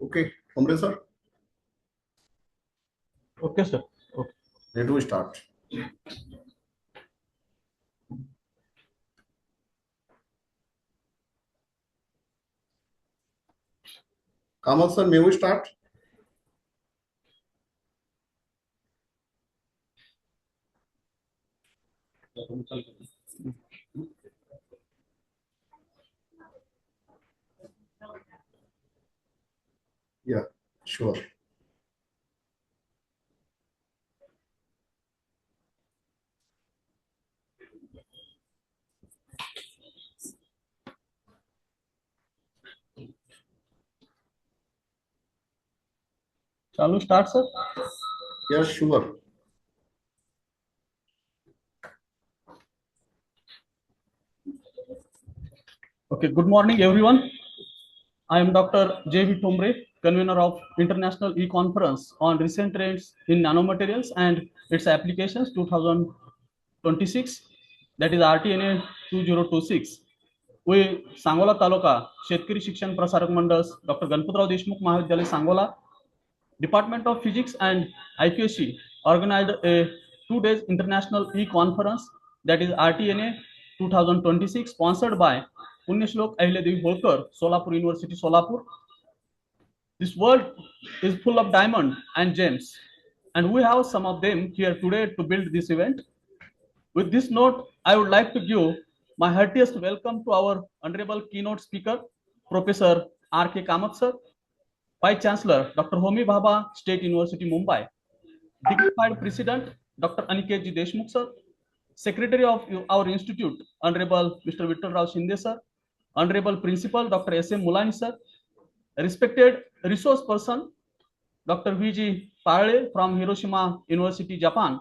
Okay, Omre sir, Okay, sir. Okay. ready to start. Kamal sir, may we start? Yeah, sure. Shall we start, sir? Yeah, sure. Okay. Good morning, everyone. I am Dr. J.V. Tombre, convener of International E-Conference on Recent Trends in Nanomaterials and its Applications 2026, that is RTNA 2026. We Sangola Taluka, Shetkari Shikshan Prasarak Mandas, Dr. Ganpatrao Deshmukh Mahavidyalaya Sangola, Department of Physics and IQAC organized a 2 days international e-conference, that is RTNA 2026, sponsored by Punyashlok Ahilyadevi Holkar, Solapur University, Solapur. This world is full of diamond and gems, and we have some of them here today to build this event. With this note, I would like to give my heartiest welcome to our honorable keynote speaker, Professor R.K. Kamath sir, Vice Chancellor Dr. Homi Bhabha, State University, Mumbai, dignified President Dr. Aniket Ji Deshmukh sir, Secretary of our institute, Honorable Mr. Vittal Rao Shinde sir, Honorable Principal Dr. S.M. Mulani sir, respected resource person Dr. V.G. Parle from Hiroshima University, Japan,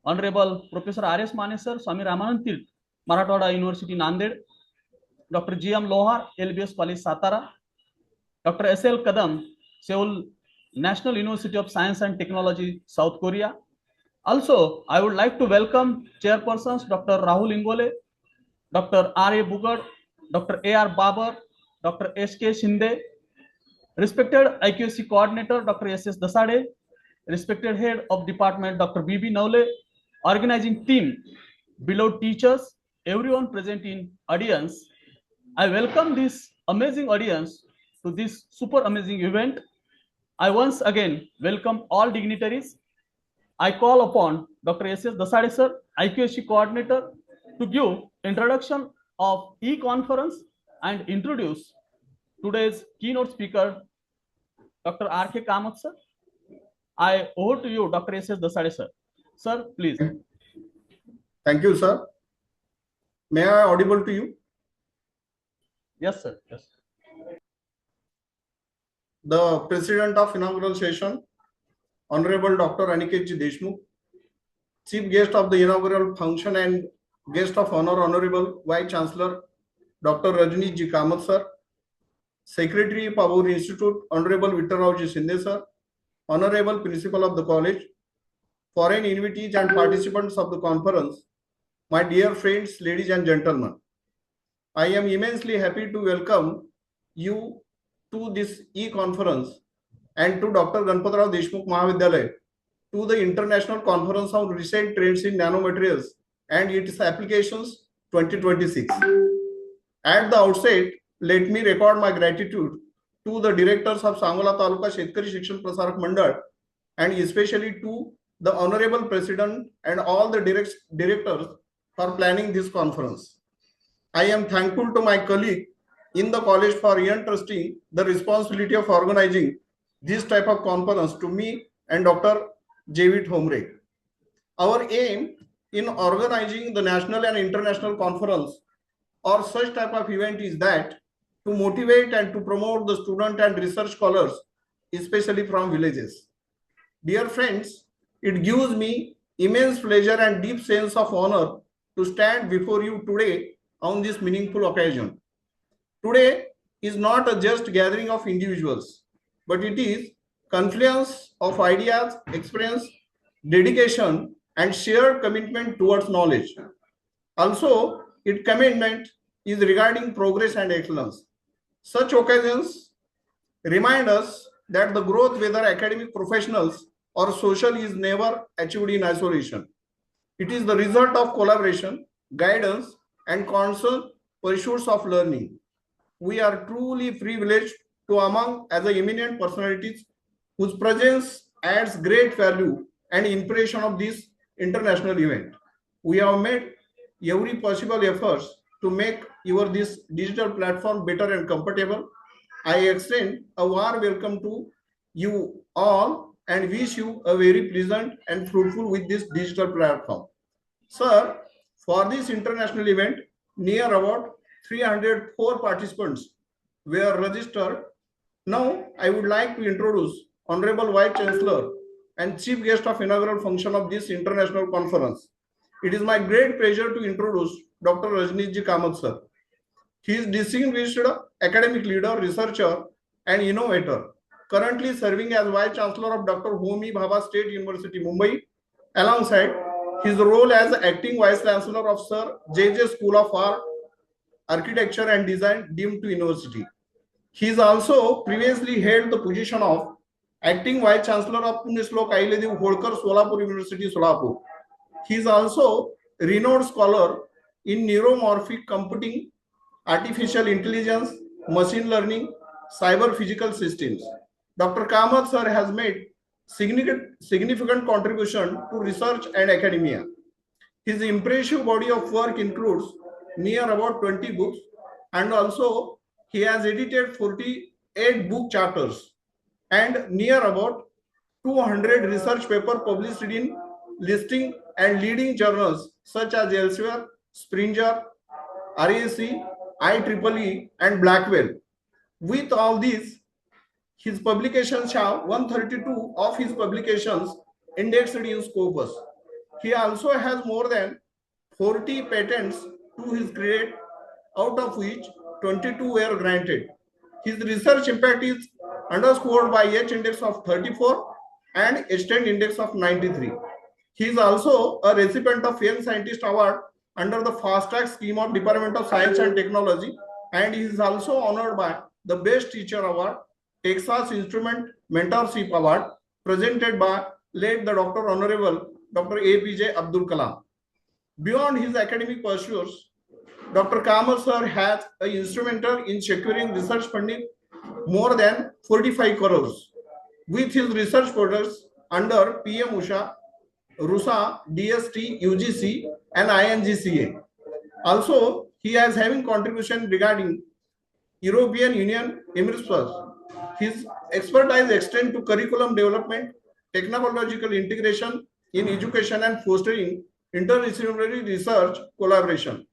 Honorable Professor R.S. Mane sir, Swami Ramanand Tirth, Marathwada University, Nanded, Dr. G.M. Lohar, LBS College, Satara, Dr. S.L. Kadam, Seoul National University of Science and Technology, South Korea. Also, I would like to welcome chairpersons Dr. Rahul Ingole, Dr. R.A. Bugad, Dr. A.R. Babar, Dr. S.K. Shinde, respected IQC coordinator Dr. S.S. Dasade, respected head of department Dr. B.B. Naule, organizing team, beloved teachers, everyone present in audience. I welcome this amazing audience to this super amazing event. I once again welcome all dignitaries. I call upon Dr. S.S. Dasade sir, IQSC coordinator, to give introduction of e-conference and introduce today's keynote speaker, Dr. R.K. Kamath sir. I over to you, Dr. S.S. Dasade sir. Sir, please. Thank you, sir. May I audible to you? Yes, sir. Yes. The President of inaugural session, Honorable Dr. Aniket Ji Deshmukh, Chief Guest of the inaugural function and Guest of Honor, Honorable Vice Chancellor Dr. Rajni Ji Kamath sir, Secretary of our Institute, Honorable Vittal Rao Ji Shinde sir, Honorable Principal of the College, foreign invitees and participants of the conference, my dear friends, ladies and gentlemen, I am immensely happy to welcome you to this e-conference and to Dr. Ganpatrao Deshmukh Mahavidyalaya to the International Conference on Recent Trends in Nanomaterials and its Applications 2026. At the outset, let me record my gratitude to the directors of Sangola Taluka Shetkari Shikshan Prasarak Mandal and especially to the Honorable President and all the directors for planning this conference. I am thankful to my colleague in the college for entrusting the responsibility of organizing this type of conference to me and Dr. J.V. Tombre. Our aim in organizing the national and international conference or such type of event is that to motivate and to promote the student and research scholars, especially from villages. Dear friends, it gives me immense pleasure and deep sense of honor to stand before you today on this meaningful occasion. Today is not a just gathering of individuals, but it is confluence of ideas, experience, dedication, and shared commitment towards knowledge. Also, its commitment is regarding progress and excellence. Such occasions remind us that the growth, whether academic professionals or social, is never achieved in isolation. It is the result of collaboration, guidance, and constant pursuits of learning. We are truly privileged to among as a eminent personalities whose presence adds great value and impression of this international event. We have made every possible efforts to make your this digital platform better and comfortable. I extend a warm welcome to you all and wish you a very pleasant and fruitful with this digital platform. Sir, for this international event, near about 304 participants were registered. Now, I would like to introduce Honorable Vice Chancellor and Chief Guest of inaugural function of this international conference. It is my great pleasure to introduce Dr. Rajneeshji Kamath, sir. He is distinguished academic leader, researcher, and innovator, currently serving as Vice Chancellor of Dr. Homi Bhabha State University, Mumbai, alongside his role as acting Vice Chancellor of Sir J.J. School of Art, Architecture and Design, deemed to University. He is also previously held the position of acting Vice Chancellor of Punyashlok Ahiledev Holkar Solapur University, Solapur. He is also renowned scholar in neuromorphic computing, artificial intelligence, machine learning, cyber physical systems. Dr. Kamath sir has made significant contribution to research and academia. His impressive body of work includes near about 20 books, and also he has edited 48 book chapters and near about 200 research papers published in listing and leading journals such as Elsevier, Springer, RAC, IEEE, and Blackwell. With all these, his publications have 132 of his publications indexed in Scopus. He also has more than 40 patents to his credit, out of which 22 were granted. His research impact is underscored by H index of 34 and H10 index of 93. He is also a recipient of Young Scientist Award under the Fast Track scheme of Department of Science and Technology, and he is also honored by the Best Teacher Award, Texas Instrument Mentorship Award, presented by late the Dr. Honorable Dr. APJ Abdul Kalam. Beyond his academic pursuits, Dr. Kamath sir has an instrumental in securing research funding more than 45 crores with his research projects under PM Usha, RUSA, DST, UGC, and INGCA. Also, he has having contribution regarding European Union Emirates Plus. His expertise extends to curriculum development, technological integration in education, and fostering interdisciplinary research collaboration.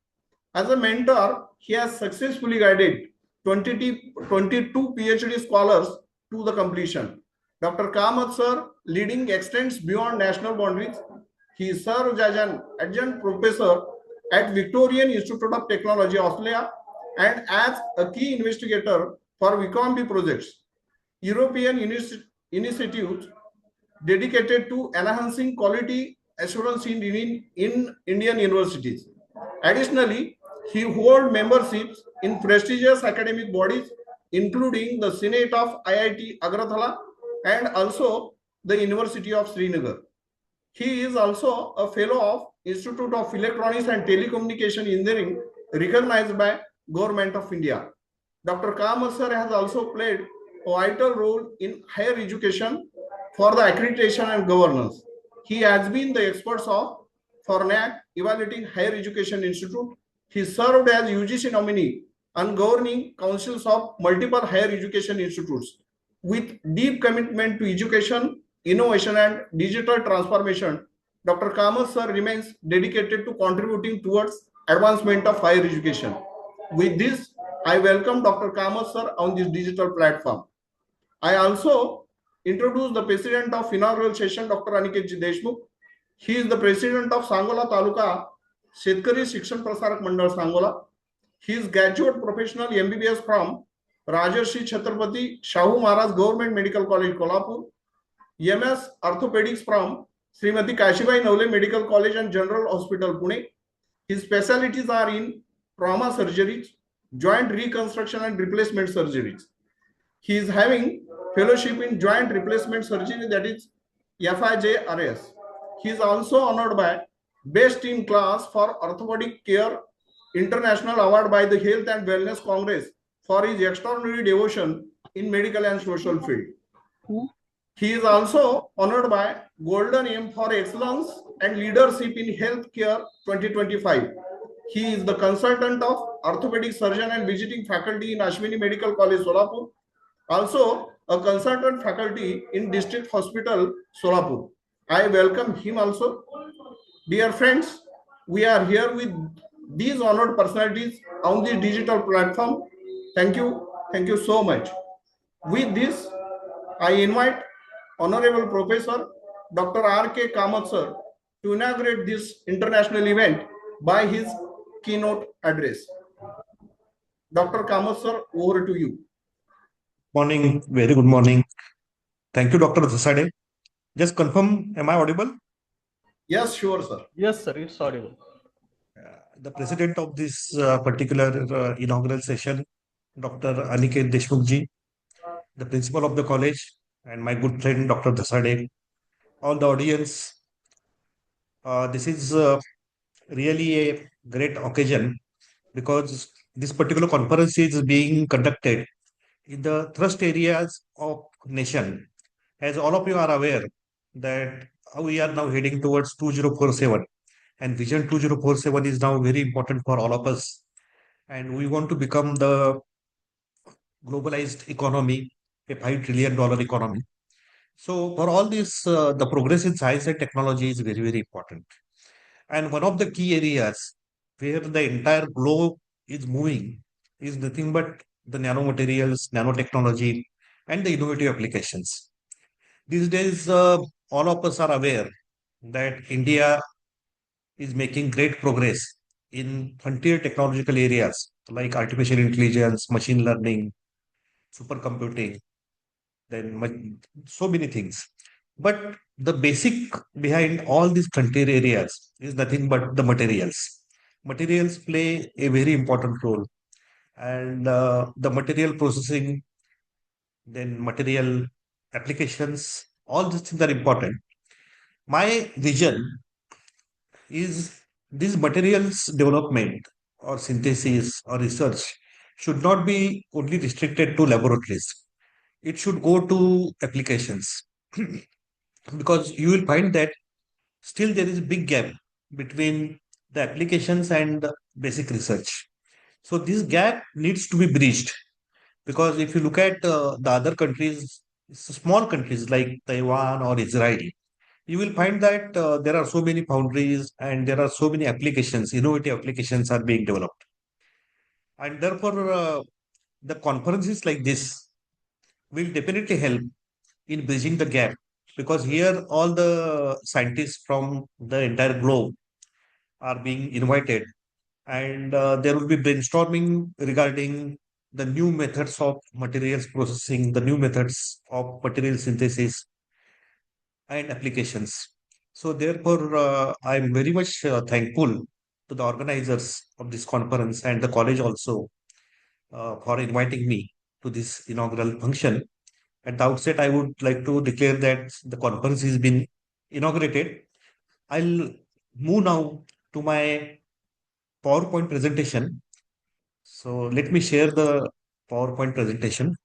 As a mentor, he has successfully guided 22 PhD scholars to the completion. Dr. Kamath sir leading extends beyond national boundaries. He serves as an adjunct professor at Victorian Institute of Technology, Australia, and as a key investigator for Vicombi projects, European initiatives dedicated to enhancing quality assurance in Indian universities. Additionally, he holds memberships in prestigious academic bodies, including the Senate of IIT Agartala and also the University of Srinagar. He is also a fellow of Institute of Electronics and Telecommunication Engineering, recognized by Government of India. Dr. Kamath sir has also played a vital role in higher education for the accreditation and governance. He has been the expert of for NAC evaluating higher education institute. He served as UGC nominee on governing councils of multiple higher education institutes. With deep commitment to education, innovation, and digital transformation, Dr. Kamath sir remains dedicated to contributing towards advancement of higher education. With this, I welcome Dr. Kamath sir on this digital platform. I also introduce the president of inaugural session, Dr. Aniket Deshmukh. He is the president of Sangola Taluka Shetkari Shikshan Prasarak Mandal, Sangola. He is graduate professional MBBS from Rajarshi Chhatrapati Shahu Maharaj Government Medical College, Kolhapur. MS Orthopedics from Srimati Kashibai Navle Medical College and General Hospital, Pune. His specialties are in trauma surgeries, joint reconstruction and replacement surgeries. He is having fellowship in joint replacement surgery, that is FIJRS. He is also honored by Best in Class for Orthopedic Care International Award by the Health and Wellness Congress for his extraordinary devotion in medical and social field. He is also honored by Golden M for Excellence and Leadership in Healthcare 2025. He is the consultant of orthopedic surgeon and visiting faculty in Ashwini Medical College, Solapur. Also, a consultant faculty in District Hospital, Solapur. I welcome him also. Dear friends, we are here with these honored personalities on this digital platform. Thank you. Thank you so much. With this, I invite Honorable Professor Dr. R.K. Kamath sir to inaugurate this international event by his keynote address. Dr. Kamath sir, over to you. Morning, very good morning. Thank you, Dr. Zasade. Just confirm, am I audible? Yes, sure, sir. Yes, sir, it's audible. The president of this particular inaugural session, Dr. Aniket Deshmukh ji, the principal of the college, and my good friend Dr. Zasade, all the audience. This is really a great occasion because this particular conference is being conducted in the thrust areas of nation. As all of you are aware that we are now heading towards 2047, and Vision 2047 is now very important for all of us. And we want to become the globalized economy, a $5 trillion economy. So for all this, the progress in science and technology is very, very important. And one of the key areas where the entire globe is moving is nothing but the nanomaterials, nanotechnology, and the innovative applications. These days, all of us are aware that India is making great progress in frontier technological areas like artificial intelligence, machine learning, supercomputing, so many things. But the basic behind all these frontier areas is nothing but the materials. Materials play a very important role, and the material processing, then material applications, all these things are important. My vision is this materials development or synthesis or research should not be only restricted to laboratories. It should go to applications because you will find that still there is a big gap between the applications and the basic research. So this gap needs to be bridged because if you look at the other countries, small countries like Taiwan or Israel, you will find that there are so many foundries and there are so many applications, innovative applications are being developed. And therefore, the conferences like this will definitely help in bridging the gap because here all the scientists from the entire globe are being invited and there will be brainstorming regarding the new methods of materials processing, the new methods of material synthesis and applications. So therefore, I'm very much thankful to the organizers of this conference and the college also for inviting me to this inaugural function. At the outset, I would like to declare that the conference has been inaugurated. I'll move now to my PowerPoint presentation. So let me share the PowerPoint presentation.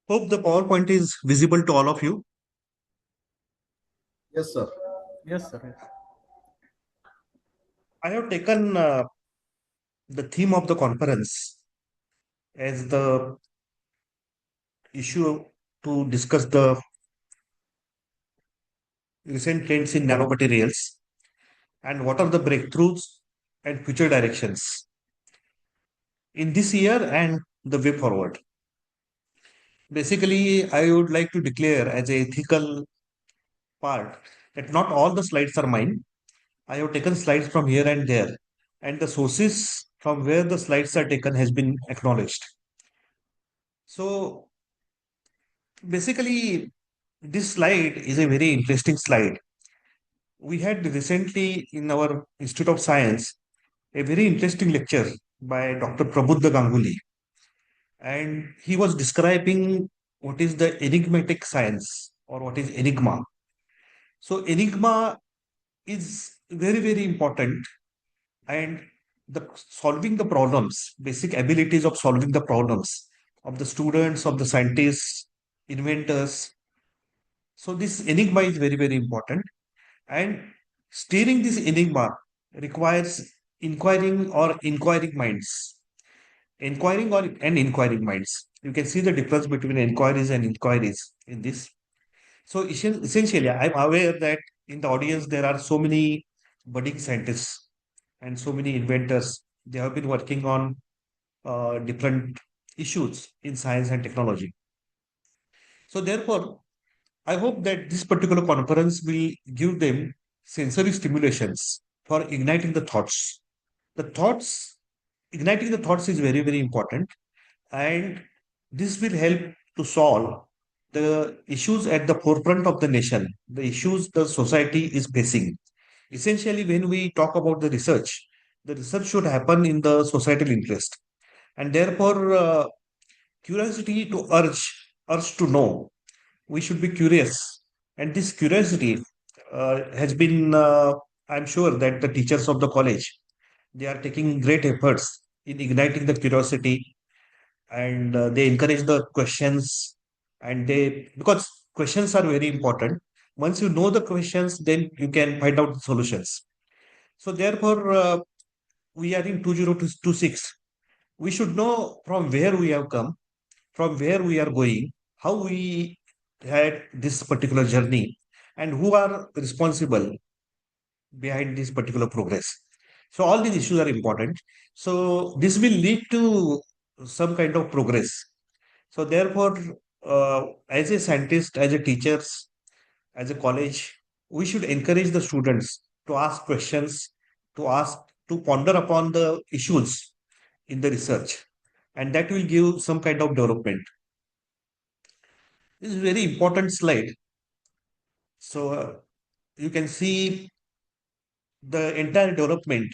Hope the PowerPoint is visible to all of you. Yes, sir. Yes, sir. Yes. I have taken the theme of the conference as the issue to discuss the recent trends in nanomaterials and what are the breakthroughs and future directions in this year and the way forward. Basically, I would like to declare as an ethical part that not all the slides are mine. I have taken slides from here and there, and the sources from where the slides are taken has been acknowledged. So basically, this slide is a very interesting slide. We had recently in our Institute of Science a very interesting lecture by Dr. Prabuddha Ganguly, and he was describing what is the enigmatic science or what is enigma. So, enigma is very, very important, and the solving the problems, basic abilities of solving the problems of the students, of the scientists, inventors. So, this enigma is very, very important. And steering this enigma requires inquiring or inquiring minds. Inquiring or and inquiring minds. You can see the difference between inquiries and inquiries in this. So essentially, I'm aware that in the audience there are so many budding scientists and so many inventors. They have been working on different issues in science and technology. So therefore, I hope that this particular conference will give them sensory stimulations for igniting the thoughts. The thoughts, igniting the thoughts is very, very important. And this will help to solve the issues at the forefront of the nation, the issues the society is facing. Essentially, when we talk about the research should happen in the societal interest. And therefore, curiosity to urge to know, we should be curious. And this curiosity has been, I'm sure that the teachers of the college, they are taking great efforts in igniting the curiosity, and they encourage the questions, and they, because questions are very important. Once you know the questions, then you can find out the solutions. So therefore, we are in 2026. We should know from where we have come, from where we are going, how we had this particular journey, and who are responsible behind this particular progress. So all these issues are important. So this will lead to some kind of progress. So therefore, as a scientist, as a teachers, as a college, we should encourage the students to ask questions, to ask, to ponder upon the issues in the research, and that will give some kind of development. This is a very important slide. So you can see the entire development,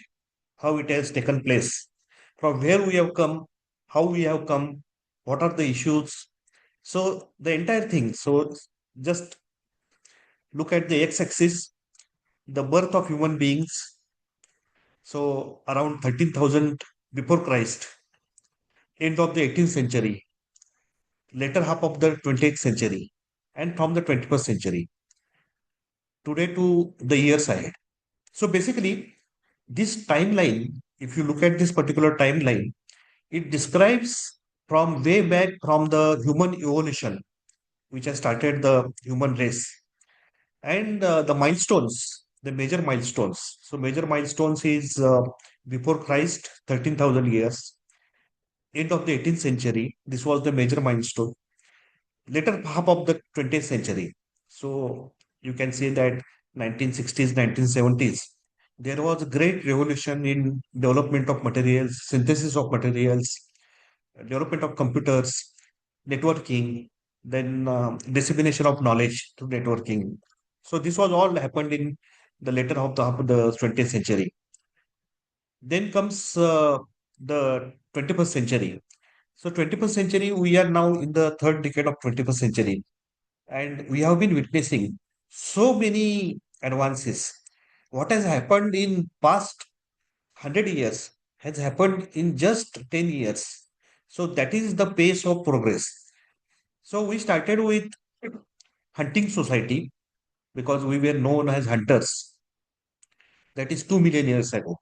how it has taken place, from where we have come, how we have come, what are the issues. So the entire thing. So just look at the x-axis, the birth of human beings. So around 13,000 before Christ, end of the 18th century, later half of the 20th century, and from the 21st century, today to the years ahead. So basically, this timeline, if you look at this particular timeline, it describes from way back from the human evolution, which has started the human race, and the milestones, the major milestones. So major milestones is before Christ, 13,000 years, end of the 18th century. This was the major milestone. Later half of the 20th century. So you can say that 1960s, 1970s, there was a great revolution in development of materials, synthesis of materials, development of computers, networking, then dissemination of knowledge through networking. So this was all happened in the later half of the 20th century. Then comes the 21st century. So 21st century, we are now in the third decade of 21st century, and we have been witnessing so many advances. What has happened in past 100 years has happened in just 10 years. So that is the pace of progress. So we started with hunting society because we were known as hunters. That is 2 million years ago.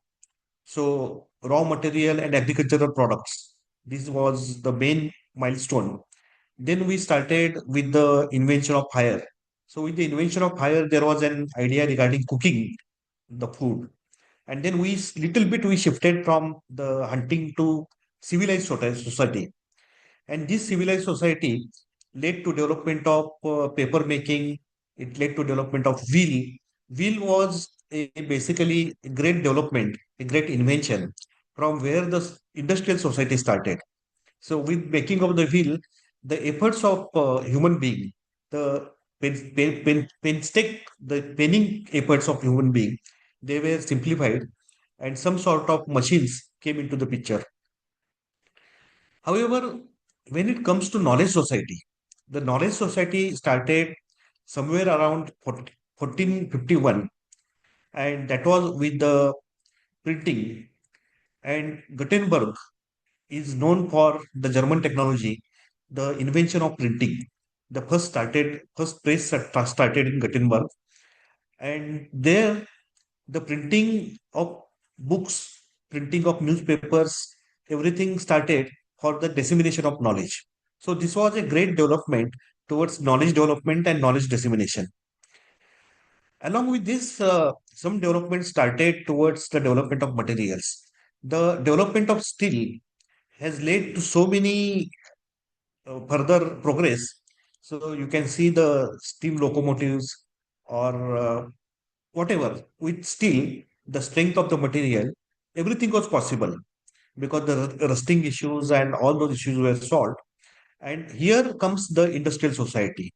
So raw material and agricultural products. This was the main milestone. Then we started with the invention of fire. So with the invention of fire, there was an idea regarding cooking the food. And then little bit we shifted from the hunting to civilized society. And this civilized society led to development of paper making, It led to development of wheel. Wheel was basically a great development, a great invention from where the industrial society started. So with making of the wheel, the efforts of human being, the the penning efforts of human being, they were simplified, and some sort of machines came into the picture. However, when it comes to knowledge society, the knowledge society started somewhere around 1451, and that was with the printing. And Gutenberg is known for the German technology, the invention of printing. The first press started in Gutenberg, and there the printing of books, printing of newspapers, everything started for the dissemination of knowledge. So this was a great development towards knowledge development and knowledge dissemination. Along with this, some development started towards the development of materials. The development of steel has led to so many further progress. So you can see the steam locomotives or whatever. With steel, the strength of the material, everything was possible because the rusting issues and all those issues were solved. And here comes the industrial society.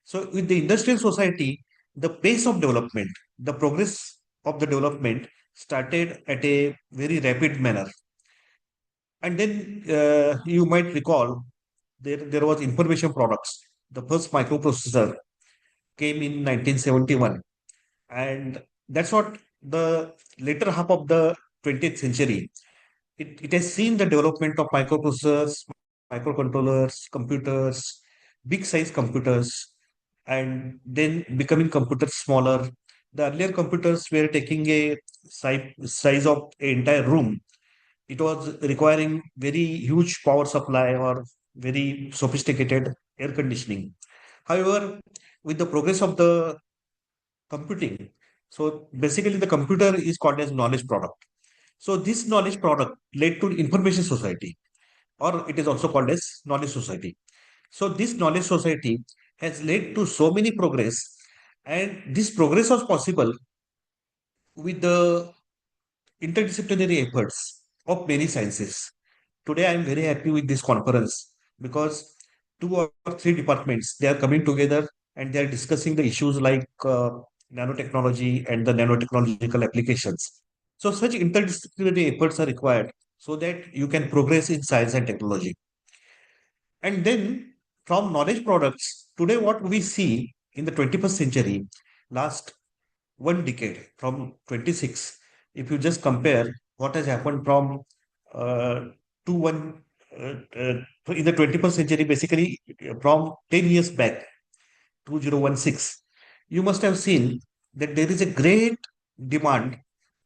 So with the industrial society, the pace of development, the progress of the development started at a very rapid manner. And then you might recall there was information products. The first microprocessor came in 1971, and that's what the later half of the 20th century. It has seen the development of microprocessors, microcontrollers, computers, big size computers, and then becoming computers smaller. The earlier computers were taking a size of an entire room. It was requiring very huge power supply or very sophisticated air conditioning. However, with the progress of the computing, so basically the computer is called as knowledge product. So this knowledge product led to information society, or it is also called as knowledge society. So this knowledge society has led to so many progress, and this progress was possible with the interdisciplinary efforts of many sciences. Today, I am very happy with this conference because two or three departments they are coming together and they are discussing the issues like nanotechnology and the nanotechnological applications. So, such interdisciplinary efforts are required so that you can progress in science and technology. And then, from knowledge products, today what we see in the 21st century, last one decade from 26, if you just compare what has happened from uh, to one in the 21st century, basically from 10 years back, 2016, you must have seen that there is a great demand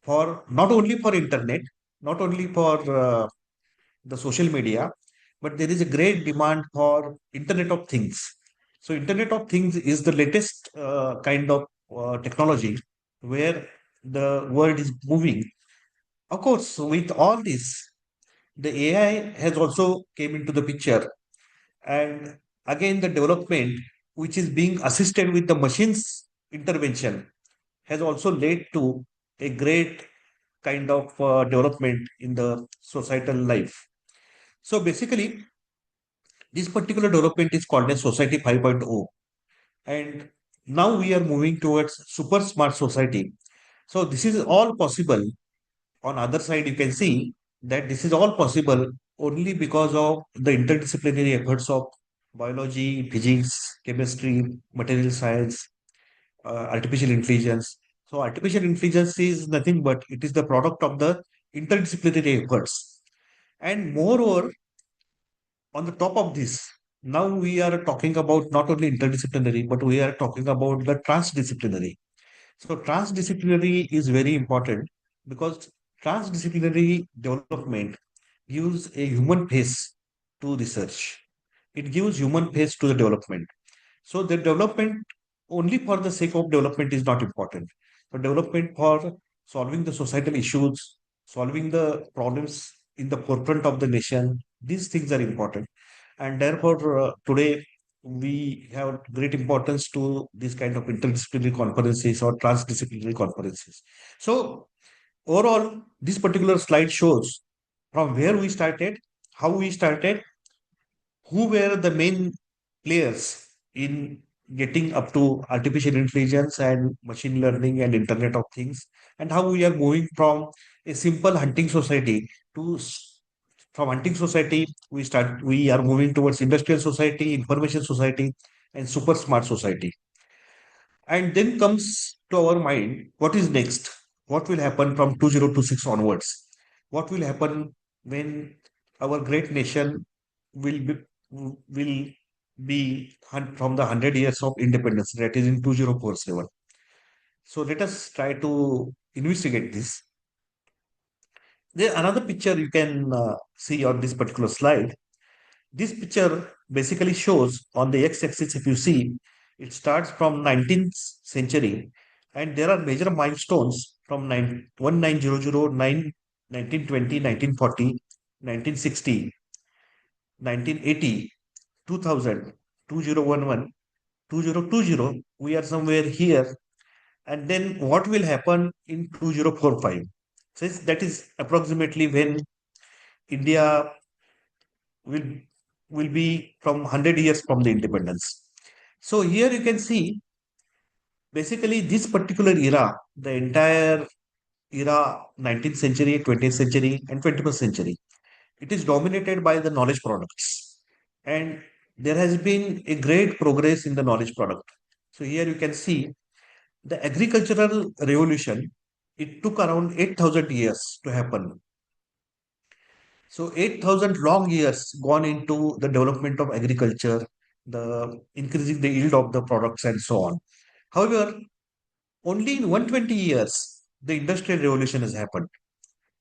for not only for internet, not only for the social media, but there is a great demand for Internet of Things. So, Internet of Things is the latest kind of technology where the world is moving. Of course, with all this, the AI has also came into the picture, and again the development which is being assisted with the machines intervention has also led to a great kind of development in the societal life. So basically, this particular development is called as Society 5.0. And now we are moving towards super smart society. So this is all possible. On other side, you can see that this is all possible only because of the interdisciplinary efforts of biology, physics, chemistry, material science, artificial intelligence. So artificial intelligence is nothing but it is the product of the interdisciplinary efforts. And moreover, on the top of this, now we are talking about not only interdisciplinary, but we are talking about the transdisciplinary. So, transdisciplinary is very important because transdisciplinary development gives a human face to research. It gives human face to the development. So, the development only for the sake of development is not important. The development for solving the societal issues, solving the problems in the forefront of the nation, these things are important. And therefore, today we have great importance to this kind of interdisciplinary conferences or transdisciplinary conferences. So overall, this particular slide shows from where we started, how we started, who were the main players in getting up to artificial intelligence and machine learning and internet of things, and how we are moving from a simple hunting society to from hunting society we are moving towards industrial society, information society, and super smart society. And then comes to our mind, what is next? What will happen from 2026 onwards? What will happen when our great nation will be from the 100 years of independence, that is in 2047. So let us try to investigate this. There another picture you can see on this particular slide. This picture basically shows on the x-axis, if you see, it starts from 19th century, and there are major milestones from 1900, 1920, 1940, 1960, 1980, 2000, 2011, 2020. We are somewhere here. And then what will happen in 2045? So that is approximately when India will will be from 100 years from the independence. So here you can see basically this particular era, the entire era, 19th century, 20th century, and 21st century, it is dominated by the knowledge products. And there has been a great progress in the knowledge product. So here you can see the agricultural revolution, it took around 8,000 years to happen. So 8,000 long years gone into the development of agriculture, the increasing the yield of the products and so on. However, only in 120 years, the industrial revolution has happened.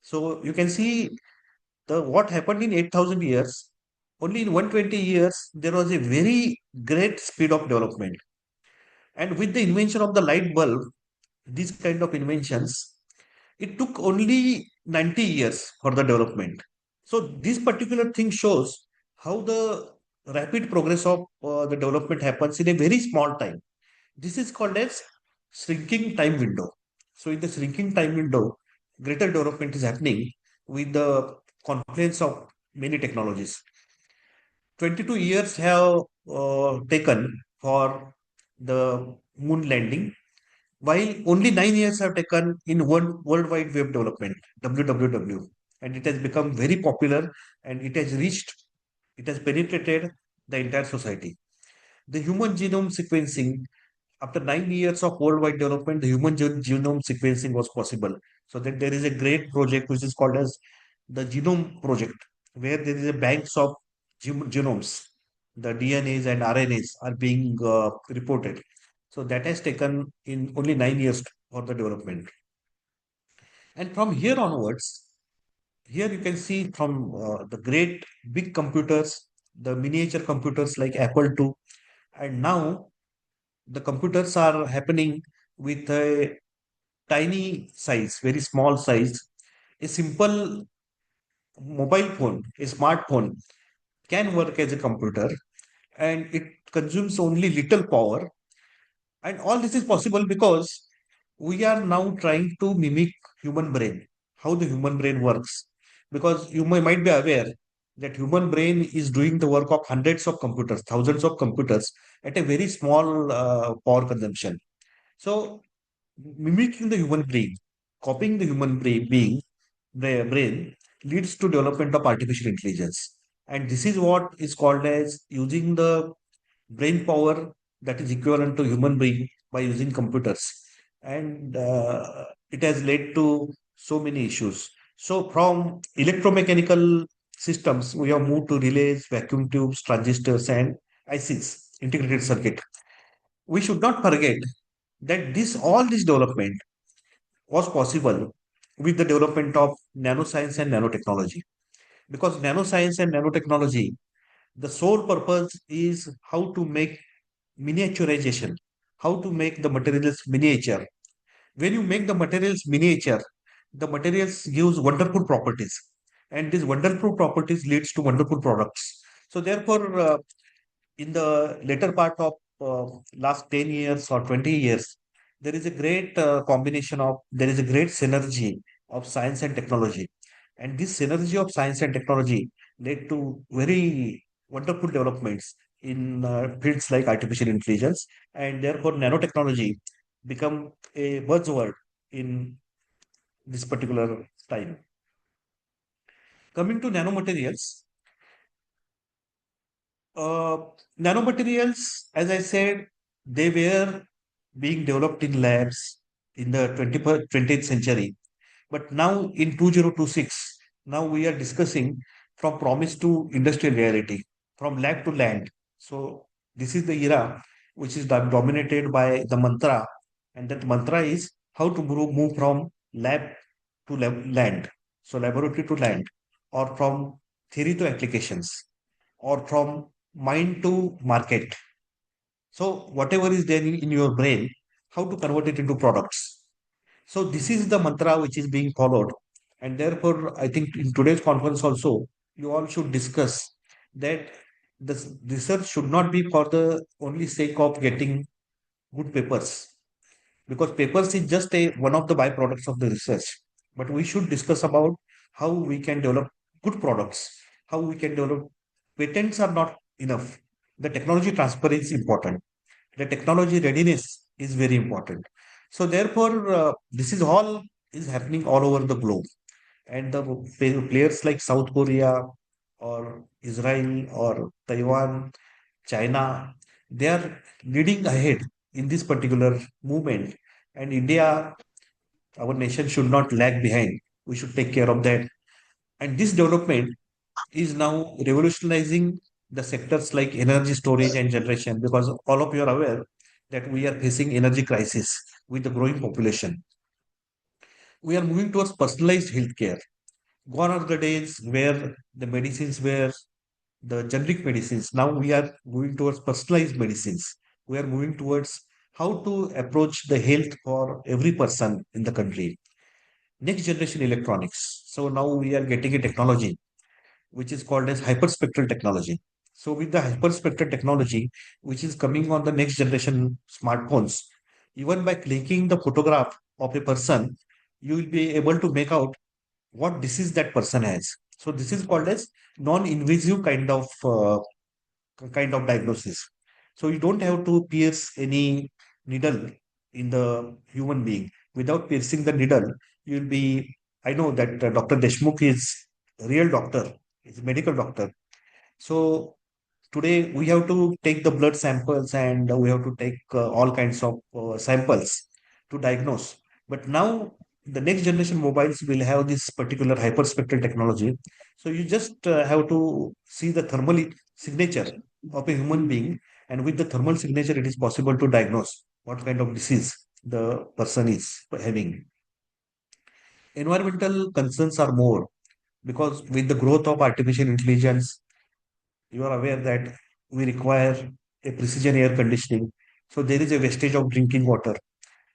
So you can see the what happened in 8,000 years. Only in 120 years, there was a very great speed of development. And with the invention of the light bulb, these kind of inventions, it took only 90 years for the development. So this particular thing shows how the rapid progress of the development happens in a very small time. This is called as shrinking time window. So in the shrinking time window, greater development is happening with the confluence of many technologies. 22 years have taken for the moon landing, while only 9 years have taken in World Wide Web development, WWW, and it has become very popular and it has penetrated the entire society. The human genome sequencing, after 9 years of worldwide development, the human genome sequencing was possible. So that there is a great project which is called as the Genome Project, where there is a banks of genomes, the DNAs and RNAs are being reported. So that has taken in only 9 years for the development. And from here onwards, here you can see from the great big computers, the miniature computers like Apple II, and now the computers are happening with a tiny size, very small size. A simple mobile phone, a smartphone can work as a computer, and it consumes only little power. And all this is possible because we are now trying to mimic human brain, how the human brain works. Because might be aware that human brain is doing the work of hundreds of computers, thousands of computers at a very small power consumption. So mimicking the human brain, copying the human brain leads to development of artificial intelligence. And this is what is called as using the brain power that is equivalent to human brain by using computers. And it has led to so many issues. So from electromechanical systems, we have moved to relays, vacuum tubes, transistors, and ICs, integrated circuit. We should not forget that all this development was possible with the development of nanoscience and nanotechnology. Because nanoscience and nanotechnology, the sole purpose is how to make miniaturization, how to make the materials miniature. When you make the materials miniature, the materials gives wonderful properties, and these wonderful properties leads to wonderful products. So therefore, in the later part of last 10 years or 20 years, there is a great there is a great synergy of science and technology. And this synergy of science and technology led to very wonderful developments in fields like artificial intelligence. And therefore, nanotechnology become a buzzword in this particular time. Coming to nanomaterials, Uh, nanomaterials, as I said, they were being developed in labs in the 20th century. But now in 2026, now we are discussing from promise to industrial reality, from lab to land. So this is the era which is dominated by the mantra, and that mantra is how to move from lab to land. So laboratory to land, or from theory to applications, or from mind to market. So whatever is there in your brain, how to convert it into products. So this is the mantra which is being followed. And therefore, I think in today's conference also, you all should discuss that this research should not be for the only sake of getting good papers, because papers is just a one of the byproducts of the research. But we should discuss about how we can develop good products, how we can develop. Patents are not enough. The technology transfer is important. The technology readiness is very important. So therefore, this is all is happening all over the globe. And the players like South Korea or Israel or Taiwan, China, they are leading ahead in this particular movement. And India, our nation should not lag behind. We should take care of that. And this development is now revolutionizing the sectors like energy storage and generation, because all of you are aware that we are facing energy crisis with the growing population. We are moving towards personalized healthcare. Gone are the days where the medicines were the generic medicines. Now we are moving towards personalized medicines. We are moving towards how to approach the health for every person in the country. Next generation electronics. So now we are getting a technology which is called as hyperspectral technology. So with the hyperspectral technology, which is coming on the next generation smartphones, even by clicking the photograph of a person, you will be able to make out what disease that person has. So this is called as non-invasive kind of diagnosis. So you don't have to pierce any needle in the human being. Without piercing the needle, you'll be. I know that Dr. Deshmukh is a real doctor, is a medical doctor. So today we have to take the blood samples, and we have to take all kinds of samples to diagnose. But now the next generation mobiles will have this particular hyperspectral technology. So you just have to see the thermal signature of a human being, and with the thermal signature, it is possible to diagnose what kind of disease the person is having. Environmental concerns are more, because with the growth of artificial intelligence, you are aware that we require a precision air conditioning. So there is a wastage of drinking water.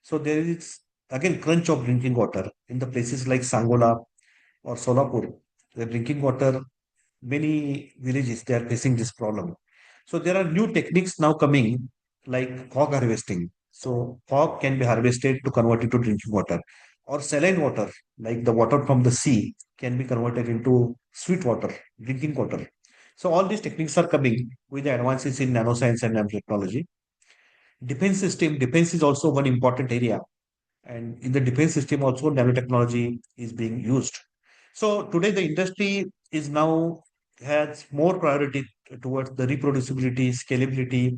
So there is again crunch of drinking water in the places like Sangola or Solapur. The drinking water, many villages they are facing this problem. So there are new techniques now coming like fog harvesting. So fog can be harvested to convert it to drinking water, or saline water, like the water from the sea, can be converted into sweet water, drinking water. So all these techniques are coming with the advances in nanoscience and nanotechnology. Defense is also one important area, and in the defense system also nanotechnology is being used. So today the industry is now has more priority towards the reproducibility, scalability,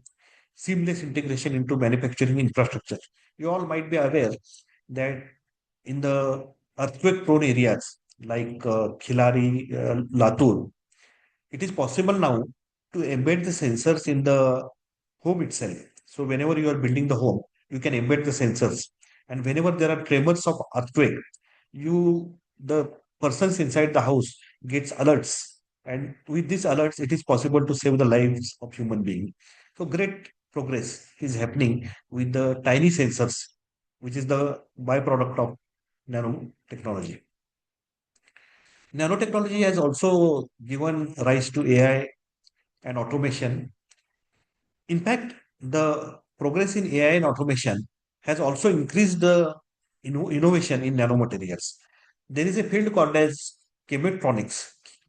seamless integration into manufacturing infrastructure. You all might be aware that in the earthquake prone areas like Khilari, Latur, it is possible now to embed the sensors in the home itself. So whenever you are building the home, you can embed the sensors. And whenever there are tremors of earthquake, the persons inside the house gets alerts. And with these alerts, it is possible to save the lives of human beings. So great progress is happening with the tiny sensors, which is the byproduct of nanotechnology. Nanotechnology has also given rise to AI and automation. In fact, the progress in AI and automation has also increased the innovation in nanomaterials. There is a field called as chemotronics,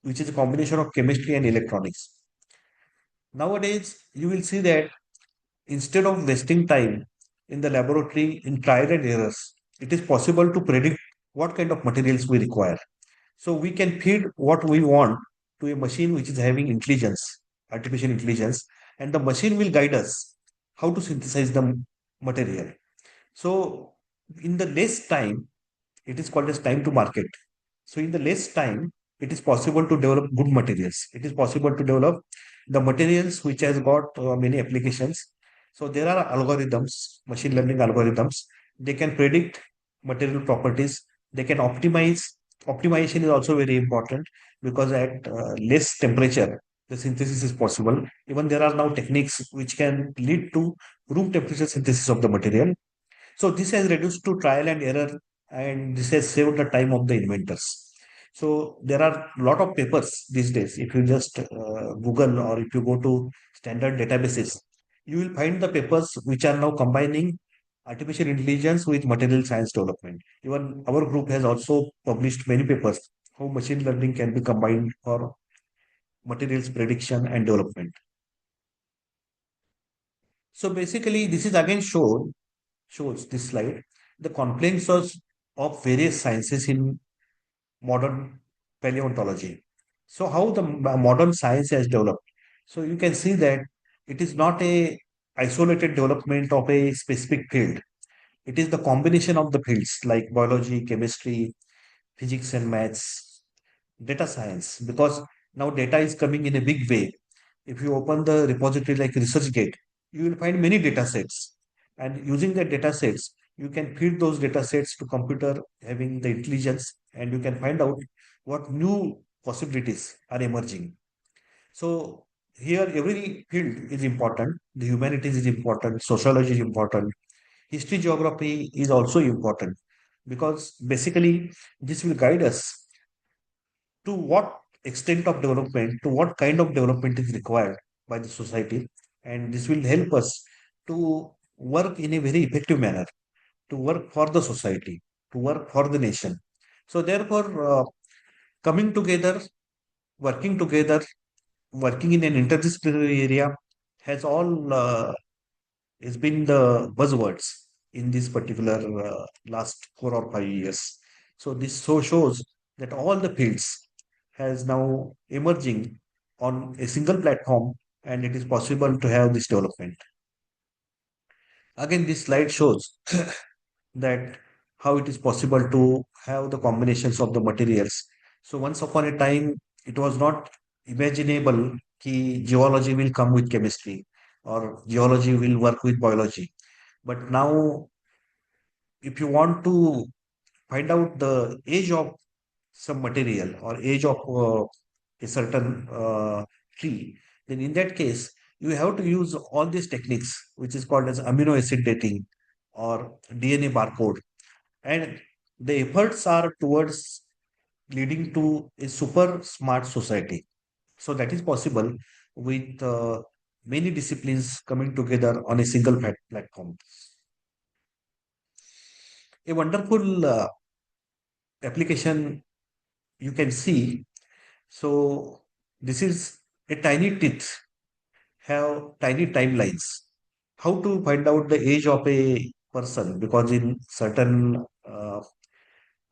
which is a combination of chemistry and electronics. Nowadays, you will see that instead of wasting time in the laboratory in trial and errors, it is possible to predict what kind of materials we require. So we can feed what we want to a machine which is having intelligence, artificial intelligence, and the machine will guide us how to synthesize the material. So in the less time, it is called as time to market. So in the less time, it is possible to develop good materials. It is possible to develop the materials which has got many applications. So there are algorithms, machine learning algorithms. They can predict material properties. They can optimize. Optimization is also very important because at less temperature, the synthesis is possible. Even there are now techniques which can lead to room temperature synthesis of the material. So this has reduced to trial and error, and this has saved the time of the inventors. So there are a lot of papers these days. If you just Google or if you go to standard databases, you will find the papers which are now combining artificial intelligence with material science development. Even our group has also published many papers how machine learning can be combined for materials prediction and development. So basically, this is again shows this slide the confluence of various sciences in modern paleontology. So how the modern science has developed. So you can see that it is not a isolated development of a specific field. It is the combination of the fields like biology, chemistry, physics and maths, data science, because now data is coming in a big way. If you open the repository like ResearchGate, you will find many data sets. And using the data sets, you can feed those data sets to computer having the intelligence, and you can find out what new possibilities are emerging. So here every field is important. The humanities is important, sociology is important, history geography is also important because basically this will guide us to what extent of development, to what kind of development is required by the society. And this will help us to work in a very effective manner, to work for the society, to work for the nation. So, therefore, coming together, working together, working in an interdisciplinary area has all has been the buzzwords in this particular last 4 or 5 years. So this so shows that all the fields has now emerging on a single platform, and it is possible to have this development. Again, this slide shows that how it is possible to have the combinations of the materials. So once upon a time, it was not imaginable that geology will come with chemistry or geology will work with biology. But now, if you want to find out the age of some material or age of a certain tree, then in that case, you have to use all these techniques, which is called as amino acid dating or DNA barcode. And the efforts are towards leading to a super smart society. So that is possible with many disciplines coming together on a single platform. A wonderful application you can see. So this is a tiny teeth have tiny timelines. How to find out the age of a person? Because in certain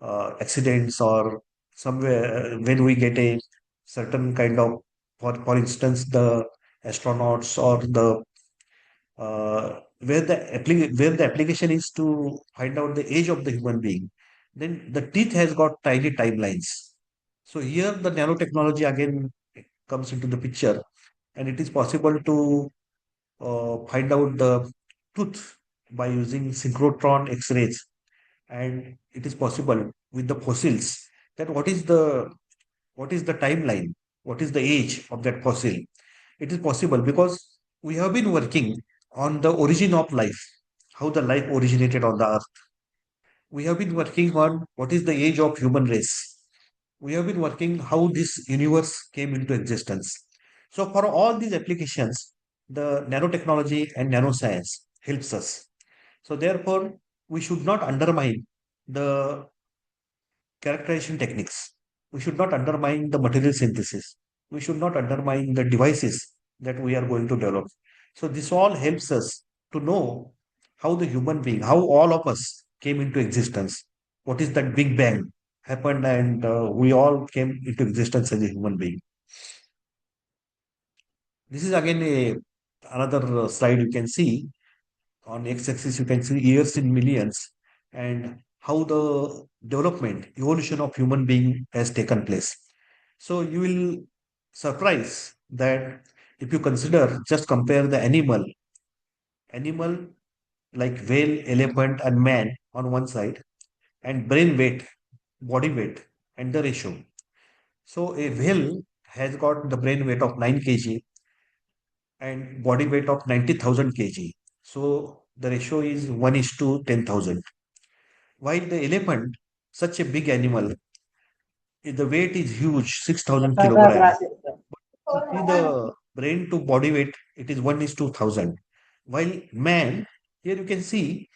accidents or somewhere when we get a certain kind of, for instance, the astronauts or the where the application is to find out the age of the human being, then the teeth has got tiny timelines. So here the nanotechnology again comes into the picture, and it is possible to find out the tooth by using synchrotron X-rays, and it is possible with the fossils that what is the timeline, what is the age of that fossil. It is possible because we have been working on the origin of life, how the life originated on the earth. We have been working on what is the age of human race. We have been working how this universe came into existence. So for all these applications, the nanotechnology and nanoscience helps us. So therefore, we should not undermine the characterization techniques. We should not undermine the material synthesis. We should not undermine the devices that we are going to develop. So this all helps us to know how the human being, how all of us came into existence. What is that Big Bang happened, and we all came into existence as a human being. This is again another slide you can see. On x-axis, you can see years in millions and how the development, evolution of human being has taken place. So you will surprise that if you consider, just compare the animal like whale, elephant, and man on one side, and brain weight, body weight, and the ratio. So a whale has got the brain weight of 9 kg and body weight of 90,000 kg. So the ratio is 1 is to 10,000. While the elephant, such a big animal, the weight is huge, 6,000 kilogram. You see the brain to body weight, it is 1 is to 1,000. While man, here you can see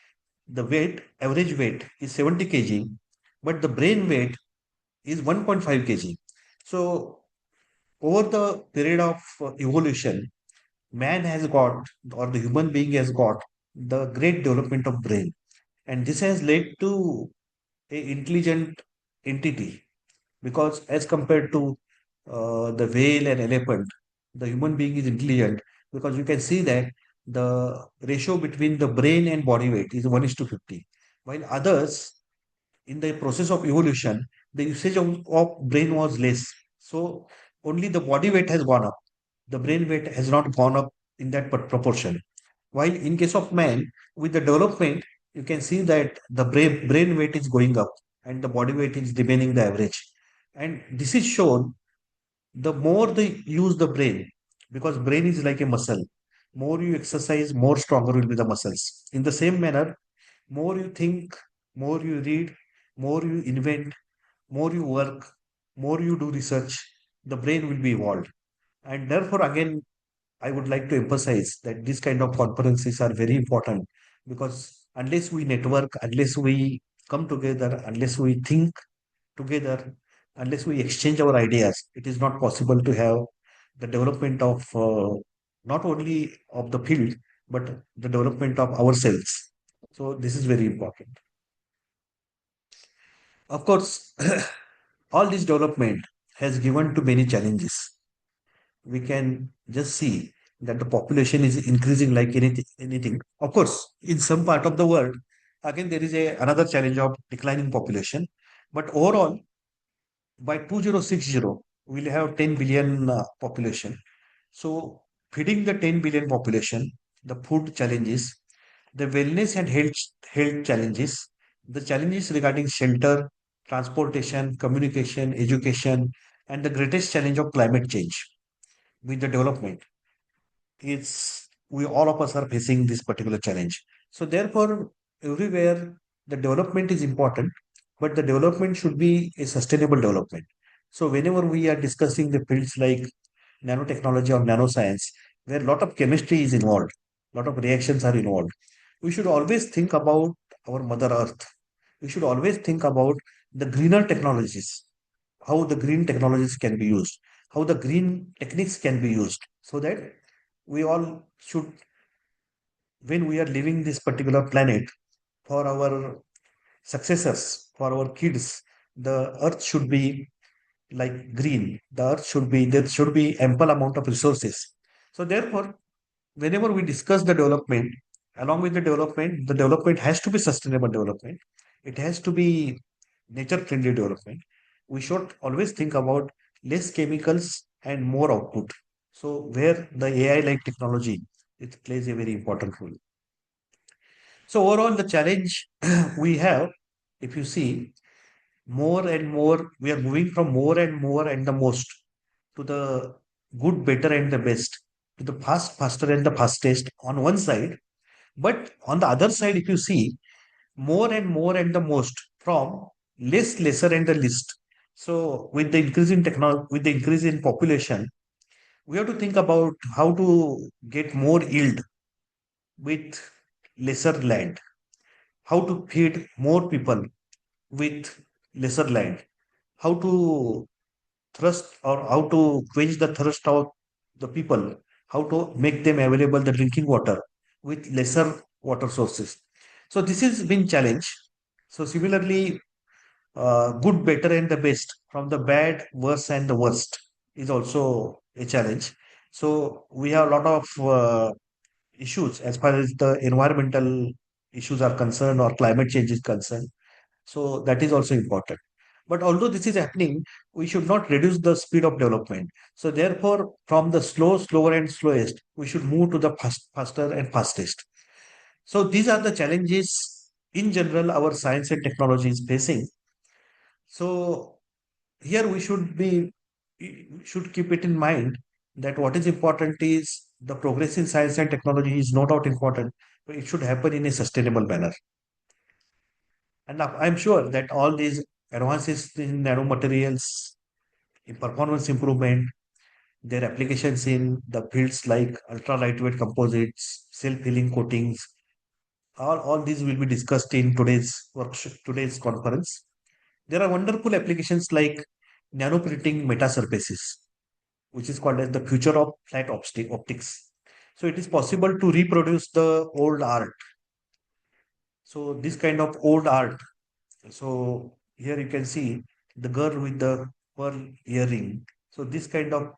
the weight, average weight is 70 kg, but the brain weight is 1.5 kg. So over the period of evolution, man has got, or the human being has got, the great development of brain, and this has led to a intelligent entity, because as compared to the whale and elephant, the human being is intelligent, because you can see that the ratio between the brain and body weight is 1 is to 50, while others, in the process of evolution, the usage of brain was less. So only the body weight has gone up. The brain weight has not gone up in that proportion. While in case of man, with the development, you can see that the brain weight is going up and the body weight is remaining the average. And this is shown the more they use the brain, because brain is like a muscle. More you exercise, more stronger will be the muscles. In the same manner, more you think, more you read, more you invent, more you work, more you do research, the brain will be evolved. And therefore, again, I would like to emphasize that these kind of conferences are very important, because unless we network, unless we come together, unless we think together, unless we exchange our ideas, it is not possible to have the development of not only of the field, but the development of ourselves. So this is very important. Of course, all this development has given to many challenges. We can just see that the population is increasing like anything. Of course, in some part of the world, again, there is another challenge of declining population. But overall, by 2060, we'll have 10 billion population. So, feeding the 10 billion population, the food challenges, the wellness and health challenges, the challenges regarding shelter, transportation, communication, education, and the greatest challenge of climate change with the development is, we all of us are facing this particular challenge. So therefore, everywhere the development is important, but the development should be a sustainable development. So whenever we are discussing the fields like nanotechnology or nanoscience, where a lot of chemistry is involved, a lot of reactions are involved, we should always think about our Mother Earth. We should always think about the greener technologies, how the green technologies can be used, how the green techniques can be used, so that we all should, when we are leaving this particular planet for our successors, for our kids, the earth should be like green. The earth should be, there should be ample amount of resources. So therefore, whenever we discuss the development, along with the development has to be sustainable development. It has to be nature friendly development. We should always think about less chemicals and more output. So where the AI like technology, it plays a very important role. So overall, the challenge we have, if you see, more and more, we are moving from more and more and the most to the good, better, and the best, to the fast, faster, and the fastest on one side. But on the other side, if you see, more and the most from less, lesser, and the least. So with the increase in technology, with the increase in population, We have to think about how to get more yield with lesser land, how to feed more people with lesser land, how to thrust or how to quench the thirst of the people, how to make them available the drinking water with lesser water sources. So this has been challenge. So similarly, good, better, and the best from the bad, worse, and the worst is also a challenge. So we have a lot of issues as far as the environmental issues are concerned or climate change is concerned. So that is also important. But although this is happening, we should not reduce the speed of development. So therefore, from the slower and slowest, we should move to the faster and fastest. So these are the challenges in general our science and technology is facing. So here we should keep it in mind that what is important is the progress in science and technology is no doubt important, but it should happen in a sustainable manner. And I'm sure that all these advances in nanomaterials, in performance improvement, their applications in the fields like ultra lightweight composites, self-healing coatings, all these will be discussed in today's workshop, today's conference. There are wonderful applications like nanoprinting metasurfaces, which is called as the future of flat optics. So it is possible to reproduce the old art. So this kind of old art. So here you can see the girl with the pearl earring. So this kind of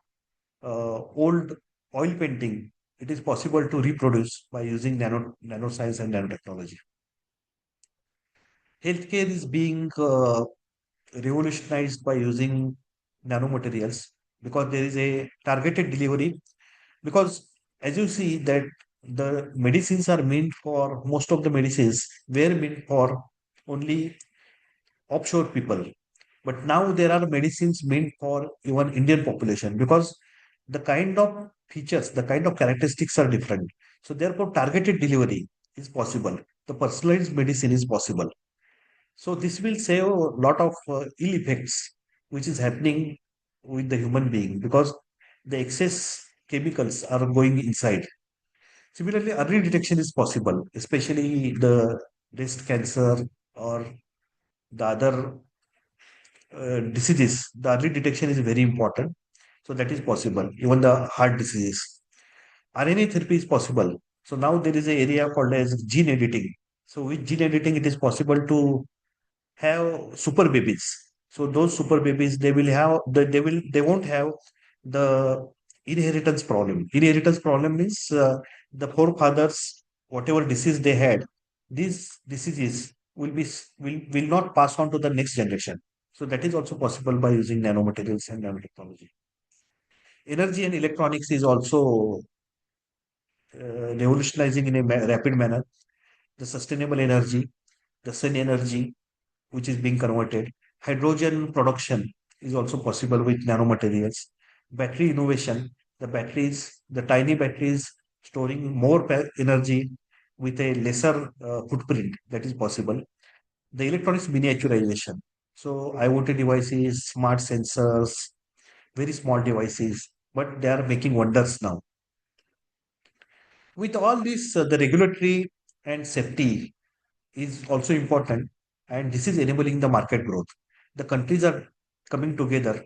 old oil painting, it is possible to reproduce by using nanoscience and nanotechnology. Healthcare is being revolutionized by using nanomaterials because there is a targeted delivery. Because as you see that the medicines are meant for most of the medicines were meant for only offshore people. But now there are medicines meant for even Indian population because the kind of features, the kind of characteristics are different. So therefore, targeted delivery is possible. The personalized medicine is possible. So this will save a lot of ill effects which is happening with the human being because the excess chemicals are going inside. Similarly, early detection is possible, especially the breast cancer or the other diseases. The early detection is very important. So that is possible. Even the heart diseases. RNA therapy is possible. So now there is an area called as gene editing. So with gene editing, it is possible to have super babies. So those super babies, they won't have the inheritance problem. Inheritance problem means the forefathers, whatever disease they had, these diseases will not pass on to the next generation. So that is also possible by using nanomaterials and nanotechnology. Energy and electronics is also revolutionizing in a rapid manner. The sustainable energy, the sun energy, which is being converted. Hydrogen production is also possible with nanomaterials. Battery innovation, the tiny batteries storing more energy with a lesser footprint that is possible. The electronics miniaturization. So IoT devices, smart sensors, very small devices, but they are making wonders now. With all this, the regulatory and safety is also important, and this is enabling the market growth. The countries are coming together.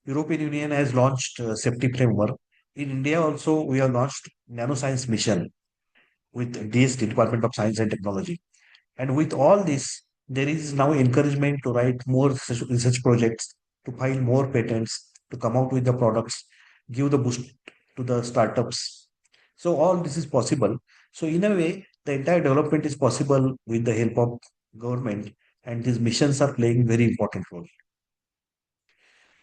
European Union has launched safety framework. In India also, we have launched nanoscience mission with DST, Department of Science and Technology. And with all this, there is now encouragement to write more research projects, to file more patents, to come out with the products, give the boost to the startups. So all this is possible. So in a way, the entire development is possible with the help of government, and these missions are playing very important role.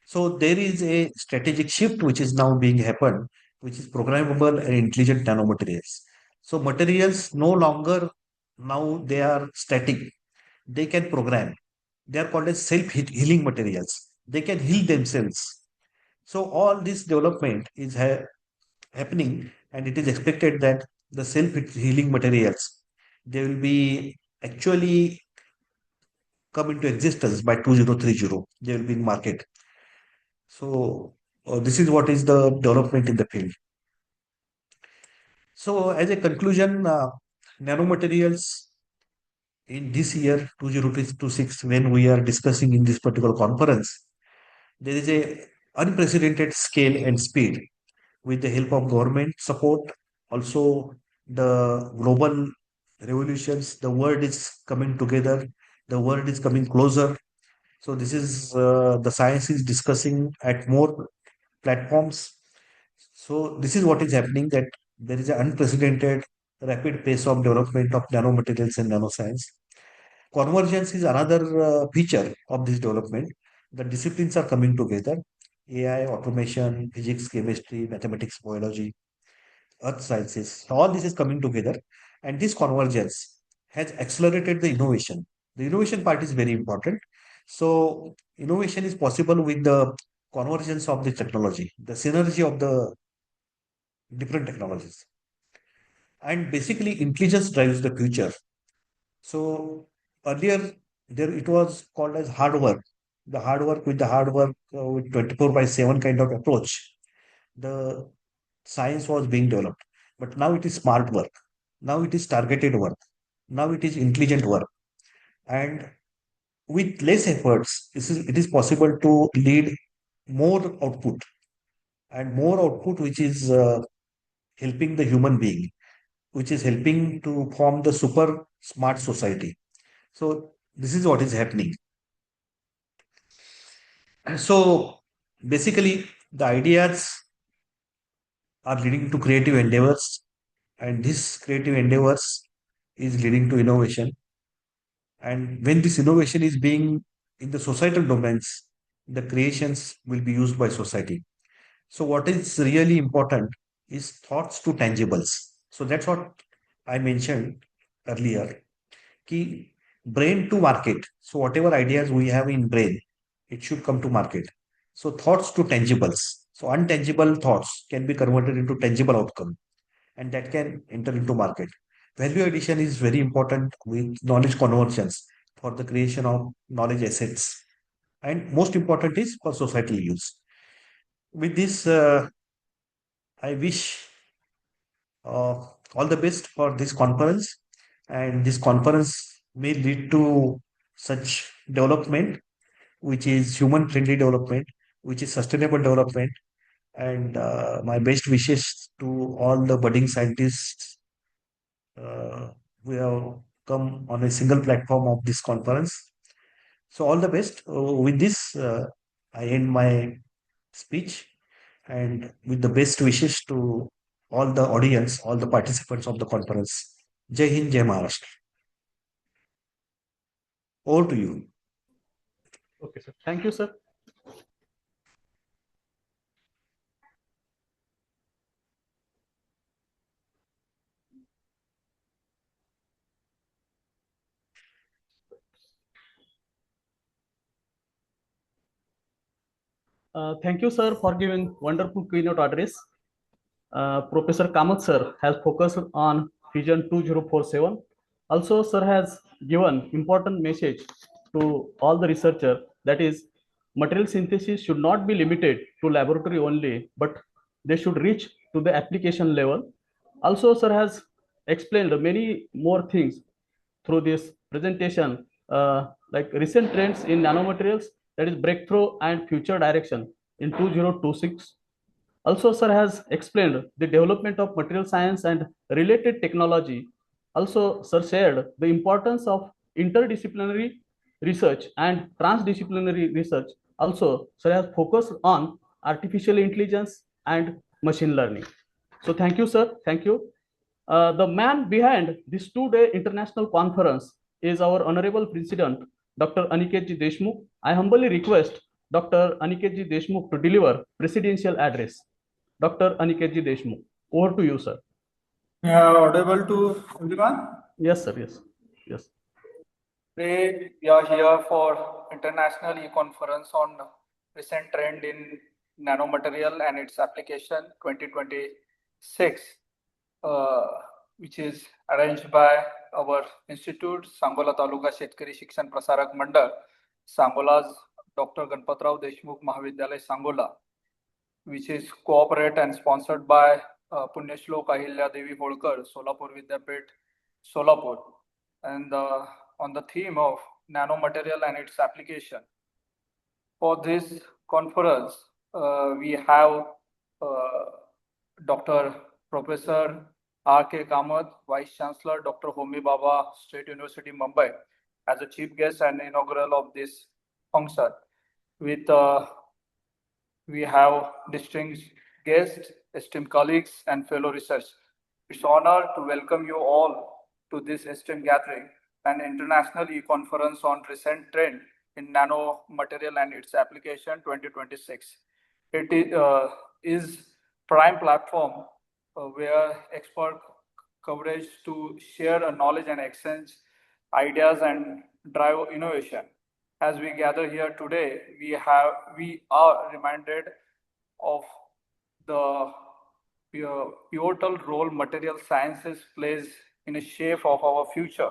So there is a strategic shift which is now being happened, which is programmable and intelligent nanomaterials. So materials no longer now they are static. They can program. They are called as self-healing materials. They can heal themselves. So all this development is happening, and it is expected that the self-healing materials they will be actually come into existence by 2030. They will be in market. So this is what is the development in the field. So, as a conclusion, nanomaterials in this year 2026, when we are discussing in this particular conference, there is a unprecedented scale and speed with the help of government support. Also, the global revolutions, the world is coming together, the world is coming closer. So, this is the science is discussing at more platforms. So, this is what is happening, that there is an unprecedented rapid pace of development of nanomaterials and nanoscience. Convergence is another feature of this development. The disciplines are coming together: AI, automation, physics, chemistry, mathematics, biology, earth sciences. All this is coming together, and this convergence has accelerated the innovation. The innovation part is very important. So, innovation is possible with the convergence of the technology, the synergy of the different technologies. And basically, intelligence drives the future. So earlier there it was called as hard work. The hard work with 24 by 7 kind of approach. The science was being developed. But now it is smart work. Now it is targeted work. Now it is intelligent work. And with less efforts, it is possible to lead more output, and more output which is helping the human being, which is helping to form the super smart society. So this is what is happening. So basically, the ideas are leading to creative endeavors, and this creative endeavors is leading to innovation. And when this innovation is being in the societal domains, the creations will be used by society. So what is really important is thoughts to tangibles. So that's what I mentioned earlier. Key brain to market. So whatever ideas we have in brain, it should come to market. So thoughts to tangibles. So untangible thoughts can be converted into tangible outcome, and that can enter into market. Value addition is very important with knowledge conversions for the creation of knowledge assets. And most important is for societal use. With this, I wish all the best for this conference. And this conference may lead to such development, which is human friendly development, which is sustainable development. And my best wishes to all the budding scientists who have come on a single platform of this conference. So, all the best. With this, I end my speech, and with the best wishes to all the audience, all the participants of the conference. Jai Hind, Jai Maharashtra. Over to you. Okay, sir. Thank you, sir. Thank you, sir, for giving wonderful keynote address. Professor Kamath sir has focused on Vision 2047. Also, sir has given important message to all the researcher, that is, material synthesis should not be limited to laboratory only, but they should reach to the application level. Also, sir has explained many more things through this presentation, like recent trends in nanomaterials, that is breakthrough and future direction in 2026. Also, sir has explained the development of material science and related technology. Also, sir shared the importance of interdisciplinary research and transdisciplinary research. Also, sir has focused on artificial intelligence and machine learning. So, thank you, sir. Thank you. The man behind this two-day international conference is our Honorable President, Dr. Aniketji Deshmukh. I humbly request Dr. Aniketji Deshmukh to deliver presidential address. Dr. Aniketji Deshmukh, over to you, sir. Audible to everyone? Yes, sir. Yes. Yes. Today we are here for International E-Conference on recent trend in nanomaterial and its application 2026, which is arranged by our institute, Sangola Taluka Shetkari Shikshan Prasarak Mandal, Sangola's Dr. Ganpatrao Deshmukh Mahavidyalaya, Sangola. which is cooperate and sponsored by Punyashlok Ahilya Devi Holkar, Solapur Vidyapit, Solapur, and on the theme of nanomaterial and its application. For this conference, we have Dr. Professor R.K. Kamath, Vice Chancellor, Dr. Homi Baba, State University, Mumbai, as a chief guest and inaugural of this function. With we have distinguished guests, esteemed colleagues, and fellow researchers. It's an honor to welcome you all to this esteemed gathering, an international e-conference on recent trend in nanomaterial and its application 2026. It is prime platform where expert coverage to share knowledge and exchange ideas and drive innovation. As we gather here today, we are reminded of the pivotal role material sciences plays in the shape of our future.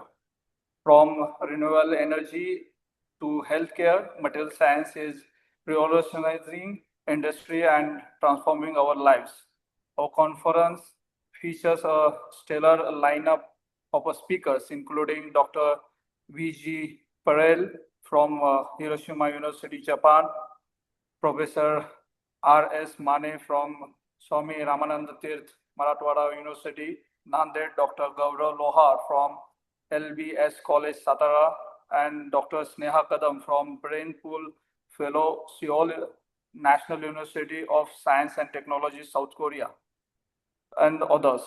From renewable energy to healthcare, material science is revolutionizing industry and transforming our lives. Our conference features a stellar lineup of speakers, including Dr. V.G. Parel from Hiroshima University, Japan, Professor R.S. Mane from Swami Ramananda Tirth, Marathwada University, Nanded, Dr. Gaurav Lohar from LBS College, Satara, and Dr. Sneha Kadam from Brainpool Fellow, Seoul National University of Science and Technology, South Korea, and others.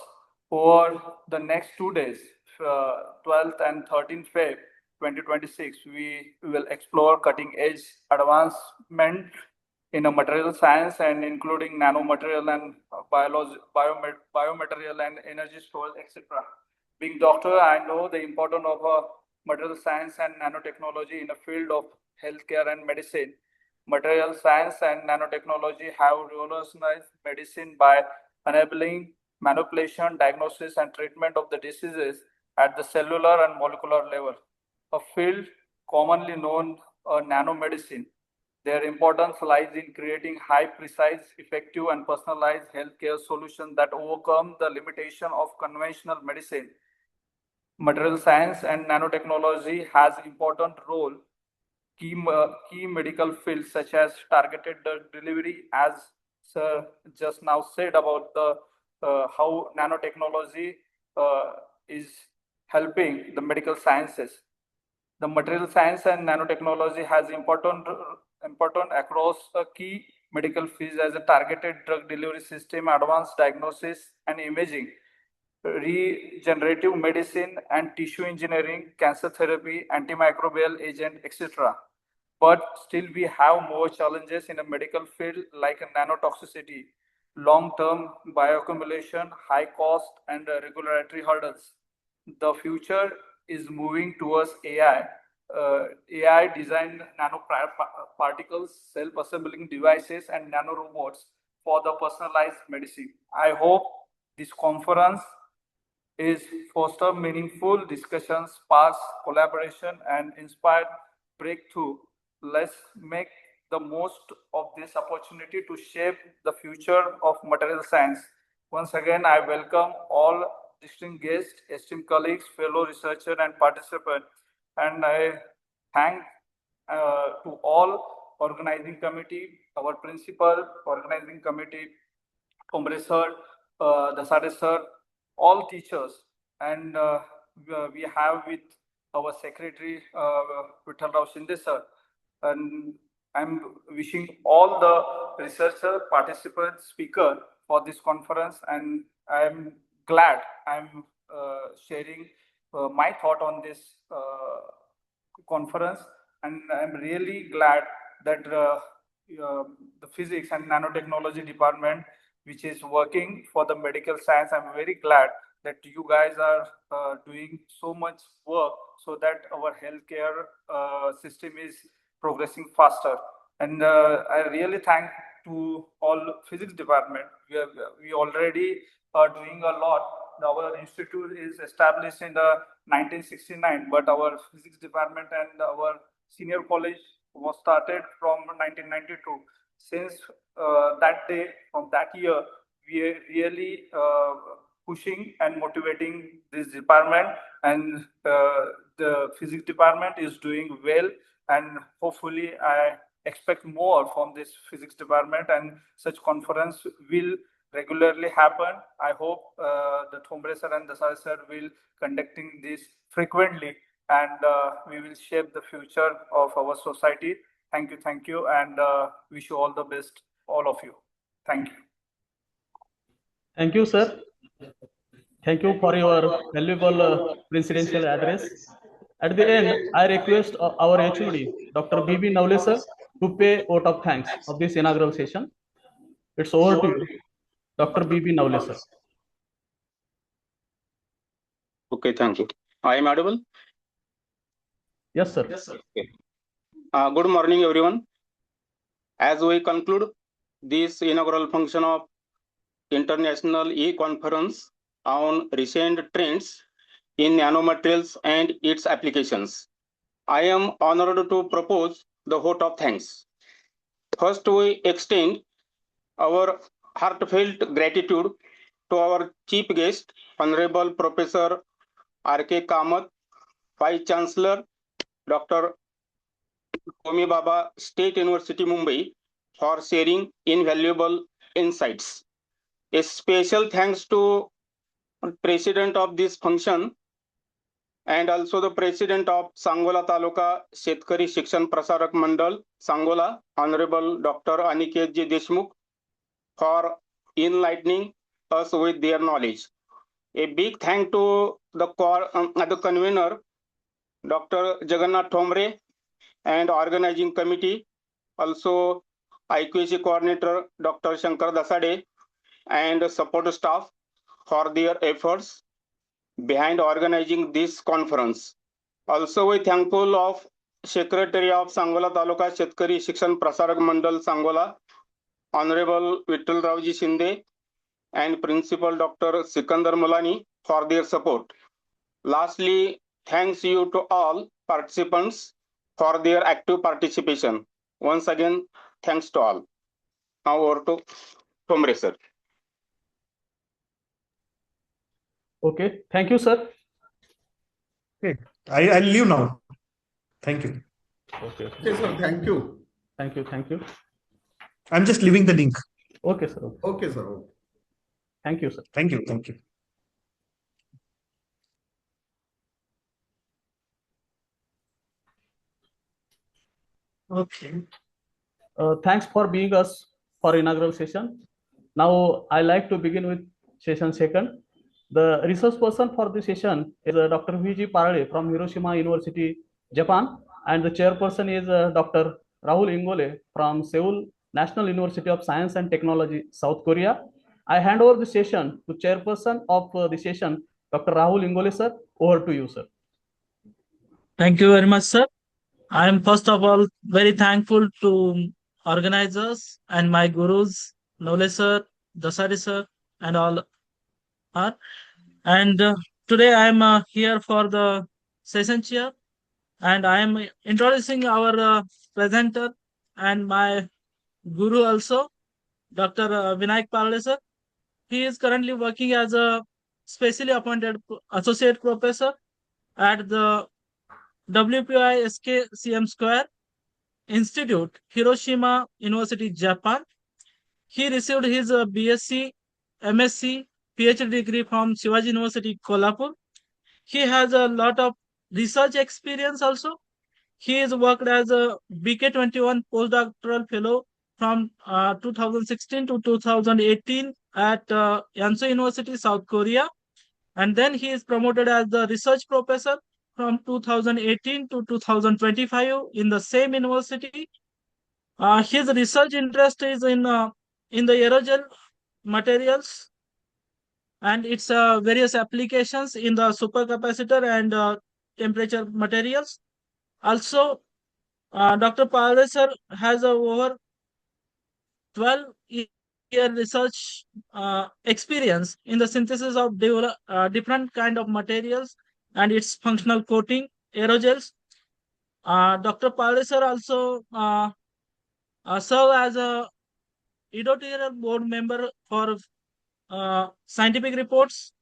Over the next 2 days, 12th and 13th Feb 2026, we will explore cutting-edge advancement in a material science and including nanomaterial and biomaterial and energy storage, etc. Being doctor, I know the importance of material science and nanotechnology in the field of healthcare and medicine. Material science and nanotechnology have revolutionized medicine by enabling manipulation, diagnosis, and treatment of the diseases at the cellular and molecular level, a field commonly known as nanomedicine. Their importance lies in creating high, precise, effective, and personalized healthcare solutions that overcome the limitation of conventional medicine. Material science and nanotechnology has important role key medical fields such as targeted drug delivery, as sir just now said about the how nanotechnology is helping the medical sciences. The material science and nanotechnology has important across key medical fields as a targeted drug delivery system, advanced diagnosis and imaging, regenerative medicine and tissue engineering, cancer therapy, antimicrobial agent, etc. But still we have more challenges in a medical field like nanotoxicity, long-term bioaccumulation, high cost, and regulatory hurdles. The future is moving towards AI. AI designed nanoparticles, self-assembling devices, and nanorobots for the personalized medicine. I hope this conference is foster meaningful discussions, sparks collaboration, and inspire breakthrough. Let's make the most of this opportunity to shape the future of material science. Once again, I welcome all distinguished guests, esteemed colleagues, fellow researchers, and participants, and I thank to all organizing committee, our principal, organizing committee, Tombre sir, Dasare sir, all teachers, and we have with our secretary, Vittal Rao Shinde sir, and I'm wishing all the researcher, participants, speaker for this conference, and I'm glad I'm sharing my thought on this conference, and I'm really glad that the physics and nanotechnology department, which is working for the medical science, I'm very glad that you guys are doing so much work so that our healthcare system is progressing faster. And I really thank to all physics department. We already are doing a lot. Our institute is established in the 1969, but our physics department and our senior college was started from 1992. Since that day, from that year, we are really pushing and motivating this department, and the physics department is doing well, and hopefully I expect more from this physics department, and such conference will regularly happen. I hope the Thombre sir and Dasari sir will conducting this frequently, and we will shape the future of our society. Thank you, and wish you all the best, all of you. Thank you. Thank you, sir. Thank you for your valuable presidential address. At the end, I request our HOD, Dr. B.B. Navle sir, to pay vote of thanks of this inaugural session. It's over to you, Dr. B.B. Navle sir. Okay, thank you. I am audible? Yes, sir. Okay. Good morning, everyone. As we conclude this inaugural function of International E-Conference on recent trends in nanomaterials and its applications, I am honored to propose the vote of thanks. First, we extend our heartfelt gratitude to our chief guest, Honorable Professor R.K. Kamath, Vice Chancellor, Dr. Homi Baba, State University, Mumbai, for sharing invaluable insights. A special thanks to President of this function and also the President of Sangola Taluka Shetkari Shikshan Prasarak Mandal, Sangola, Honorable Dr. Aniket Ji Deshmukh, for enlightening us with their knowledge. A big thank to the convener, Dr. Jagannath Thomre, and organizing committee, also IQAC coordinator Dr. Shankar Dasade, and support staff for their efforts behind organizing this conference. Also, we thankful of Secretary of Sangola Taluka Shetkari Shikshan Prasarak Mandal Sangola, Honorable Vittal Ravji Shinde, and Principal Dr. Sikandar Mulani for their support. Lastly, thanks you to all participants for their active participation. Once again, thanks to all. Now over to Thomre sir. Okay, thank you, sir. Okay, I'll leave now. Thank you. Okay. Okay, sir. Thank you. Thank you. I'm just leaving the link. Okay, sir. Okay, sir. Okay. Thank you, sir. Thank you. Okay. Thanks for being us for inaugural session. Now I like to begin with session second. The resource person for this session is Dr. V.G. Parale from Hiroshima University, Japan, and the chairperson is Dr. Rahul Ingole from Seoul National University of Science and Technology, South Korea. I hand over the session to chairperson of the session, Dr. Rahul Ingole, sir. Over to you, sir. Thank you very much, sir. I am first of all very thankful to organizers and my gurus, Nole sir, Dasari sir, and all are. And today I am here for the session chair, and I am introducing our presenter and my guru also, Dr. Vinayak Parle sir. He is currently working as a specially appointed associate professor at the WPI SKCM Square Institute, Hiroshima University, Japan. He received his BSc, MSc, PhD degree from Shivaji University, Kolhapur. He has a lot of research experience also. He has worked as a BK21 postdoctoral fellow from 2016 to 2018 at Yonsei University, South Korea. And then he is promoted as the research professor from 2018 to 2025 in the same university. His research interest is in the aerogel materials and its various applications in the supercapacitor and temperature materials. Also, Dr. Parle sir has over 12-year research experience in the synthesis of different kind of materials and its functional coating aerogels. Dr. Parle sir also serve as a editorial board member for scientific reports,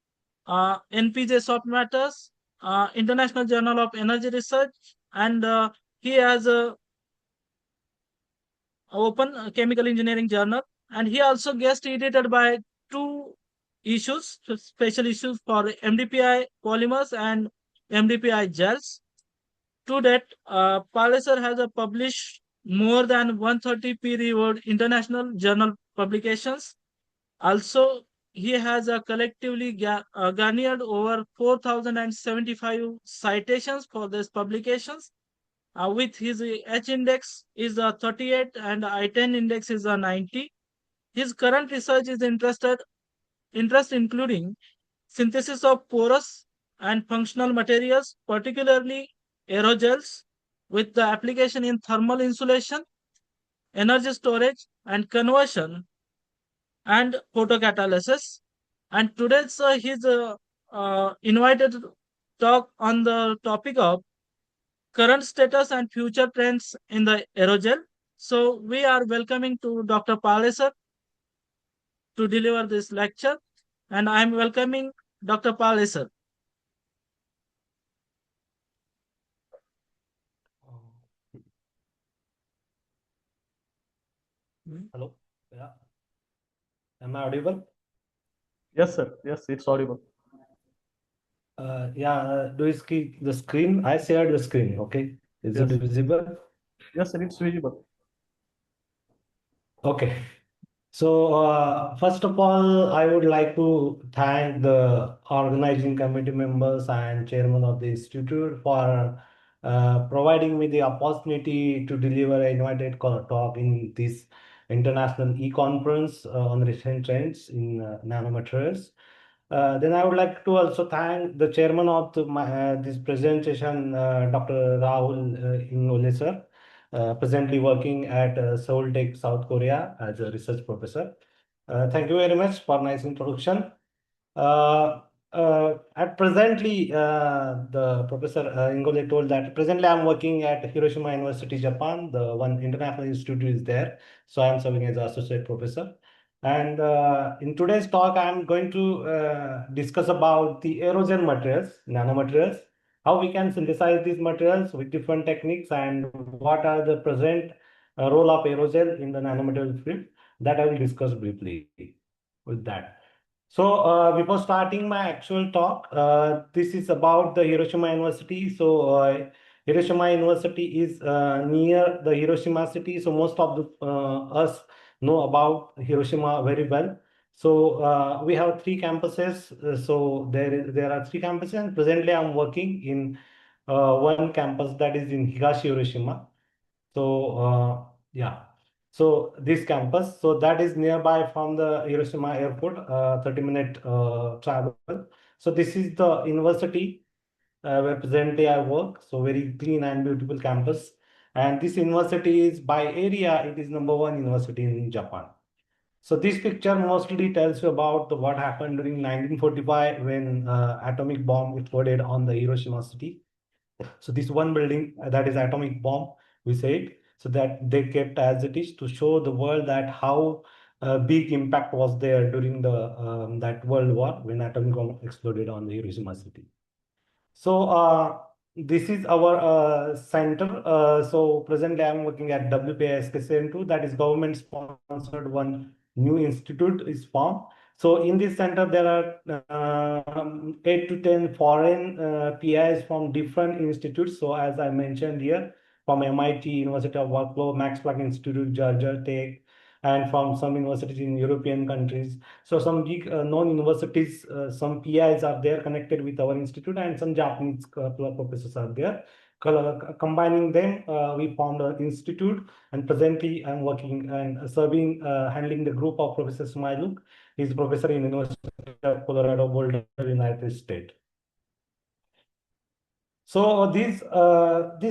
NPJ Soft Matters, International Journal of Energy Research, and he has a open chemical engineering journal, and he also guest edited by two issues, special issues for MDPI polymers and MDPI gels. To that, Palliser has published more than 130 peer-reviewed international journal publications. Also, he has collectively garnered over 4,075 citations for these publications. With his H index is 38 and I-10 index is 90. His current research is interest including synthesis of porous and functional materials, particularly aerogels, with the application in thermal insulation, energy storage, and conversion, and photocatalysis. And today's his invited talk on the topic of current status and future trends in the aerogel. So we are welcoming to Dr. Palesar to deliver this lecture, and I am welcoming Dr. Palesar. Hello. Yeah. Am I audible? Yes, sir. Yes, it's audible. Do you see the screen? I shared the screen. Okay. Is it Yes. visible? Yes, sir, it's visible. Okay. So, first of all, I would like to thank the organizing committee members and chairman of the institute for providing me the opportunity to deliver an invited talk in this international e-conference on recent trends in nanomaterials. Then I would like to also thank the chairman of this presentation, Dr. Rahul Ingole sir, presently working at Seoul Tech, South Korea as a research professor. Thank you very much for nice introduction. At presently, the professor Ingole told that presently I'm working at Hiroshima University, Japan. The one international institute is there, so I'm serving as associate professor. And in today's talk, I'm going to discuss about the aerogel materials, nanomaterials, how we can synthesize these materials with different techniques, and what are the present role of aerogel in the nanomaterial field. That I will discuss briefly with that. So before starting my actual talk, this is about the Hiroshima University. So Hiroshima University is near the Hiroshima city. So most of us know about Hiroshima very well. So we have three campuses. So there are three campuses, and presently I'm working in one campus that is in Higashi Hiroshima. So yeah. So this campus, so that is nearby from the Hiroshima airport, 30-minute travel. So this is the university where presently I work. So very clean and beautiful campus. And this university is by area, it is number one university in Japan. So this picture mostly tells you about what happened during 1945 when atomic bomb exploded on the Hiroshima city. So this one building that is atomic bomb, we said, so that they kept as it is to show the world that how big impact was there during the that World War when atomic bomb exploded on the Hiroshima city. So this is our center. So presently I'm working at WPISK2, that is government sponsored one new institute is formed. So in this center, there are 8 to 10 foreign PIs from different institutes. So as I mentioned here, from MIT, University of Workflow, Max Planck Institute, Georgia Tech, and from some universities in European countries. So some big known universities, some PIs are there connected with our institute, and some Japanese professors are there. Combining them, we formed an institute, and presently I'm working and serving, handling the group of Professor Smailuk. He's a professor in University of Colorado Boulder, United States. So this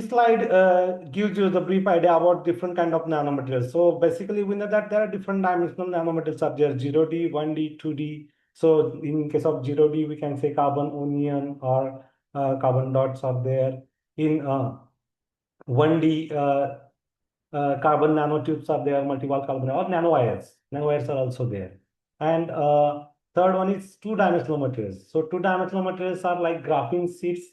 slide gives you the brief idea about different kind of nanomaterials. So basically we know that there are different dimensional nanomaterials are there, 0D, 1D, 2D. So in case of 0D, we can say carbon onion or carbon dots are there. In 1D, carbon nanotubes are there, multi-wall carbon or nanowires. Nanowires are also there. And third one is two-dimensional materials. So two-dimensional materials are like graphene sheets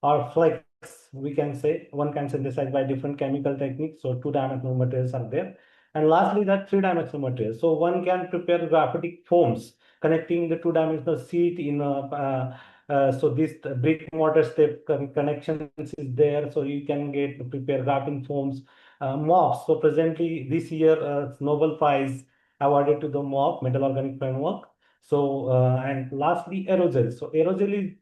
or flex, we can say. One can synthesize by different chemical techniques. So two-dimensional materials are there. And lastly, that three-dimensional materials. So one can prepare graphitic foams connecting the two-dimensional sheet in a so this brick mortar step connections is there. So you can get prepare graphene foams, MOFs. So presently this year, Nobel Prize awarded to the MOF, metal organic framework. So and lastly, aerogel. So aerogel is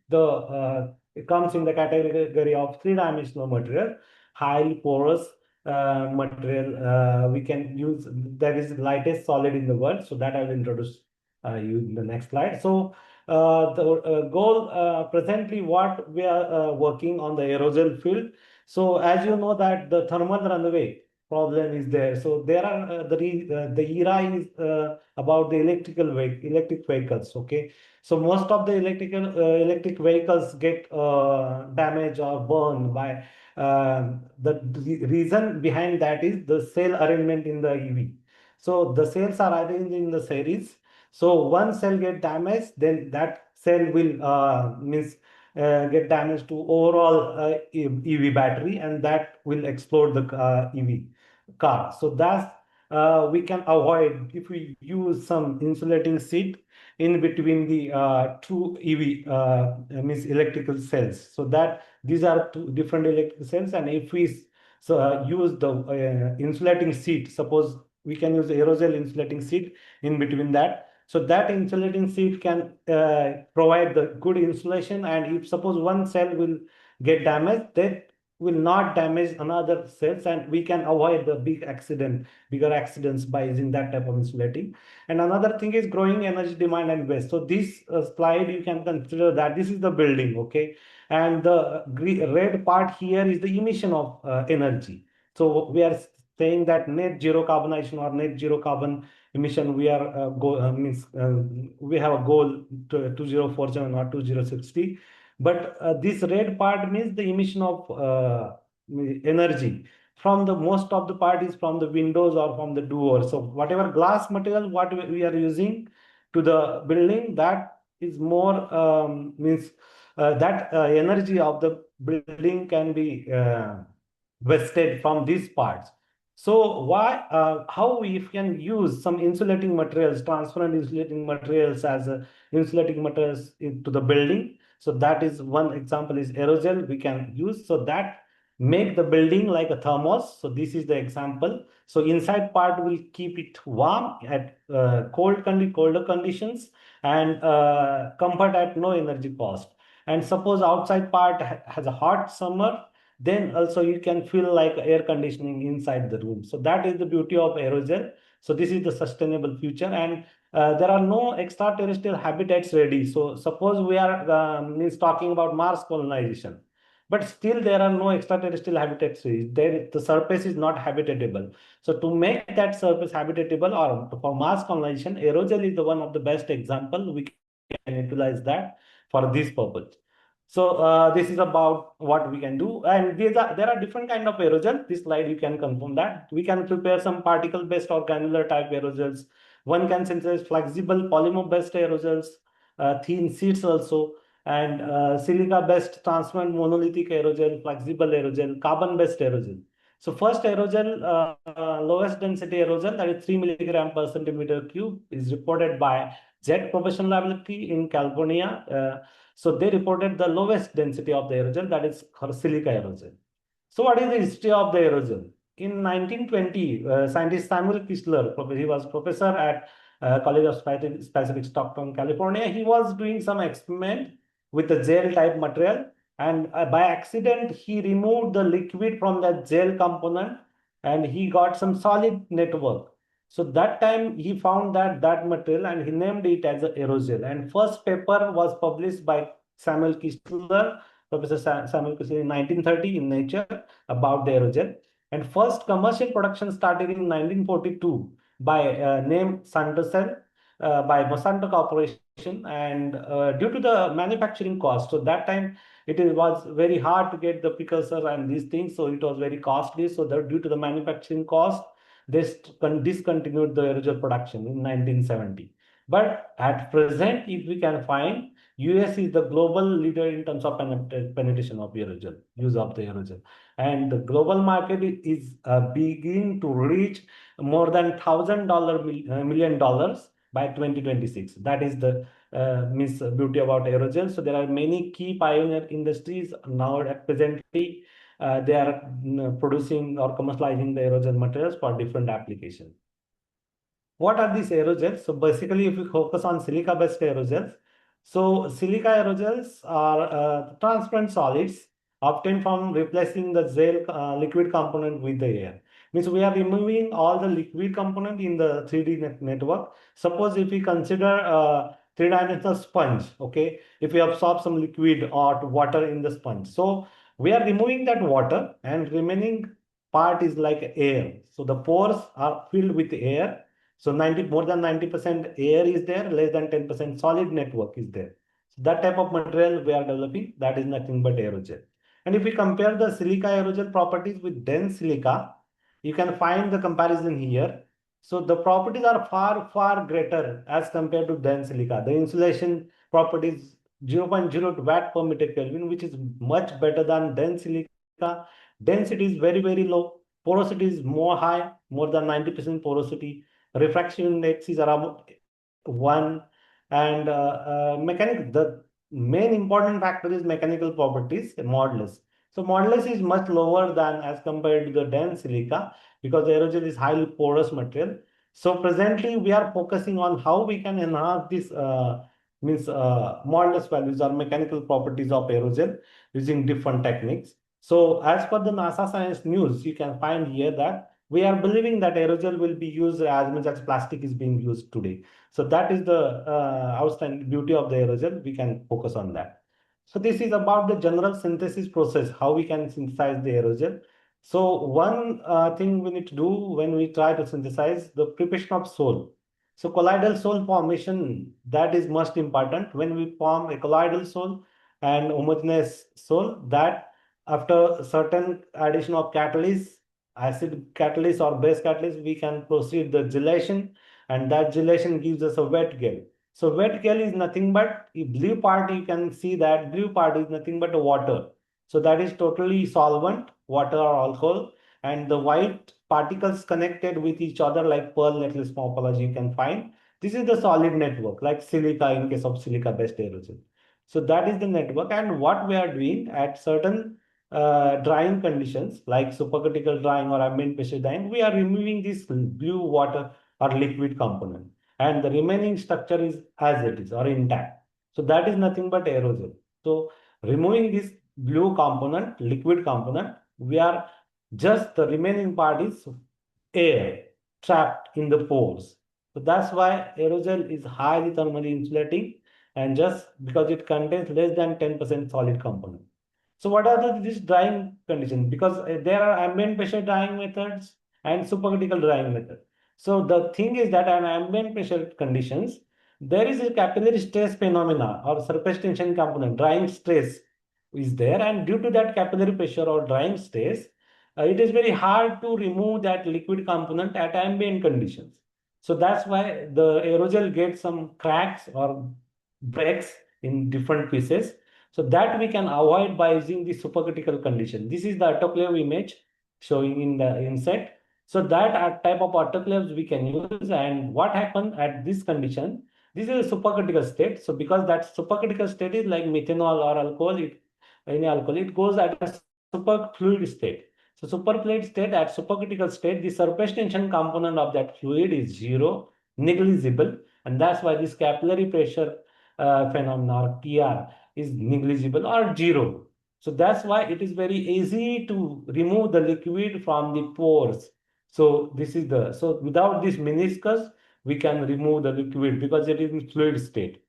it comes in the category of three-dimensional material, highly porous material. We can use that is lightest solid in the world. So that I will introduce you in the next slide. So the goal presently what we are working on the aerosol field. So as you know that the thermal runaway problem is there. So there are the era is about the electric vehicles. Okay, so most of the electric vehicles get damaged or burned by the reason behind that is the cell arrangement in the EV. So the cells are arranged in the series. So one cell get damaged, then that cell will means get damaged to overall EV battery, and that will explode the EV car. So that's we can avoid if we use some insulating sheet in between the two EV means electrical cells. So that these are two different electrical cells, and if we use the insulating sheet, suppose we can use aerosol insulating sheet in between that. So that insulating sheet can provide the good insulation, and if suppose one cell will get damaged, that will not damage another cells, and we can avoid the bigger accidents by using that type of insulating. And another thing is growing energy demand and waste. So this slide you can consider that this is the building, okay, and the red part here is the emission of energy. So we are saying that net zero carbonization or net zero carbon emission, we are we have a goal to 2047 or 2060. But this red part means the emission of energy from the most of the part is from the windows or from the door. So whatever glass material what we are using to the building, that is more means that energy of the building can be wasted from these parts. So why, how we can use some insulating materials, transparent insulating materials as insulating materials into the building. So that is one example is aerosol we can use. So that make the building like a thermos. So this is the example. So inside part will keep it warm at colder conditions, and comfort at no energy cost. And suppose outside part has a hot summer, then also you can feel like air conditioning inside the room. So that is the beauty of aerosol. So this is the sustainable future, and there are no extraterrestrial habitats ready. So suppose we are means talking about Mars colonization, but still there are no extraterrestrial habitats ready. There, the surface is not habitable. So to make that surface habitable or for Mars colonization, aerosol is the one of the best example. We can utilize that for this purpose. So this is about what we can do, and there are different kind of aerosol. This slide you can confirm that we can prepare some particle-based or granular type aerosols. One can synthesize flexible polymer-based aerosols, thin sheets also, and silica-based transparent monolithic aerosol, flexible aerosol, carbon-based aerosol. So first aerosol, lowest density aerosol, that is 3 milligram per centimeter cube, is reported by Jet Professional Laboratory in California. So they reported the lowest density of the aerosol, that is silica aerosol. So what is the history of the aerosol? In 1920, scientist Samuel Kistler, he was professor at College of Pacific, Stockton, California. He was doing some experiment with the gel type material, and by accident, he removed the liquid from the gel component, and he got some solid network. So that time he found that material, and he named it as aerosol. And first paper was published by Samuel Kistler, Professor Samuel Kistler in 1930 in Nature about the aerosol. And first commercial production started in 1942 by name Sanderson. by Monsanto Corporation, and due to the manufacturing cost, so that time was very hard to get the precursor and these things, so it was very costly. So that due to the manufacturing cost, they discontinued the aerosol production in 1970. But at present, if we can find, US is the global leader in terms of penetration of aerosol, use of the aerosol, and the global market is begin to reach more than $1,000 million by 2026. That is the means beauty about aerosol. So there are many key pioneer industries now at presently. They are producing or commercializing the aerosol materials for different applications. What are these aerosols? So basically, if we focus on silica-based aerosols, so silica aerosols are transparent solids obtained from replacing the gel liquid component with the air. Means we are removing all the liquid component in the 3D network. Suppose if we consider a three-dimensional sponge, okay, if we absorb some liquid or water in the sponge, so we are removing that water and remaining part is like air. So the pores are filled with air. So more than 90% air is there, less than 10% solid network is there. So that type of material we are developing, that is nothing but aerogel. And if we compare the silica aerogel properties with dense silica, you can find the comparison here. So the properties are far, far greater as compared to dense silica. The insulation properties 0.02 watt per meter Kelvin, which is much better than dense silica. Density is very, very low. Porosity is more high, more than 90% porosity. Refraction index is around 1, and the main important factor is mechanical properties, modulus. So modulus is much lower than as compared to the dense silica because aerogel is highly porous material. So presently we are focusing on how we can enhance this modulus values or mechanical properties of aerogel using different techniques. So as per the NASA Science News, you can find here that we are believing that aerosol will be used as much as plastic is being used today. So that is the outstanding beauty of the aerosol. We can focus on that. So this is about the general synthesis process, how we can synthesize the aerosol. So one thing we need to do when we try to synthesize the preparation of sol. So colloidal sol formation, that is most important. When we form a colloidal sol and homogeneous sol, that after certain addition of catalyst, acid catalyst or base catalyst, we can proceed the gelation, and that gelation gives us a wet gel. So wet gel is nothing but the blue part, you can see that blue part is nothing but water. So that is totally solvent, water or alcohol, and the white particles connected with each other like pearl necklace morphology you can find. This is the solid network like silica in case of silica based aerosol. So that is the network, and what we are doing at certain drying conditions like supercritical drying or ambient pressure drying, we are removing this blue water or liquid component, and the remaining structure is as it is or intact. So that is nothing but aerosol. So removing this blue component, liquid component, we are just the remaining part is air trapped in the pores. So that's why aerosol is highly thermally insulating, and just because it contains less than 10% solid component. So what are these drying conditions? Because there are ambient pressure drying methods and supercritical drying method. So the thing is that in ambient pressure conditions, there is a capillary stress phenomena or surface tension component, drying stress is there. And due to that capillary pressure or drying stress, it is very hard to remove that liquid component at ambient conditions. So that's why the aerosol gets some cracks or breaks in different pieces. So that we can avoid by using the supercritical condition. This is the autoclave image showing in the inset. So that type of autoclaves we can use. And what happened at this condition, this is a supercritical state. So because that supercritical state is like methanol or alcohol, any alcohol, it goes at a superfluid state. So superfluid state, at supercritical state, the surface tension component of that fluid is zero, negligible. And that's why this capillary pressure phenomena or PR is negligible or zero. So that's why it is very easy to remove the liquid from the pores. So this is so without this meniscus, we can remove the liquid because it is in fluid state,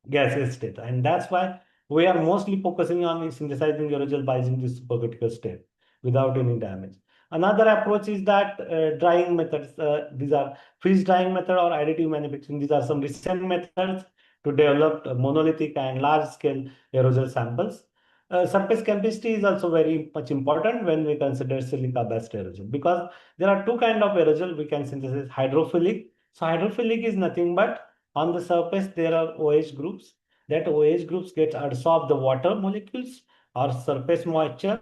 gaseous state. And that's why we are mostly focusing on synthesizing aerosol by using this supercritical state without any damage. Another approach is that drying methods. These are freeze drying method or additive manufacturing. These are some recent methods to develop monolithic and large scale aerosol samples. Surface chemistry is also very much important when we consider silica based aerosol, because there are two kind of aerosol we can synthesize: hydrophilic. So hydrophilic is nothing but on the surface there are OH groups. That OH groups get absorb the water molecules or surface moisture,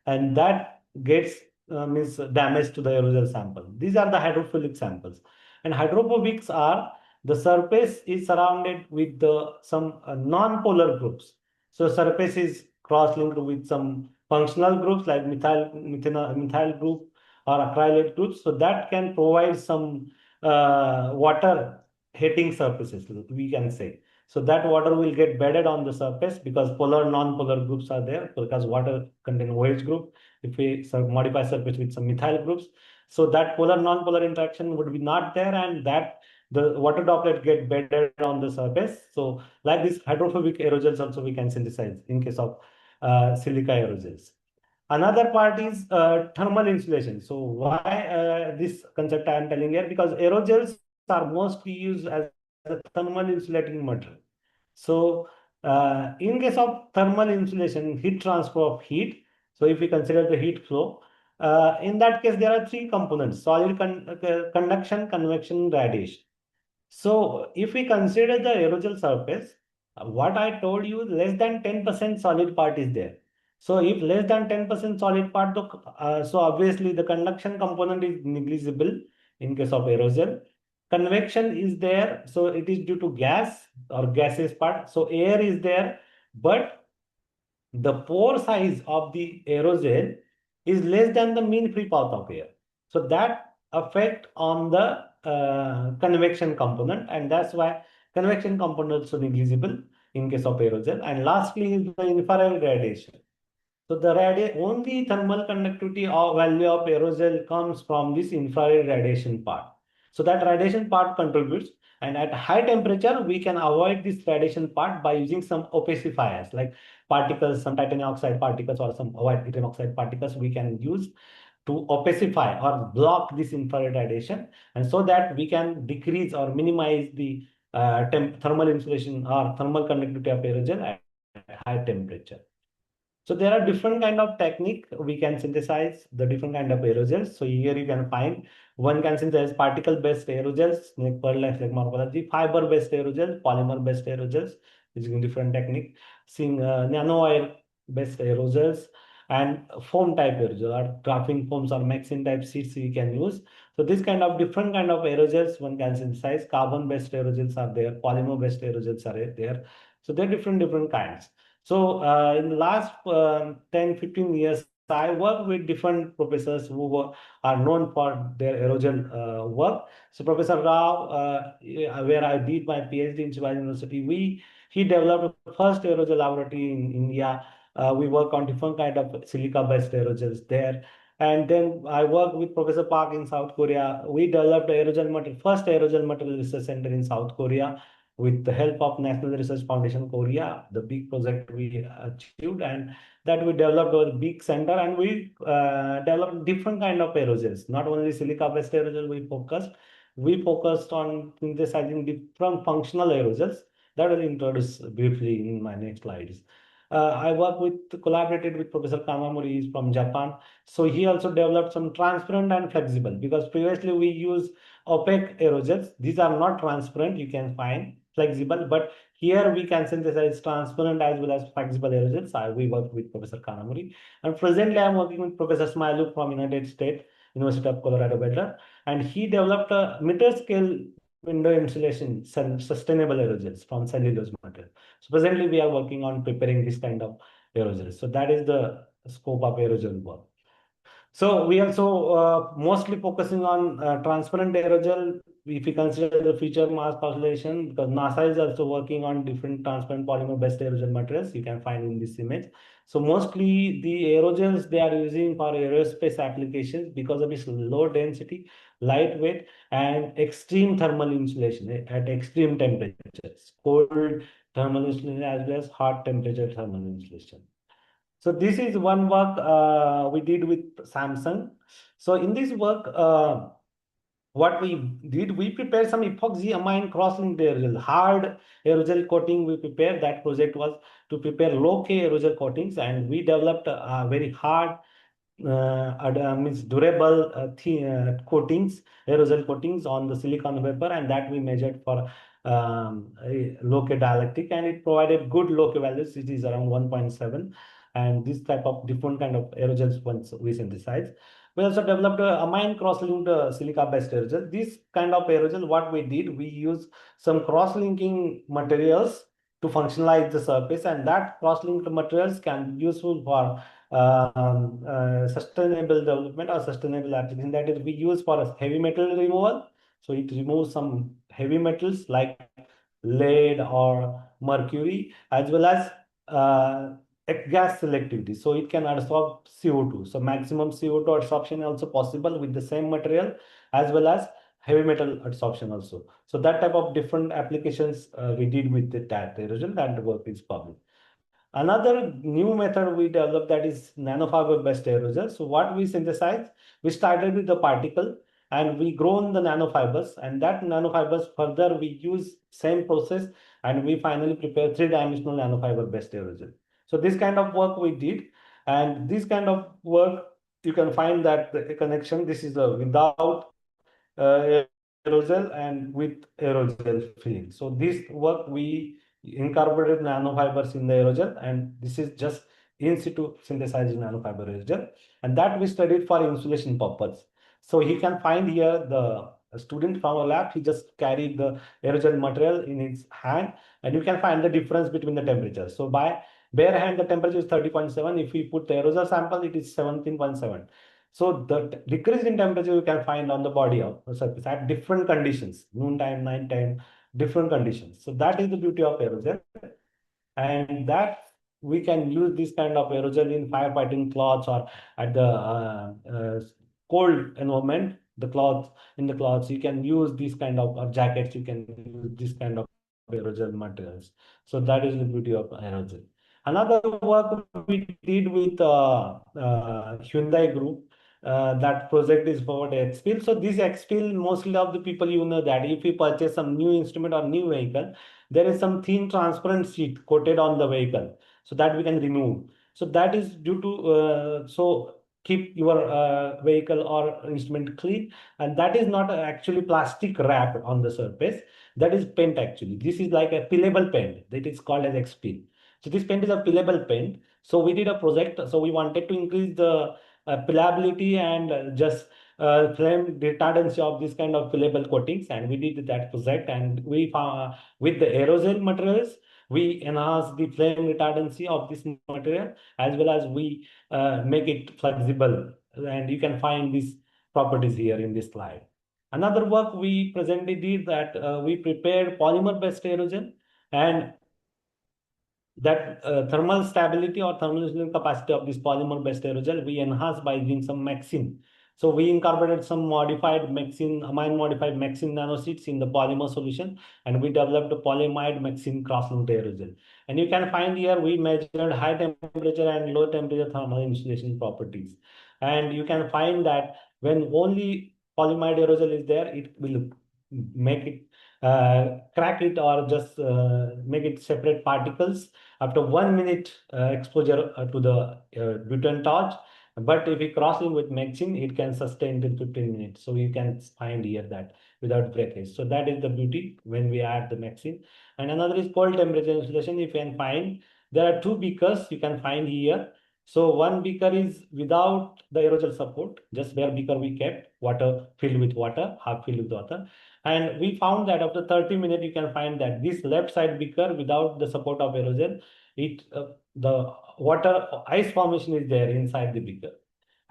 and that gets means damage to the aerosol sample. These are the hydrophilic samples. And hydrophobics are the surface is surrounded with some non-polar groups. So surface is cross-linked with some functional groups like methyl group or acrylate groups. So that can provide some water hitting surfaces, we can say. So that water will get bedded on the surface because polar, non-polar groups are there, because water contain OH group. If we modify surface with some methyl groups, so that polar, non-polar interaction would be not there, and that the water droplet get bedded on the surface. So like this hydrophobic aerosols also we can synthesize in case of silica aerosols. Another part is thermal insulation. So why this concept I am telling here? Because aerosols are mostly used as a thermal insulating material. So in case of thermal insulation, heat transfer of heat. So if we consider the heat flow, in that case, there are three components: solid conduction, convection, radiation. So if we consider the aerosol surface, what I told you, less than 10% solid part is there. So if less than 10% solid part, so obviously the conduction component is negligible in case of aerosol. Convection is there, so it is due to gas or gaseous part. So air is there, but the pore size of the aerosol is less than the mean free path of air. So that affect on the convection component, and that's why convection component is negligible in case of aerosol. And lastly is the infrared radiation. So the only thermal conductivity or value of aerosol comes from this infrared radiation part. So that radiation part contributes, and at high temperature, we can avoid this radiation part by using some opacifiers like particles, some titanium oxide particles or some white titanium oxide particles we can use to opacify or block this infrared radiation, and so that we can decrease or minimize the thermal insulation or thermal conductivity of aerosol at high temperature. So there are different kind of technique we can synthesize the different kind of aerosols. So here you can find one can synthesize particle-based aerosols, like pearl-like morphology, fiber-based aerosols, polymer-based aerosols, using different technique, seeing nano-wire-based aerosols, and foam-type aerosol or graphene foams or maxine-type sheets we can use. So this kind of different kind of aerosols one can synthesize. Carbon-based aerosols are there, polymer-based aerosols are there. So there are different kinds. So in the last 10, 15 years, I work with different professors who are known for their aerosol work. So Professor Rao, where I did my PhD in Shivaji University, he developed the first aerosol laboratory in India. We work on different kind of silica-based aerosols there. And then I work with Professor Park in South Korea. We developed first aerosol material research center in South Korea with the help of National Research Foundation Korea. The big project we achieved, and that we developed a big center, and we developed different kind of aerosols, not only silica based aerosol we focused on synthesizing different functional aerosols that will introduce briefly in my next slides. I collaborated with Professor Kamamori, he's from Japan. So he also developed some transparent and flexible, because previously we use opaque aerosols. These are not transparent, you can find flexible, but here we can synthesize transparent as well as flexible aerosols. We work with Professor Kanamuri, and presently I'm working with Professor Smiluk from United States, University of Colorado Boulder, and he developed a meter scale window insulation sustainable aerosols from cellulose material. So presently we are working on preparing this kind of aerosols. So that is the scope of aerosol work. So we also mostly focusing on transparent aerosol. If we consider the future mass population, because NASA is also working on different transparent polymer-based aerosol materials, you can find in this image. So mostly the aerosols they are using for aerospace applications because of its low density, lightweight, and extreme thermal insulation at extreme temperatures, cold thermal insulation as well as hot temperature thermal insulation. So this is one work we did with Samsung. So in this work, what we did, we prepared some epoxy amine cross-linked aerosol, hard aerosol coating we prepared. That project was to prepare low-K aerosol coatings, and we developed very hard means durable coatings, aerosol coatings on the silicon vapor, and that we measured for low-K dielectric, and it provided good low-K values, which is around 1.7. And this type of different kind of aerosols once we synthesize. We also developed a amine cross-linked silica-based aerosol. This kind of aerosol, what we did, we use some cross-linking materials to functionalize the surface, and that cross-linked materials can be useful for sustainable development or sustainable application. That is, we use for a heavy metal removal. So it removes some heavy metals like lead or mercury, as well as gas selectivity. So it can absorb CO2. So maximum CO2 absorption also possible with the same material, as well as heavy metal absorption also. So that type of different applications we did with that aerosol, that work is public. Another new method we developed, that is nanofiber based aerosol. So what we synthesized, we started with the particle and we grown the nanofibers, and that nanofibers further we use same process, and we finally prepare three-dimensional nanofiber based aerosol. So this kind of work we did, and this kind of work you can find that the connection. This is a without aerosol and with aerosol filling. So this work we incorporated nanofibers in the aerosol, and this is just in situ synthesized nanofiber aerosol, and that we studied for insulation purpose. So he can find here the student from a lab, he just carried the aerosol material in his hand, and you can find the difference between the temperatures. So by bare hand, the temperature is 30.7. If we put the aerosol sample, it is 17.7. So the decrease in temperature you can find on the body of the surface at different conditions, noon time, night time, different conditions. So that is the beauty of aerosol, and that we can use this kind of aerosol in firefighting cloths or at the cold environment. The cloths in the cloths you can use this kind of jackets. You can use this kind of aerosol materials. So that is the beauty of aerosol. Another work we did with Hyundai Group, that project is for Xpil. So this Xpil, mostly of the people that if you purchase some new instrument or new vehicle, there is some thin transparent sheet coated on the vehicle, so that we can remove. So that is due to so keep your vehicle or instrument clean, and that is not actually plastic wrap on the surface. That is paint actually. This is like a peelable paint that is called as Xpil. So this paint is a peelable paint. So we did a project. So we wanted to increase the peelability and just flame retardancy of this kind of fillable coatings, and we did that project, and we found with the aerosol materials we enhance the flame retardancy of this material, as well as we make it flexible, and you can find these properties here in this slide. Another work we presently did, that we prepared polymer based aerosol, and that thermal stability or thermal resistant capacity of this polymer based aerosol we enhance by using some mexin. So we incorporated some modified mexin, amine modified mexin nanosheets in the polymer solution, and we developed a polyamide mexin cross-linked aerosol. And you can find here we measured high temperature and low temperature thermal insulation properties. And you can find that when only polyamide aerosol is there, it will make it crack it or just make it separate particles after 1 minute exposure to the butane torch. But if we cross it with mexin, it can sustain till 15 minutes. So you can find here that without breakage. So that is the beauty when we add the mexin. And another is cold temperature insulation. You can find there are two beakers you can find here. So one beaker is without the aerosol support, just bare beaker we kept, water filled with water, half filled with water. And we found that after 30 minutes, you can find that this left side beaker without the support of aerosol, the water ice formation is there inside the beaker.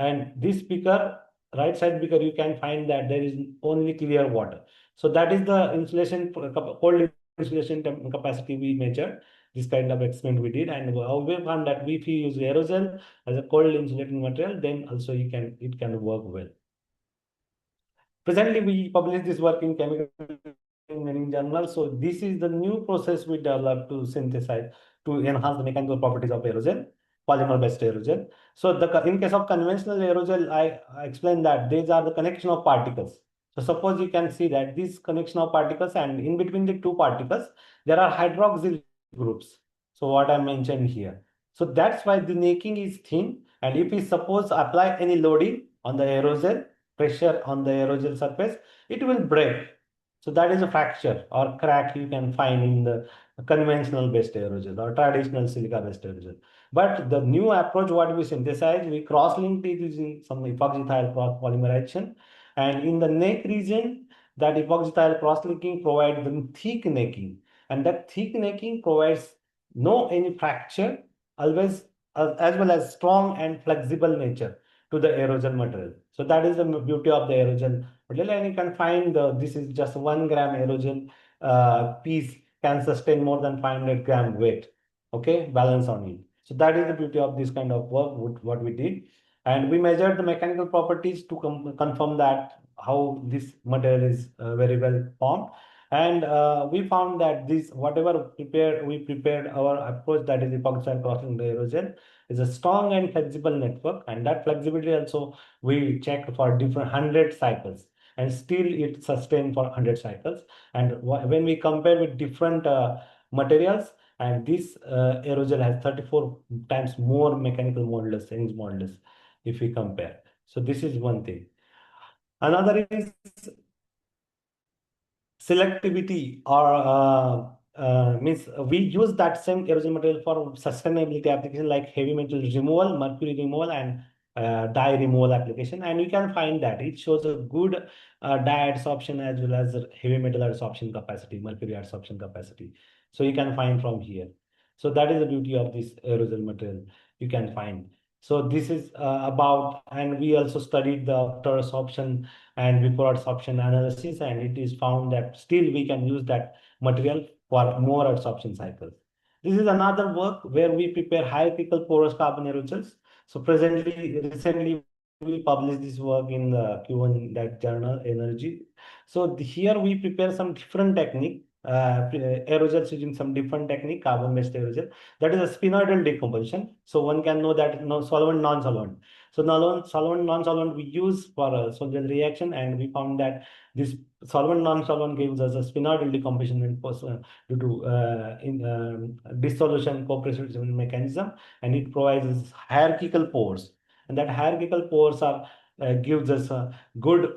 And this beaker, right side beaker, you can find that there is only clear water. So that is the insulation, cold insulation capacity we measured. This kind of experiment we did, and we found that if you use aerosol as a cold insulating material, then also it can work well. Presently, we publish this work in Chemical Engineering Journal. So this is the new process we developed to synthesize, to enhance the mechanical properties of aerosol. polymer-based aerogel. So in case of conventional aerogel, I explained that these are the connection of particles. So suppose you can see that this connection of particles, and in between the two particles, there are hydroxyl groups. So what I mentioned here. So that's why the necking is thin. And if we suppose apply any loading on the aerosol, pressure on the aerosol surface, it will break. So that is a fracture or crack you can find in the conventional based aerosol or traditional silica based aerosol. But the new approach, what we synthesize, we cross-linked it using some epoxyethyl cross polymerization. And in the neck region, that epoxyethyl cross-linking provides the thick necking. And that thick necking provides no any fracture, always as well as strong and flexible nature to the aerosol material. So that is the beauty of the aerosol material. And you can find this is just 1 gram aerosol piece can sustain more than 500 gram weight. Okay, balance on it. So that is the beauty of this kind of work, what we did. And we measured the mechanical properties to confirm that how this material is very well formed. And we found that this, whatever we prepared our approach, that is epoxy crossing the aerosol, is a strong and flexible network. And that flexibility also we checked for different 100 cycles. And still it sustained for 100 cycles. And when we compare with different materials, and this aerosol has 34 times more mechanical modulus, Young's modulus, if we compare. So this is one thing. Another is selectivity, or means we use that same aerosol material for sustainability application like heavy metal removal, mercury removal, and dye removal application. And you can find that it shows a good dye adsorption as well as heavy metal adsorption capacity, mercury adsorption capacity. So you can find from here. So that is the beauty of this aerosol material you can find. So this is about, and we also studied the after adsorption and before adsorption analysis, and it is found that still we can use that material for more adsorption cycles. This is another work where we prepare hierarchical porous carbon aerosols. So recently we published this work in the Q1 that journal Energy. So here we prepare some different technique, aerosols using some different technique, carbon-based aerosol. That is a sphenoidal decomposition. So one can know that no solvent, non-solvent. So solvent, non-solvent we use for a solvent reaction, and we found that this solvent, non-solvent gives us a sphenoidal decomposition due to dissolution co-precipitation mechanism, and it provides hierarchical pores. And that hierarchical pores are gives us a good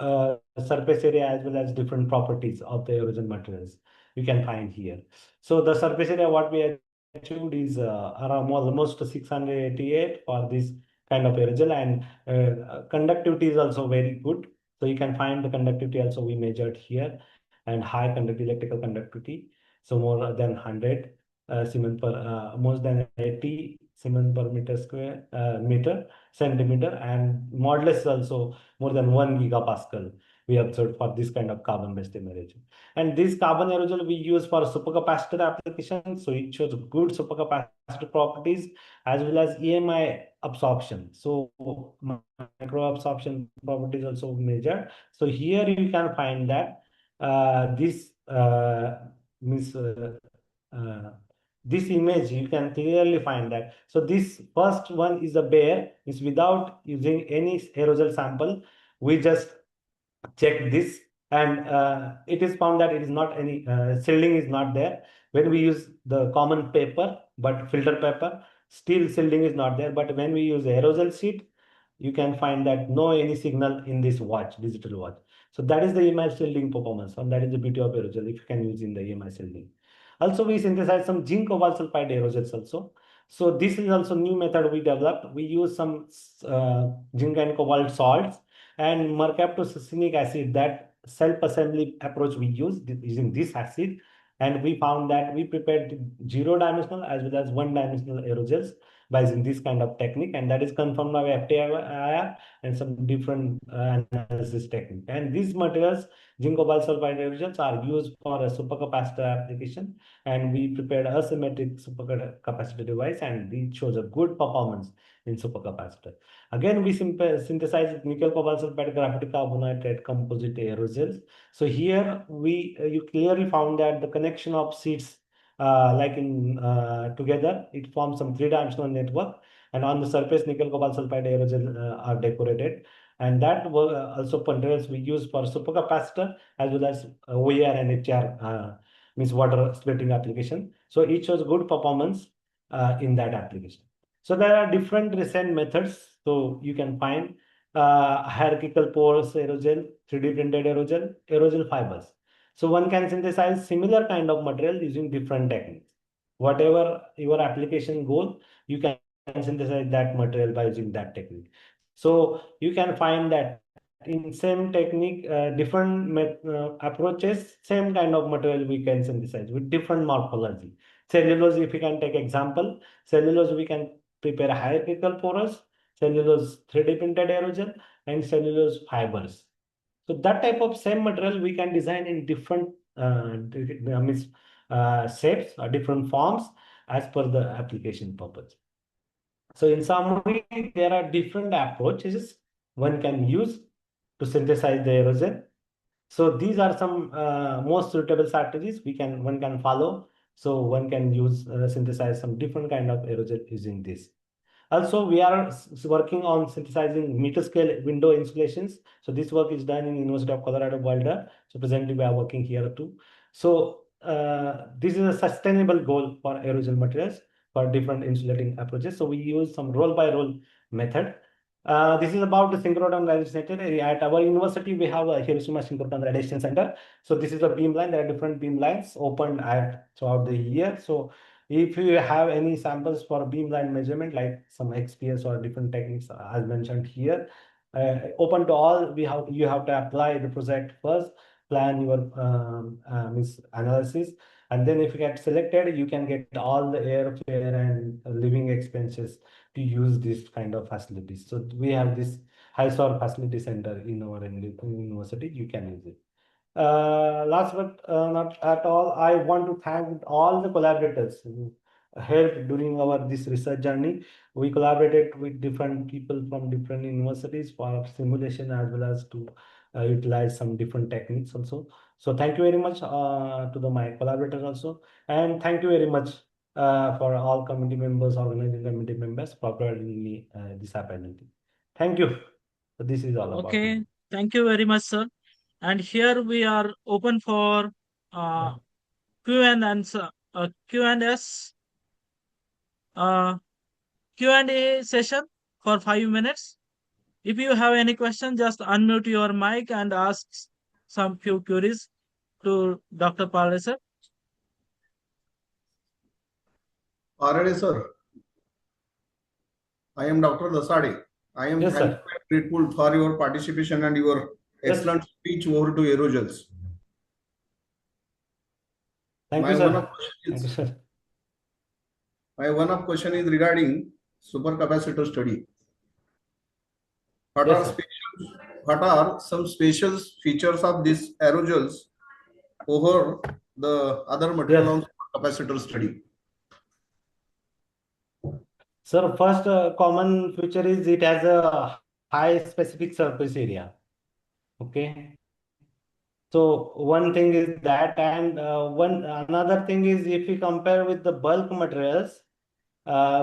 surface area as well as different properties of the aerosol materials you can find here. So the surface area what we achieved is around almost 688 for this kind of aerosol, and conductivity is also very good. So you can find the conductivity also we measured here, and high conductivity, electrical conductivity. So more than 100 Siemens per, more than 80 Siemens per meter square, meter, centimeter, and modulus also more than 1 gigapascal we observed for this kind of carbon-based aerosol. And this carbon aerosol we use for supercapacitor application. So it shows good supercapacitor properties as well as EMI absorption. So micro absorption properties also measured. So here you can find that this means this image you can clearly find that. So this first one is a bare, is without using any aerosol sample. We just check this, and it is found that it is not any shielding is not there. When we use the common paper, but filter paper, still shielding is not there. But when we use aerosol sheet, you can find that no any signal in this watch, digital watch. So that is the EMI shielding performance, and that is the beauty of aerosol if you can use in the EMI shielding. Also, we synthesize some zinc cobalt sulfide aerosols also. So this is also new method we developed. We use some zinc and cobalt salts and mercaptosacinic acid, that self-assembly approach we use using this acid. And we found that we prepared zero-dimensional as well as one-dimensional aerosols by using this kind of technique, and that is confirmed by FTIR and some different analysis technique. And these materials, zinc cobalt sulfide aerosols, are used for a supercapacitor application, and we prepared a symmetric supercapacitor device, and it shows a good performance in supercapacitor. Again, we synthesize nickel cobalt sulfide graphite carbonate composite aerosols. So here we you clearly found that the connection of sheets like in together, it forms some three-dimensional network. And on the surface, nickel cobalt sulfide aerogel are decorated. And that also materials we use for supercapacitor as well as OER and HR, means water splitting application. So it shows good performance in that application. So there are different recent methods. So you can find hierarchical pores aerogel, 3D printed aerogel fibers. So one can synthesize similar kind of material using different techniques. Whatever your application goal, you can synthesize that material by using that technique. So you can find that in same technique, different approaches, same kind of material we can synthesize with different morphology. Cellulose, if you can take example, cellulose we can prepare hierarchical porous, cellulose 3D printed aerogel, and cellulose fibers. So that type of same material we can design in different shapes or different forms as per the application purpose. So in summary, there are different approaches one can use to synthesize the aerosol. So these are some most suitable strategies one can follow. So one can use synthesize some different kind of aerosol using this. Also, we are working on synthesizing meter scale window insulations. So this work is done in University of Colorado Boulder. So presently we are working here too. So this is a sustainable goal for aerosol materials for different insulating approaches. So we use some roll by roll method. This is about the synchrotron radiation center. At our university, we have a Hiroshima Synchrotron Radiation Center. So this is a beam line. There are different beam lines opened throughout the year. So if you have any samples for beamline measurement, like some XPS or different techniques as mentioned here, open to all, you have to apply the project first, plan your analysis, and then if you get selected, you can get all the airfare and living expenses to use this kind of facilities. So we have this high-sor facility center in our university. You can use it. Last but not at all, I want to thank all the collaborators who helped during this research journey. We collaborated with different people from different universities for simulation as well as to utilize some different techniques also. So thank you very much to my collaborators also, and thank you very much for all committee members, organizing committee members for providing me this opportunity. Thank you. So this is all about Okay, me. thank you very much, sir. And here we are open for Q and answer, Q and S, Q&A session for 5 minutes. If you have any question, just unmute your mic and ask some few queries to Dr. Palde, sir. Already, sir. I am Dr. Dasade. I am Yes, thankful sir. and grateful for your participation and your excellent speech over to aerogels. Thank My you, one sir. of question Thank you, is sir. my one of question is regarding supercapacitor study. What Yes, are sir. special, what are some special features of these aerogels over the other material Yes. on supercapacitor study? Sir, first common feature is it has a high specific surface area. Okay. So one thing is that, and another thing is if we compare with the bulk materials,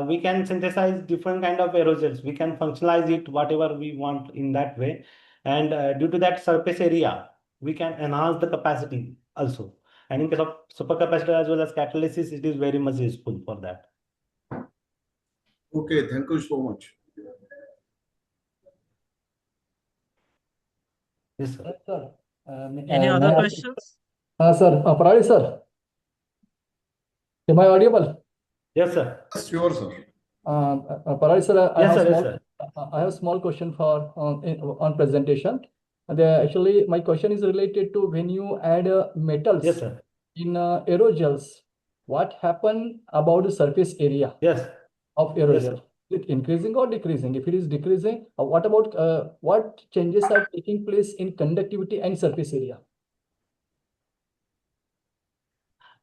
we can synthesize different kind of aerosols. We can functionalize it whatever we want in that way, and due to that surface area, we can enhance the capacity also. And in case of supercapacitor as well as catalysis, it is very much useful for that. Okay, thank you so much. Yes, sir. Sir, Any other questions? sir, Parali sir, am I audible? Yes, sir. Yes, sure, sir. Parali sir, Yes, sir. Yes, sir. I have a small question for on presentation. Actually, my question is related to when you add metals Yes, sir. in aerogels, what happen about the surface area Yes. of Yes, aerogel? sir. Is it increasing or decreasing? If it is decreasing, what about what changes are taking place in conductivity and surface area?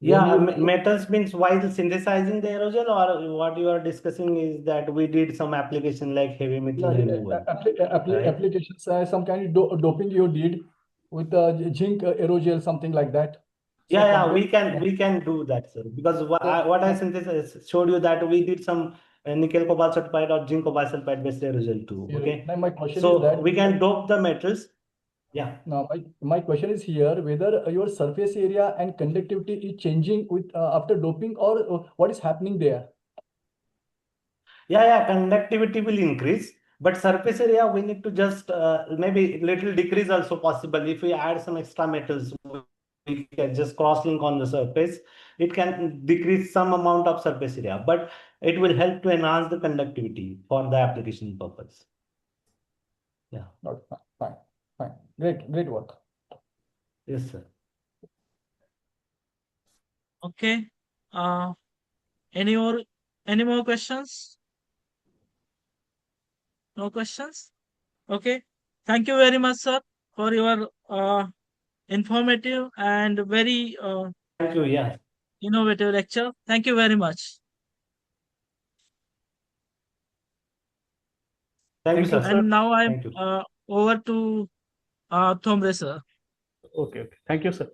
Yeah, metals means while synthesizing the aerosol, or what you are discussing is that we did some application like heavy metal removal. Right? Applications, some kind of doping you did with zinc aerogel, something like that. Yeah, content- we can do that, sir. Because what I synthesized showed you that we did some nickel cobalt sulfide or zinc cobalt sulfide based result too. Yeah, Okay, now my question is so that we can dope the metals. Yeah. now my question is here whether your surface area and conductivity is changing with after doping, or what is happening there? Yeah, conductivity will increase, but surface area we need to just maybe little decrease also possible. If we add some extra metals, we can just cross link on the surface. It can decrease some amount of surface area, but it will help to enhance the conductivity for the application purpose. Yeah. Not fine. Great work. Yes, sir. Okay. Any more questions? No questions? Okay. Thank you very much, sir, for your informative and very Thank you. Yeah. innovative lecture. Thank you very much. Thank you, Thank you, sir. sir. And now I'm Thank you. over to Thomre, sir. Okay. Thank you, sir.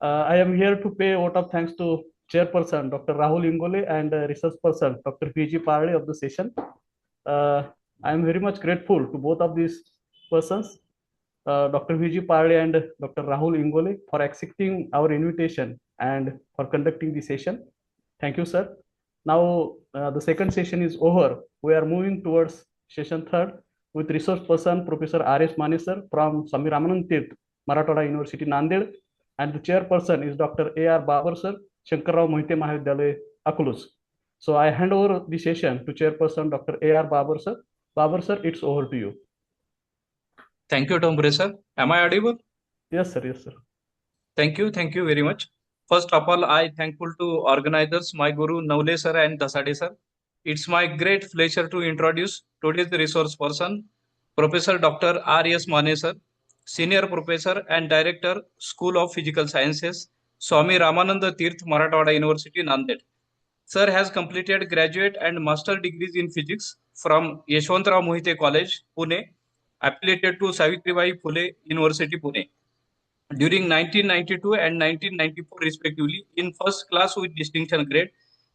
I am here to pay a vote of thanks to Chairperson Dr. Rahul Ingole and Research Person Dr. PG Parle of the session. I am very much grateful to both of these persons, Dr. VG Parle and Dr. Rahul Ingole, for accepting our invitation and for conducting the session. Thank you, sir. Now, the second session is over. We are moving towards session third with resource person Professor R.S. Mane, sir, from Swami Ramanand Tirth, Marathwada University, Nanded, and the chairperson is Dr. A.R. Babar, sir, Shankarrao Mohite Mahavidyalaya, Akulus. So I hand over the session to chairperson Dr. A.R. Babar, sir. Babar, sir, it's over to you. Thank you, Thomre, sir. Am I audible? Yes, sir. Yes, sir. Thank you very much. First of all, I thankful to organizers, my guru Navle sir and Dasade sir. It's my great pleasure to introduce today's resource person, Professor Dr. R.S. Mane sir, Senior Professor and Director, School of Physical Sciences, Swami Ramananda Tirth, Marathwada University, Nanded. Sir has completed graduate and master degrees in physics from Yeshwantrao Mohite College, Pune, affiliated to Savitribai Phule University, Pune. During 1992 and 1994 respectively, in first class with distinction grade,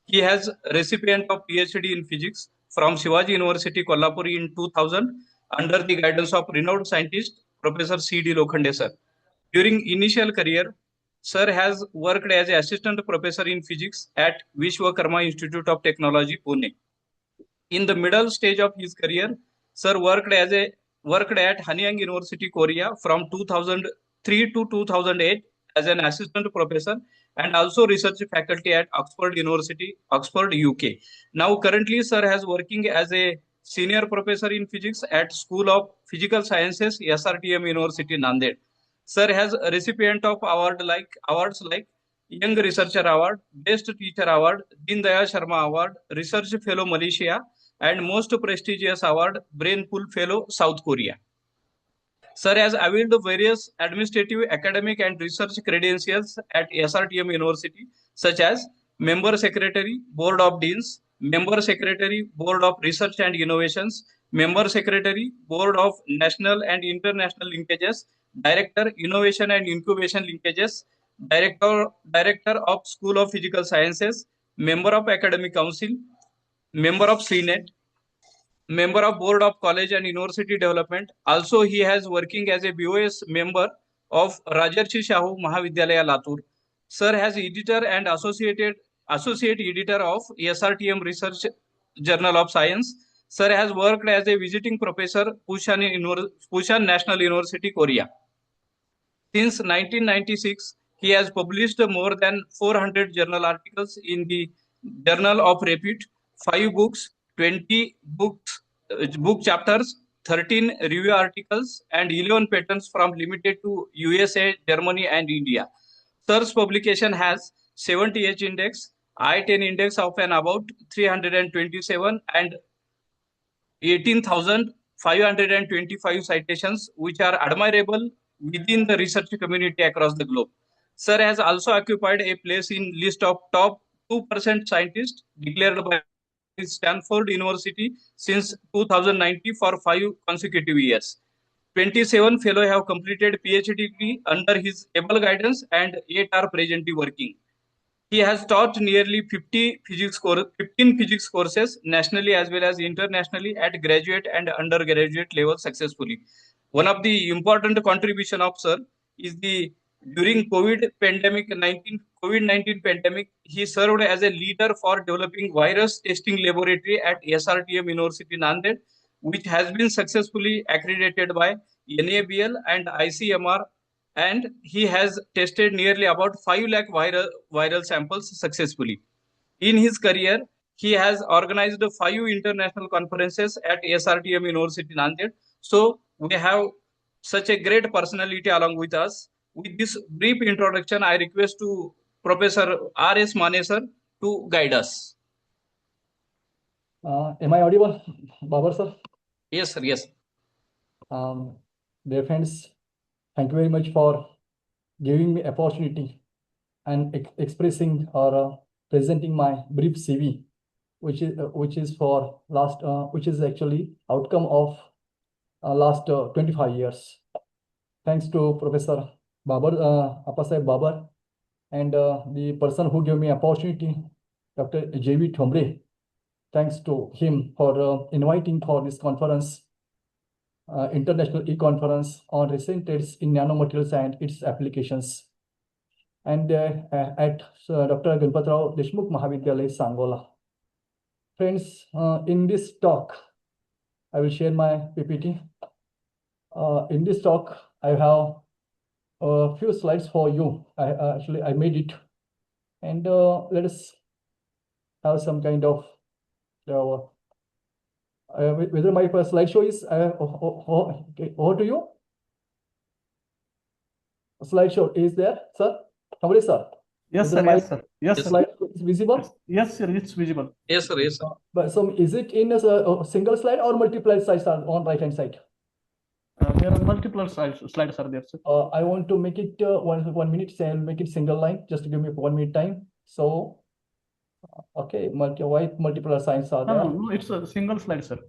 he has recipient of PhD in physics from Shivaji University, Kolhapur in 2000 under the guidance of renowned scientist Professor C.D. Lokhande sir. During initial career, sir has worked as assistant professor in physics at Vishwakarma Institute of Technology, Pune. In the middle stage of his career, sir worked at Hanyang University, Korea from 2003 to 2008 as an assistant professor and also research faculty at Oxford University, Oxford, UK. Now currently sir has working as a senior professor in physics at School of Physical Sciences, SRTM University, Nanded. Sir has a recipient of awards like Young Researcher Award, Best Teacher Award, Deen Dayal Sharma Award, Research Fellow Malaysia, and most prestigious award, Brainpool Fellow, South Korea. Sir has availed various administrative, academic, and research credentials at SRTM University, such as Member Secretary, Board of Deans, Member Secretary, Board of Research and Innovations, Member Secretary, Board of National and International Linkages, Director, Innovation and Incubation Linkages, Director of School of Physical Sciences, Member of Academic Council, Member of CNET, Member of Board of College and University Development. Also, he has working as a BOS member of Rajarshi Shahu Mahavidyalaya, Latur. Sir has editor and associate editor of SRTM Research Journal of Science. Sir has worked as a visiting professor, Pushan National University, Korea. Since 1996, he has published more than 400 journal articles in the Journal of Repute, 5 books, 20 book chapters, 13 review articles, and 11 patents from limited to USA, Germany, and India. Sir's publication has 70H index, I-10 index of an about 327 and 18,525 citations, which are admirable within the research community across the globe. Sir has also occupied a place in list of top 2% scientists declared by Stanford University since 2019 for 5 consecutive years. 27 fellows have completed PhD degree under his able guidance and 8 are presently working. He has taught nearly 15 physics courses nationally as well as internationally at graduate and undergraduate level successfully. One of the important contribution of Sir is the during COVID-19 pandemic, he served as a leader for developing virus testing laboratory at SRTM University Nanded, which has been successfully accredited by NABL and ICMR, and he has tested nearly about 5 lakh viral samples successfully. In his career, he has organized 5 international conferences at SRTM University Nanded. So we have such a great personality along with us. With this brief introduction, I request to Professor R.S. Mane sir to guide us. Am I audible, Babar sir? Yes, sir. Yes. Dear friends, thank you very much for giving me opportunity and expressing or presenting my brief CV, which is for last, which is actually outcome of last 25 years. Thanks to Professor Babar, Appasaheb Babar, and the person who gave me opportunity, Dr. J.V. Thombre. Thanks to him for inviting for this conference, International E-Conference on recent trends in nanomaterials and its applications. And at Dr. Ganpatrao Deshmukh Mahavidyalaya, Sangola. Friends, in this talk, I will share my PPT. In this talk, I have a few slides for you. I made it. And let us have some kind of whether my first slideshow is okay, over to you. Slideshow is there, sir? Somebody, sir? Yes, sir. Yes, sir. Yes, sir. Slide is visible? Yes, sir. It's visible. Yes, sir. Yes, sir. But so is it in a single slide or multiple slides are on right hand side? There are multiple slides are there, sir. I want to make it 1 minute. Say I'll make it single line. Just give me 1 minute time. So, okay, multiple slides are there. No, it's a single slide, sir.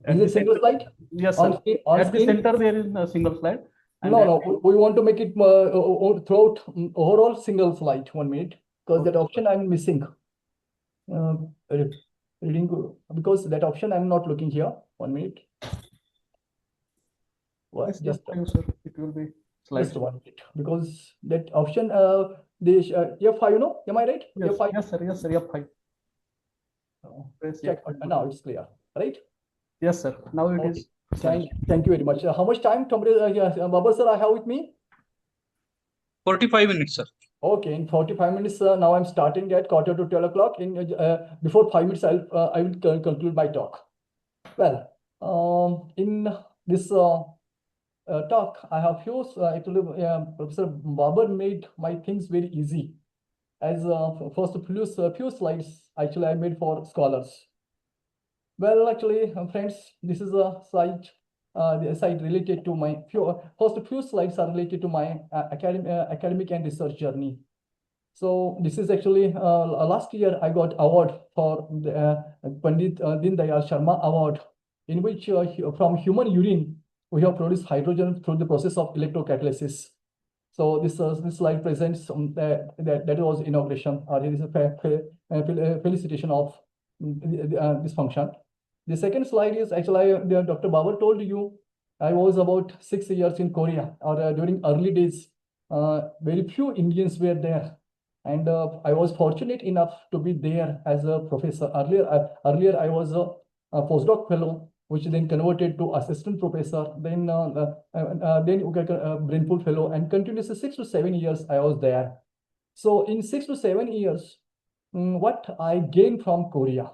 Is it single slide? Yes, sir. At the center there is a single slide. No, we want to make it throughout overall single slide. 1 minute, because that option I'm missing. Reading, because that option I'm not looking here. 1 minute. Well, just sir, it will be slides. Just 1 minute, because that option F5, you know, am I right? Yes, F5. yes, sir. Yes, sir. F5. Check. Now it's clear, right? Yes, sir. Now it is. Thank you very much. How much time, Babar sir, I have with me? 45 minutes, sir. Okay, in 45 minutes. Now I'm starting at 11:45 o'clock. In before 5 minutes, I will conclude my talk. Well, in this talk, I have few. Actually, Professor Babar made my things very easy. As first few slides, actually, I made for scholars. Well, actually, friends, this is a site. The site related to my few slides are related to my academic and research journey. So this is actually last year I got award for the Pandit Din Dayal Sharma Award, in which from human urine we have produced hydrogen through the process of electrocatalysis. So this slide presents that was inauguration, or it is a felicitation of this function. The second slide is actually Dr. Babar told you I was about 6 years in Korea, or during early days, very few Indians were there. And I was fortunate enough to be there as a professor. Earlier I was a postdoc fellow, which then converted to assistant professor, then brainpool fellow, and continuously 6 to 7 years I was there. So in 6 to 7 years, what I gained from Korea,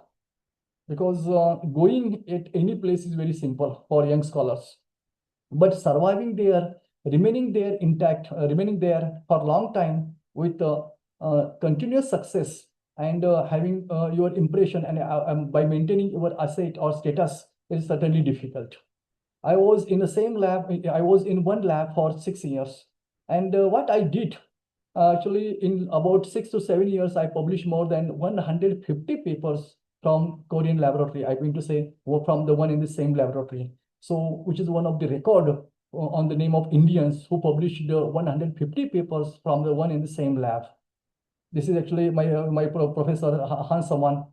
because going at any place is very simple for young scholars, but surviving there, remaining there intact, remaining there for a long time with continuous success, and having your impression and by maintaining your asset or status is certainly difficult. I was in the same lab. I was in one lab for 6 years, and what I did actually in about 6 to 7 years, I published more than 150 papers from Korean laboratory. I mean to say from the one in the same laboratory. So which is one of the record on the name of Indians who published 150 papers from the one in the same lab. This is actually my professor Hans Saman,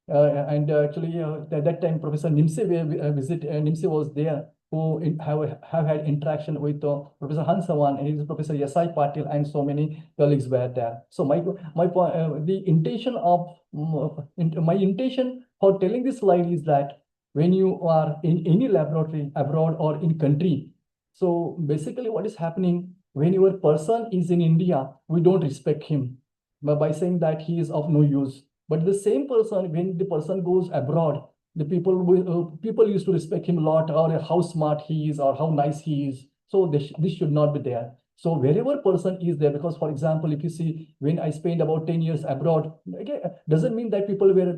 and actually at that time Professor Nimse was there, who have had interaction with Professor Hans Saman and his Professor Yasai Patil, and so many colleagues were there. So the intention of my intention for telling this slide is that when you are in any laboratory abroad or in country, so basically what is happening when your person is in India, we don't respect him by saying that he is of no use. But the same person, when the person goes abroad, the people used to respect him a lot, or how smart he is, or how nice he is. So this should not be there. So wherever person is there, because for example, if you see, when I spent about 10 years abroad, okay, doesn't mean that people were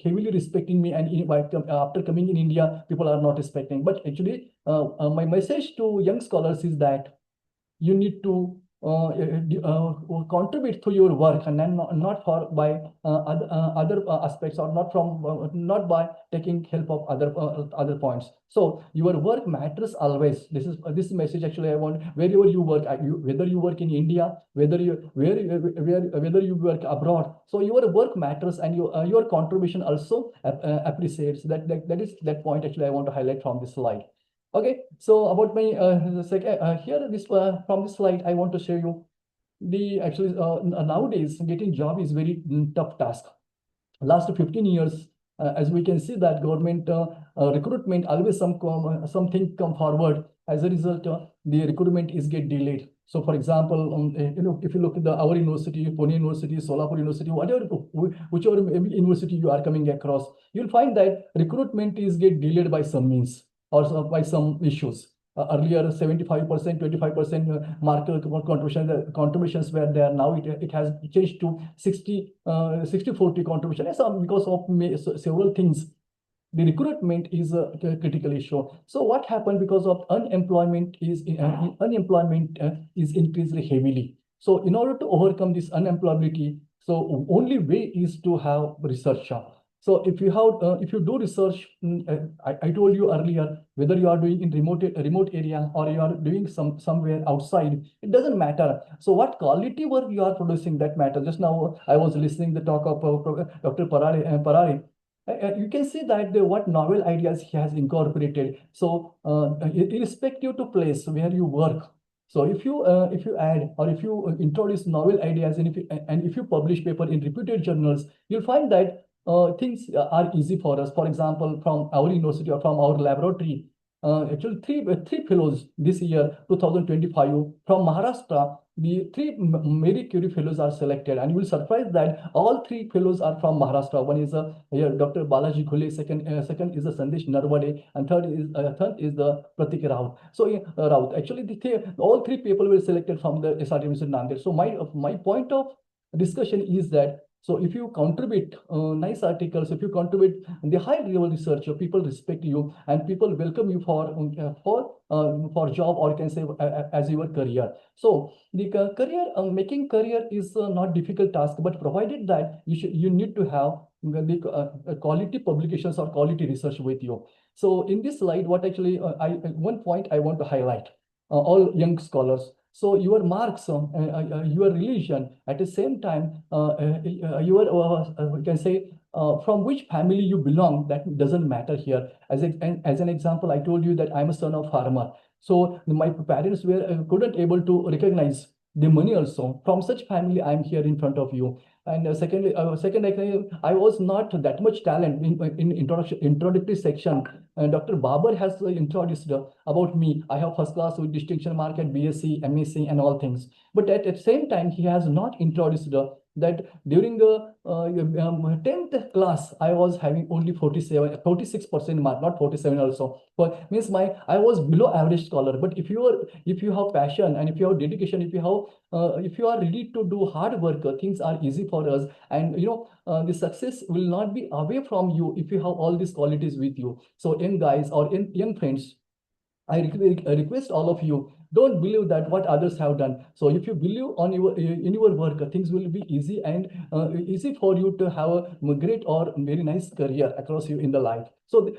heavily respecting me, and after coming in India, people are not respecting. But actually, my message to young scholars is that you need to contribute to your work, and then not for by other aspects, or not by taking help of other points. So your work matters always. This message actually I want. Wherever you work, whether you work in India, whether you work abroad, so your work matters, and your contribution also appreciates. That point actually I want to highlight from this slide. Okay, so about my here from this slide, I want to show you the actually nowadays getting job is very tough task. Last 15 years, as we can see that government recruitment always something come forward. As a result, the recruitment is get delayed. So, for example, if you look at our university, Pune University, Solapur University, whichever university you are coming across, you'll find that recruitment is get delayed by some means, or by some issues. Earlier 75%, 25% market contributions were there. Now it has changed to 60-40 contribution. Because of several things, the recruitment is a critical issue. So what happened because of unemployment is increased heavily. So in order to overcome this unemployability, so only way is to have research. So if you do research, I told you earlier, whether you are doing in remote area or you are doing somewhere outside, it doesn't matter. So what quality work you are producing, that matters. Just now I was listening the talk of Dr. Parari. You can see that what novel ideas he has incorporated. So irrespective to place where you work, so if you add, or if you introduce novel ideas, and if you publish paper in reputed journals, you'll find that things are easy for us. For example, from our university or from our laboratory, actually three fellows this year, 2025, from Maharashtra, the three Marie Curie fellows are selected, and you will surprise that all three fellows are from Maharashtra. One is Dr. Balaji Ghule, second is Sandesh Narwade, and third is the Pratik Raut. So Raut, actually all three people were selected from the SRT University Nanded. So my point of discussion is that, so if you contribute nice articles, if you contribute the high level research, people respect you and people welcome you for job, or you can say as your career. So the career making career is not difficult task, but provided that you need to have the quality publications or quality research with you. So in this slide, what actually one point I want to highlight, all young scholars. So your marks, your religion, at the same time, you can say from which family you belong, that doesn't matter here. As an example, I told you that I'm a son of farmer. So my parents were couldn't able to recognize the money also. From such family, I'm here in front of you. And secondly, I was not that much talent in introductory section. Dr. Babar has introduced about me. I have first class with distinction mark at BSc, MSc, and all things. But at the same time, he has not introduced that during the 10th class, I was having only 46% mark, not 47 also. But means I was below average scholar. But if you have passion, and if you have dedication, if you are ready to do hard work, things are easy for us. And the success will not be away from you if you have all these qualities with you. So young guys or young friends, I request all of you, don't believe that what others have done. So if you believe in your work, things will be easy, and easy for you to have a great or very nice career across you in the life. So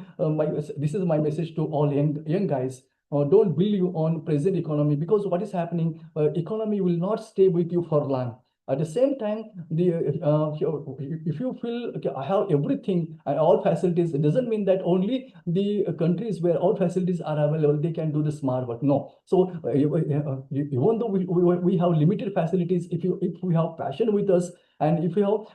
this is my message to all young guys. don't believe on present economy, because what is happening, economy will not stay with you for long. At the same time, if you feel, okay, I have everything and all facilities, it doesn't mean that only the countries where all facilities are available, they can do the smart work. No. So even though we have limited facilities, if we have passion with us, and if we have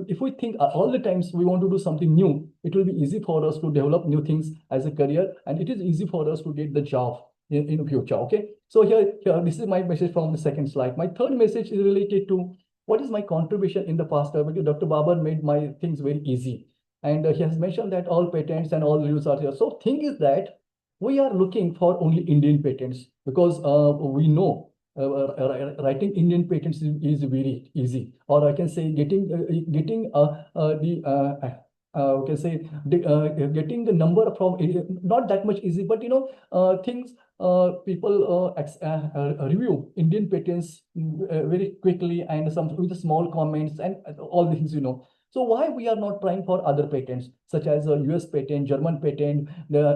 if we think all the times we want to do something new, it will be easy for us to develop new things as a career, and it is easy for us to get the job in the future. Okay, so here this is my message from the second slide. My third message is related to what is my contribution in the past. Because Dr. Babar made my things very easy, and he has mentioned that all patents and all rules are here. So thing is that we are looking for only Indian patents, because we know writing Indian patents is very easy, or I can say getting we can say getting the number from not that much easy, but things people review Indian patents very quickly, and some with small comments and all things, So why we are not trying for other patents, such as US patent, German patent, the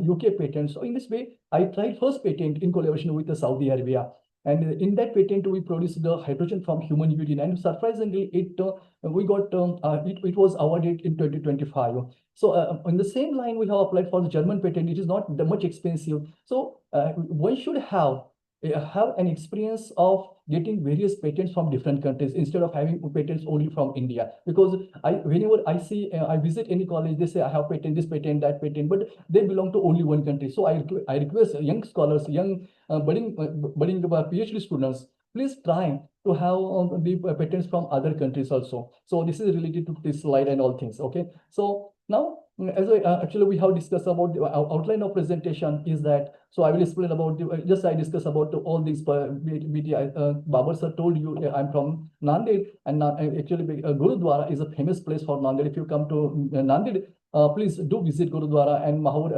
UK patent? So in this way, I tried first patent in collaboration with the Saudi Arabia. And in that patent, we produced the hydrogen from human urine, and surprisingly, it was awarded in 2025. So on the same line, we have applied for the German patent. It is not that much expensive. So one should have an experience of getting various patents from different countries instead of having patents only from India. Because whenever I see, I visit any college, they say I have patent, this patent, that patent, but they belong to only one country. So I request young scholars, young budding PhD students, please try to have the patents from other countries also. So this is related to this slide and all things. Okay, so now as actually we have discussed about the outline of presentation is that. So I will explain about I discuss about all these. Babar sir told you I'm from Nanded, and actually Gurudwara is a famous place for Nanded. If you come to Nanded, please do visit Gurudwara, and Mahur,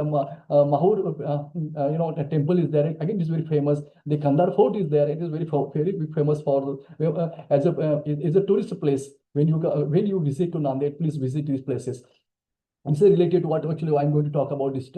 the temple is there. Again, it is very famous. The Kandar Fort is there. It is very famous for as a tourist place. When you visit to Nanded, please visit these places. This is related to what actually I'm going to talk about this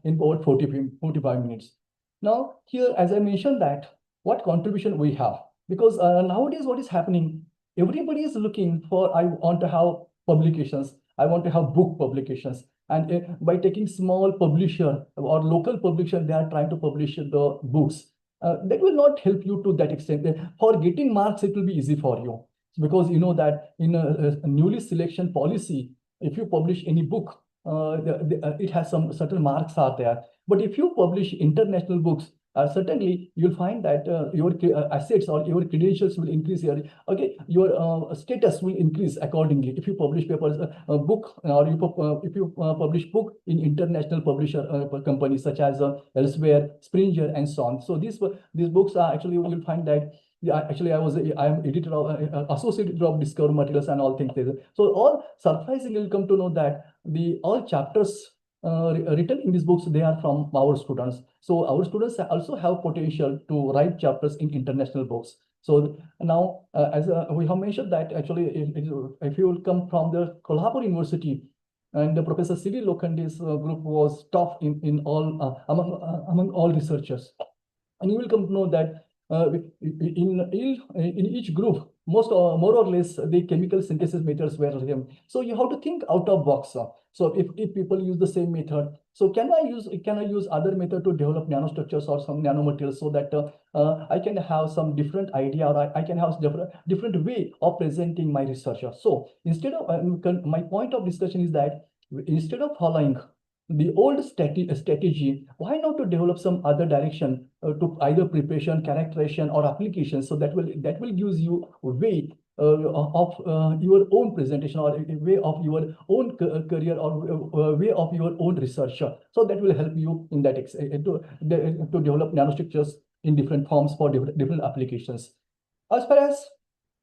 in about 45 minutes. Now here, as I mentioned, that what contribution we have, because nowadays what is happening, everybody is looking for, I want to have publications, I want to have book publications, and by taking small publisher or local publisher, they are trying to publish the books. That will not help you to that extent. For getting marks, it will be easy for you, because you know that in a newly selection policy, if you publish any book, it has some certain marks are there. But if you publish international books, certainly you'll find that your assets or your credentials will increase here. Okay, your status will increase accordingly if you publish papers, book, or if you publish book in international publisher companies such as Elsewhere, Springer, and so on. So these books are actually, you'll find that. Yeah, actually, I am editor of associate editor of Discover Materials and all things. So all surprisingly, you'll come to know that all chapters written in these books, they are from our students. So our students also have potential to write chapters in international books. So now, as we have mentioned that actually, if you will come from the Kolhapur University, and the Professor C.D. Lokhande's group was top in all among all researchers, and you will come to know that in each group, more or less, the chemical synthesis methods were same. So you have to think out of box. So if people use the same method, so can I use other method to develop nanostructures or some nanomaterials, so that I can have some different idea, or I can have different way of presenting my research. So instead of my point of discussion is that instead of following the old strategy, why not to develop some other direction to either preparation, characterization, or application? So that will gives you a way of your own presentation, or a way of your own career, or way of your own research. So that will help you in that to develop nanostructures in different forms for different applications. As far as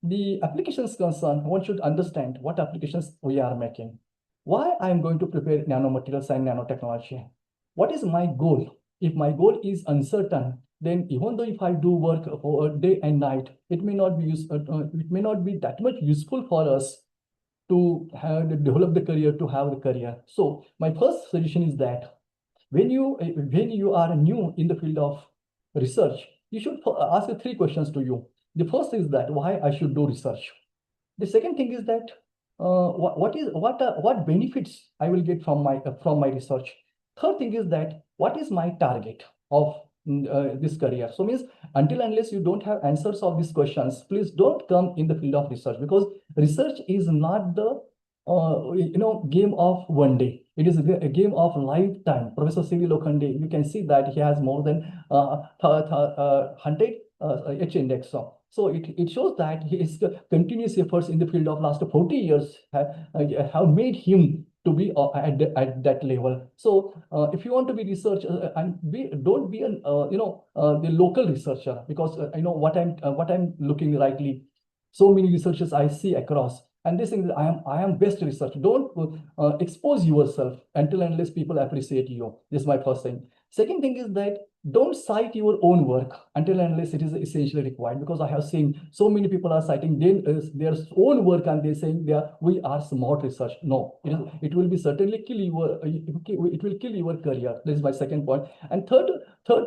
the applications concerned, one should understand what applications we are making. Why I am going to prepare nanomaterials and nanotechnology? What is my goal? If my goal is uncertain, then even though if I do work for day and night, it may not be that much useful for us to develop the career, to have the career. So my first suggestion is that when you are new in the field of research, you should ask 3 questions to you. The first is that why I should do research. The second thing is that what benefits I will get from my research. Third thing is that what is my target of this career. So means until unless you don't have answers of these questions, please don't come in the field of research, because research is not the game of one day. It is a game of lifetime. Professor C.V. Lokhande, you can see that he has more than 100 H index. So it shows that his continuous efforts in the field of last 40 years have made him to be at that level. So if you want to be researcher, and don't be an the local researcher, because what I'm looking rightly. So many researchers I see across, and this thing, I am best research. Don't expose yourself until unless people appreciate you. This is my first thing. Second thing is that don't cite your own work until unless it is essentially required, because I have seen so many people are citing their own work and they're saying we are smart research. No, it will be certainly kill your it will kill your career. This is my second point. And third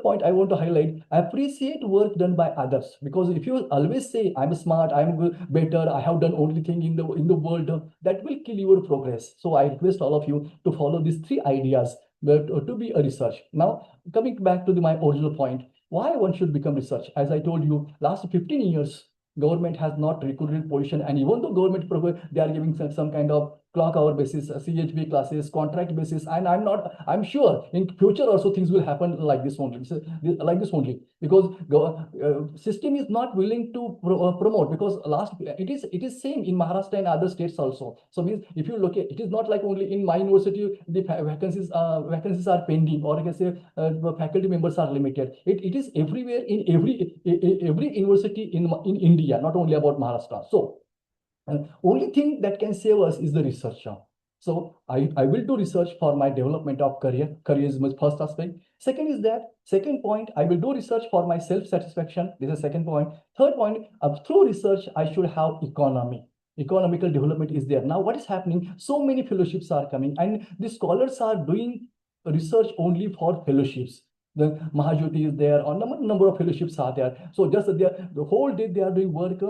point I want to highlight: appreciate work done by others, because if you always say I'm smart, I'm better, I have done only thing in the world, that will kill your progress. So I request all of you to follow these 3 ideas to be a research. Now, coming back to my original point, why one should become research. As I told you, last 15 years, government has not recruited position, and even though government they are giving some kind of clock hour basis, CHB classes, contract basis, and I'm sure in future also things will happen like this only, because system is not willing to promote, because it is same in Maharashtra and other states also. So means if you look at it, is not like only in my university the vacancies are pending, or I can say faculty members are limited. It is everywhere in every university in India, not only about Maharashtra. So only thing that can save us is the researcher. So I will do research for my development of career. Career is my first aspect. Second point, I will do research for my self-satisfaction. This is second point. Third point, through research, I should have economy. Economical development is there. Now, what is happening? So many fellowships are coming, and the scholars are doing research only for fellowships. The Mahajyoti is there, or number of fellowships are there. So just the whole day they are doing work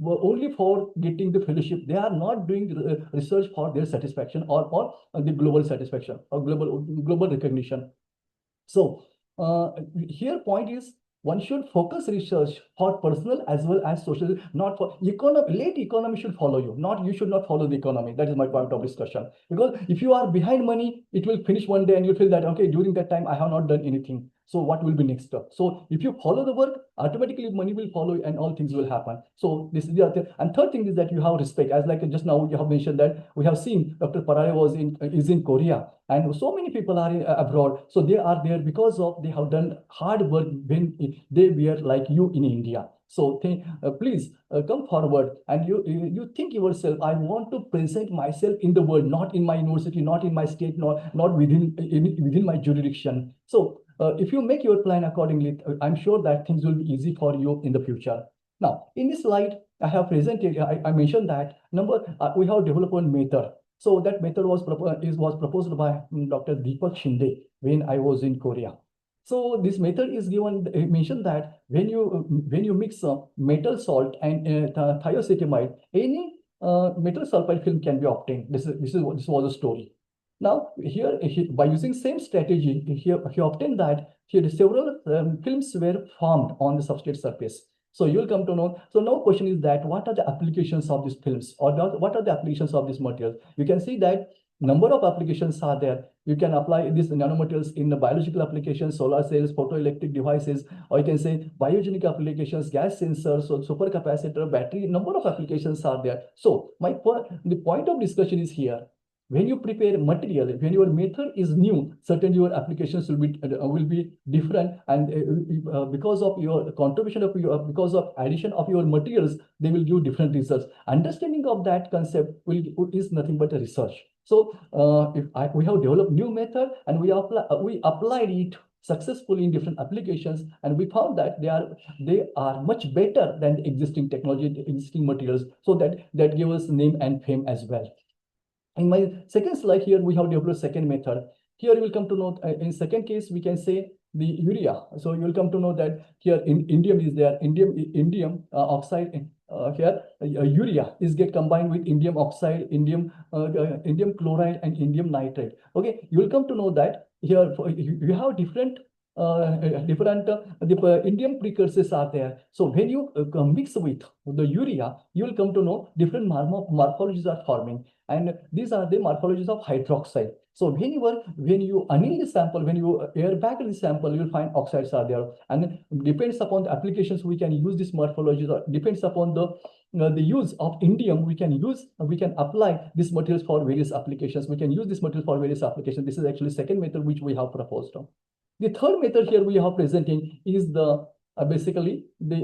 only for getting the fellowship. They are not doing research for their satisfaction, or the global satisfaction, or global recognition. So here point is, one should focus research for personal as well as social, not for economy. Late economy should follow you, not you should not follow the economy. That is my point of discussion. Because if you are behind money, it will finish one day and you feel that, okay, during that time I have not done anything. So what will be next? So if you follow the work, automatically money will follow and all things will happen. So this is the other. And third thing is that you have respect. As like just now you have mentioned that we have seen Dr. Parale is in Korea, and so many people are abroad. So they are there because of they have done hard work when they were like you in India. So please come forward, and you think yourself, I want to present myself in the world, not in my university, not in my state, not within my jurisdiction. So if you make your plan accordingly, I'm sure that things will be easy for you in the future. Now, in this slide, I have presented, I mentioned that we have developed one method. So that method was proposed by Dr. Deepak Shinde when I was in Korea. So this method is mentioned that when you mix metal salt and thiocetamide, any metal sulfide film can be obtained. This was a story. Now here by using same strategy, he obtained that several films were formed on the substrate surface. So you will come to know. So now question is that what are the applications of these films, or what are the applications of this material? You can see that number of applications are there. You can apply these nanomaterials in the biological applications, solar cells, photoelectric devices, or you can say biogenic applications, gas sensors, so supercapacitor, battery. Number of applications are there. So the point of discussion is here. When you prepare material, when your method is new, certainly your applications will be different, and because of your contribution because of addition of your materials, they will give different results. Understanding of that concept is nothing but a research. So we have developed new method, and we applied it successfully in different applications, and we found that they are much better than the existing technology, the existing materials. So that gave us name and fame as well. In my second slide here, we have developed second method. here you will come to know in second case we can say the urea. So you will come to know that here in indium is there, indium oxide. Here urea is get combined with indium oxide, indium chloride, and indium nitrate. Okay, you will come to know that here you have different indium precursors are there. So when you mix with the urea, you will come to know different morphologies are forming, and these are the morphologies of hydroxide. So when you anneal the sample, when you air bag the sample, you will find oxides are there, and depends upon the applications we can use this morphologies, or depends upon the use of indium we can apply this materials for various applications. We can use this material for various applications. This is actually second method which we have proposed. The third method here we are presenting is the basically the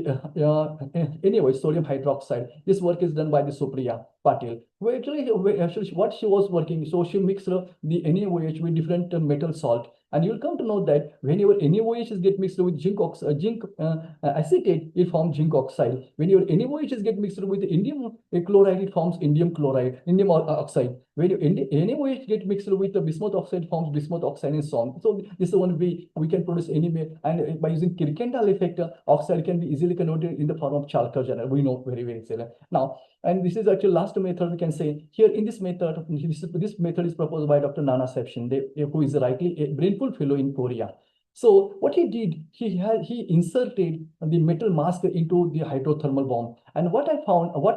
anyway sodium hydroxide. This work is done by the Supriya Patil. Actually what she was working, so she mixed the NaOH with different metal salt, and you'll come to know that whenever NaOH get mixed with zinc acetate, it forms zinc oxide. When your NaOH get mixed with indium chloride, it forms indium oxide. When your NaOH get mixed with the bismuth oxide, forms bismuth oxide, and so on. So this is one way we can produce and by using Kirkendall effect, oxide can be easily converted in the form of chalcogen. We know very well now. And this is actually last method we can say here in this method. This method is proposed by Dr. Nana Sepshinde, who is rightly a brainful fellow in Korea. So what he did, he inserted the metal mask into the hydrothermal bomb. And what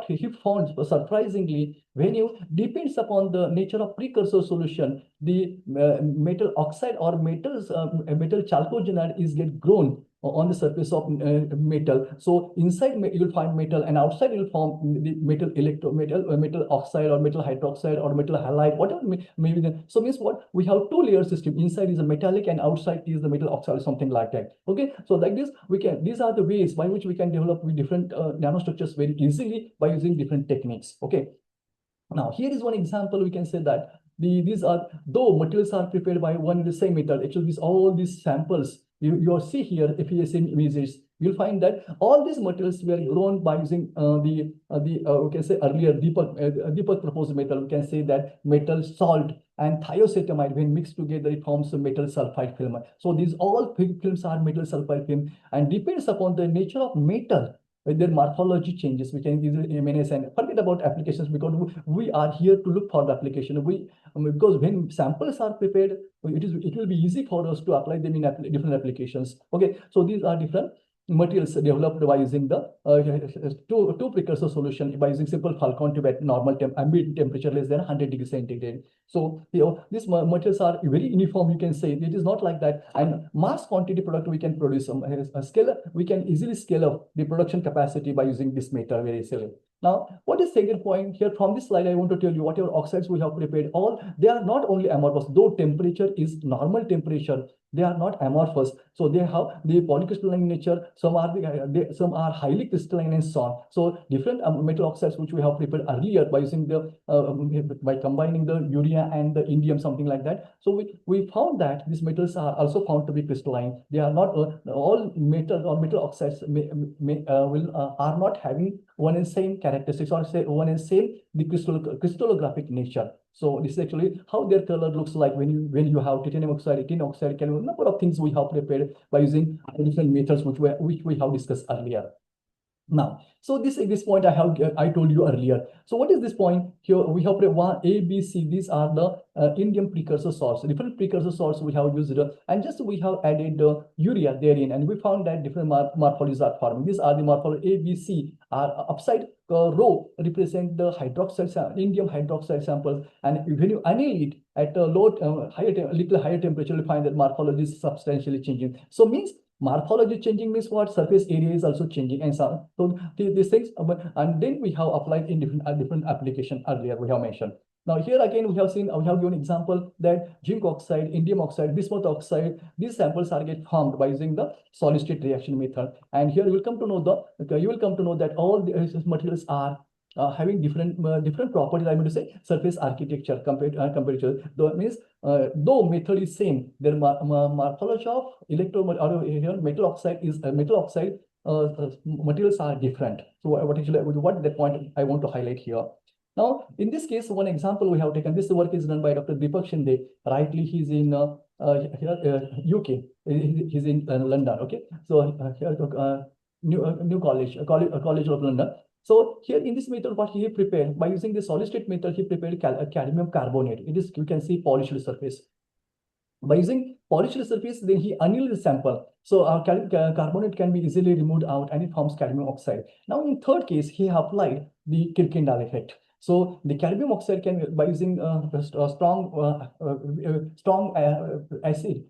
he found surprisingly, when you depends upon the nature of precursor solution, the metal oxide or metal chalcogenide is get grown on the surface of metal. So inside you will find metal, and outside you will form the metal oxide or metal hydroxide or metal halide, whatever maybe. So means what, we have two layer system. Inside is a metallic and outside is the metal oxide or something like that. Okay, so like this these are the ways by which we can develop with different nanostructures very easily by using different techniques. Okay, now here is one example. We can say that these are, though materials are prepared by one and the same method, actually all these samples you see here, FESM images, you'll find that all these materials were grown by using we can say earlier Deepak proposed method. We can say that metal salt and thiocetamide, when mixed together, it forms a metal sulfide film. So these all films are metal sulfide film, and depends upon the nature of metal, their morphology changes. We can easily MNS and forget about applications, because we are here to look for the application. Because when samples are prepared, it will be easy for us to apply them in different applications. Okay, so these are different materials developed by using the two precursor solution by using simple Falcon tube at normal ambient temperature less than 100 degrees centigrade. So these materials are very uniform. You can say it is not like that, and mass quantity product we can produce we can easily scale up the production capacity by using this method very easily. Now, what is second point here from this slide? I want to tell you whatever oxides we have prepared, they are not only amorphous, though temperature is normal temperature. They are not amorphous, so they have the polycrystalline nature. Some are highly crystalline and so on. So different metal oxides which we have prepared earlier by using the by combining the urea and the indium, something like that. So we found that these metals are also found to be crystalline. They are not all metal or metal oxides are not having one and same characteristics, or say one and same the crystallographic nature. So this is actually how their color looks like when you have titanium oxide, tin oxide, number of things we have prepared by using different methods which we have discussed earlier. Now, so this point I told you earlier. So what is this point here? We have one A, B, C. These are the indium precursor salts. Different precursor salts we have used, and just we have added urea therein, and we found that different morphologies are forming. These are the morphology A, B, C. Are upside row represent the indium hydroxide samples, and when you anneal it at a little higher temperature, you find that morphology is substantially changing. So means morphology changing means what? Surface area is also changing, and so these things. And then we have applied in different application earlier we have mentioned. Now here again we have given example that zinc oxide, indium oxide, bismuth oxide, these samples are get formed by using the solid state reaction method. And here you will come to know that all these materials are having different properties. I mean to say surface architecture compared to though means though method is same, their morphology of metal oxide is materials are different. So what that point I want to highlight here. Now, in this case, one example we have taken, this work is done by Dr. Deepak Shinde. Rightly, he's in UK. He's in London. Okay, so here, New College of London. So here in this method, what he prepared by using the solid state method, he prepared cadmium carbonate. It is, you can see, polished surface. By using polished surface, then he annealed the sample. So carbonate can be easily removed out and it forms cadmium oxide. Now in third case, he applied the Kirkendall effect. So the cadmium oxide can, by using strong acid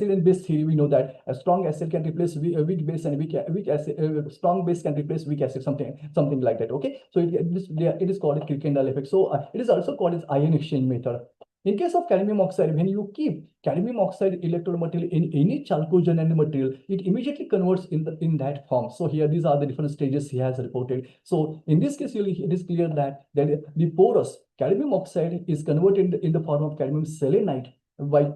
and base theory, we know that a strong acid can replace weak base, and weak acid, strong base can replace weak acid, something like that. Okay, so it is called a Kirkendall effect. So it is also called as ion exchange method. In case of cadmium oxide, when you keep cadmium oxide electrode material in any chalcogen material, it immediately converts in that form. So here, these are the different stages he has reported. So in this case, it is clear that the porous cadmium oxide is converted in the form of cadmium selenite by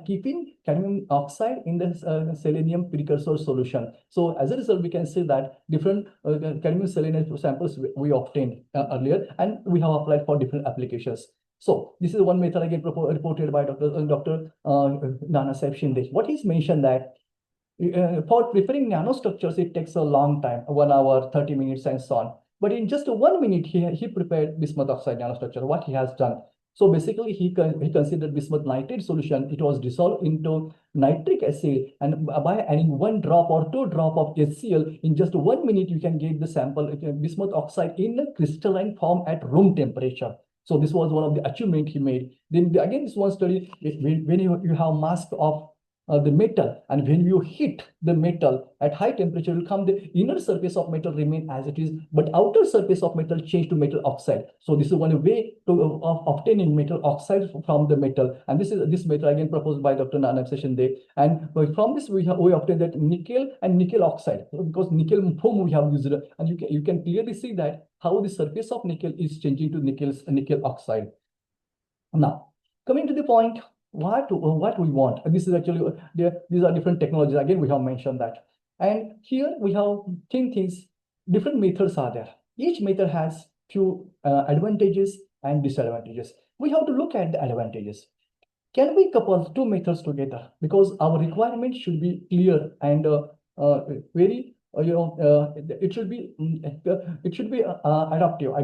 keeping cadmium oxide in the selenium precursor solution. So as a result, we can say that different cadmium selenite samples we obtained earlier, and we have applied for different applications. So this is one method again reported by Dr. Nana Shinde. What he's mentioned that for preparing nanostructures, it takes a long time, 1 hour, 30 minutes, and so on. But in just 1 minute, he prepared bismuth oxide nanostructure. What he has done. So basically, he considered bismuth nitrate solution. It was dissolved into nitric acid, and by adding 1 drop or 2 drop of HCl, in just 1 minute, you can get the sample bismuth oxide in a crystalline form at room temperature. So this was one of the achievement he made. Then again, this one study, when you have mass of the metal, and when you hit the metal at high temperature, will come the inner surface of metal remain as it is, but outer surface of metal change to metal oxide. So this is one way of obtaining metal oxide from the metal, and this method again proposed by Dr. Nana Shinde. And from this we obtain that nickel and nickel oxide, because nickel foam we have used, and you can clearly see that how the surface of nickel is changing to nickel oxide. Now coming to the point, what we want, and this is actually these are different technologies. Again, we have mentioned that, and here we have things. Different methods are there. Each method has few advantages and disadvantages. We have to look at the advantages. Can we couple 2 methods together? Because our requirement should be clear and very it should be adaptive. I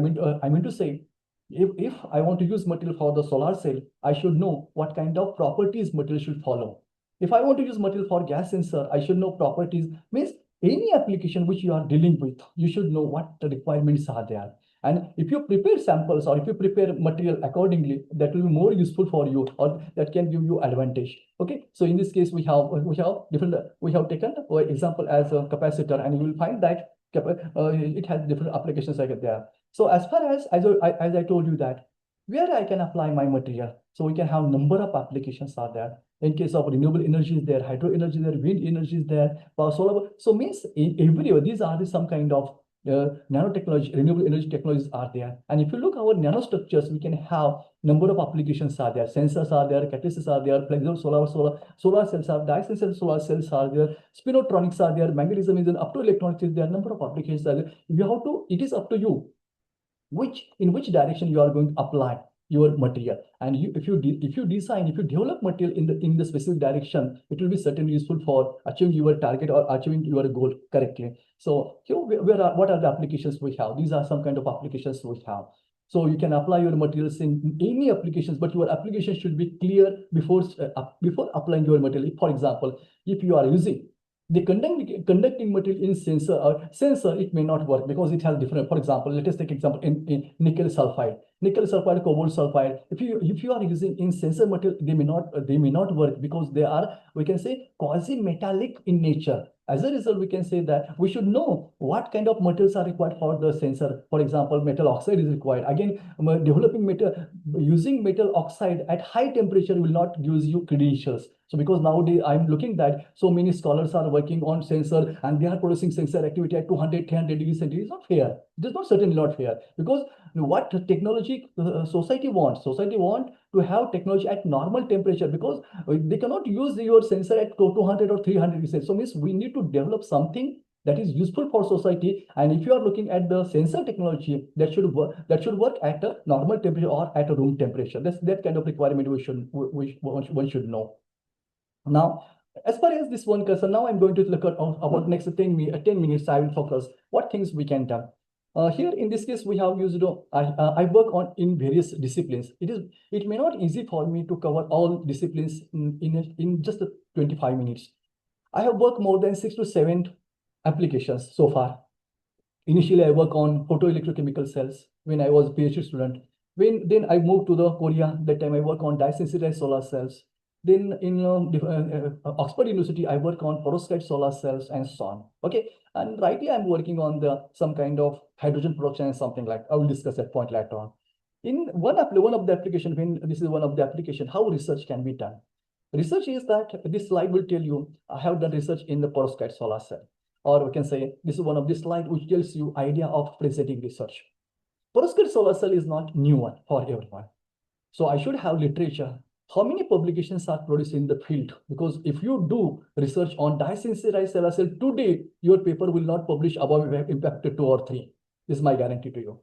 mean to say, if I want to use material for the solar cell, I should know what kind of properties material should follow. If I want to use material for gas sensor, I should know properties. Means any application which you are dealing with, you should know what the requirements are there. And if you prepare samples or if you prepare material accordingly, that will be more useful for you, or that can give you advantage. Okay, so in this case, we have taken for example as a capacitor, and you will find that it has different applications like there. So as far as I told you that where I can apply my material, so we can have number of applications are there. In case of renewable energy is there, hydro energy is there, wind energy is there, power solar. So means everywhere these are some kind of nanotechnology, renewable energy technologies are there. And if you look our nanostructures, we can have number of applications are there. Sensors are there, catalysts are there, flexible solar cells are there, dissensor solar cells are there, spinotronics are there, magnetism is there, up to electronics is there, number of applications are there. You have to, it is up to you in which direction you are going to apply your material. And if you develop material in the specific direction, it will be certainly useful for achieving your target or achieving your goal correctly. So here, what are the applications we have? These are some kind of applications we have. So you can apply your materials in any applications, but your application should be clear before applying your material. For example, if you are using the conducting material in sensor, it may not work because it has different. For example, let us take example in nickel sulfide, cobalt sulfide. If you are using in sensor material, they may not work because they are, we can say, quasi metallic in nature. As a result, we can say that we should know what kind of materials are required for the sensor. For example, metal oxide is required. Again, using metal oxide at high temperature will not give you credentials. So because nowadays I'm looking that so many scholars are working on sensor and they are producing sensor activity at 200, 300 degrees centigrade. It's not fair. It is not certainly not fair, because what technology society wants to have technology at normal temperature, because they cannot use your sensor at 200 or 300 degrees. So means we need to develop something that is useful for society. And if you are looking at the sensor technology, that should work at a normal temperature or at a room temperature. That's that kind of requirement one should know. Now, as far as this one concerned, now I'm going to look at about next 10 minutes. I will focus what things we can do. Here in this case, we have used I work on in various disciplines. It may not easy for me to cover all disciplines in just 25 minutes. I have worked more than 6 to 7 applications so far. Initially, I work on photoelectrochemical cells when I was a PhD student. Then I moved to the Korea. That time I work on dye-sensitized solar cells. Then in Oxford University, I work on perovskite solar cells and so on. Okay, and right here I'm working on some kind of hydrogen production and something like. I will discuss that point later on. In one of the application, when this is one of the application, how research can be done. Research is that this slide will tell you I have done research in the perovskite solar cell, or we can say this is one of the slides which tells you idea of presenting research. Perovskite solar cell is not new one for everyone, so I should have literature. How many publications are produced in the field? Because if you do research on dye-sensitized solar cell today, your paper will not publish above impact 2 or 3. This is my guarantee to you.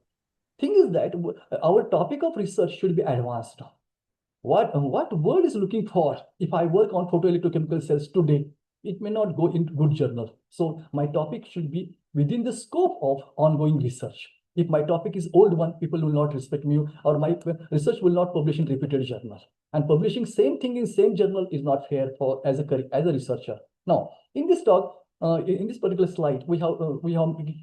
Thing is that our topic of research should be advanced. What world is looking for? If I work on photoelectrochemical cells today, it may not go into good journal. So my topic should be within the scope of ongoing research. If my topic is old one, people will not respect me, or my research will not publish in reputed journal. And publishing same thing in same journal is not fair for as a researcher. Now, in this talk, in this particular slide, we have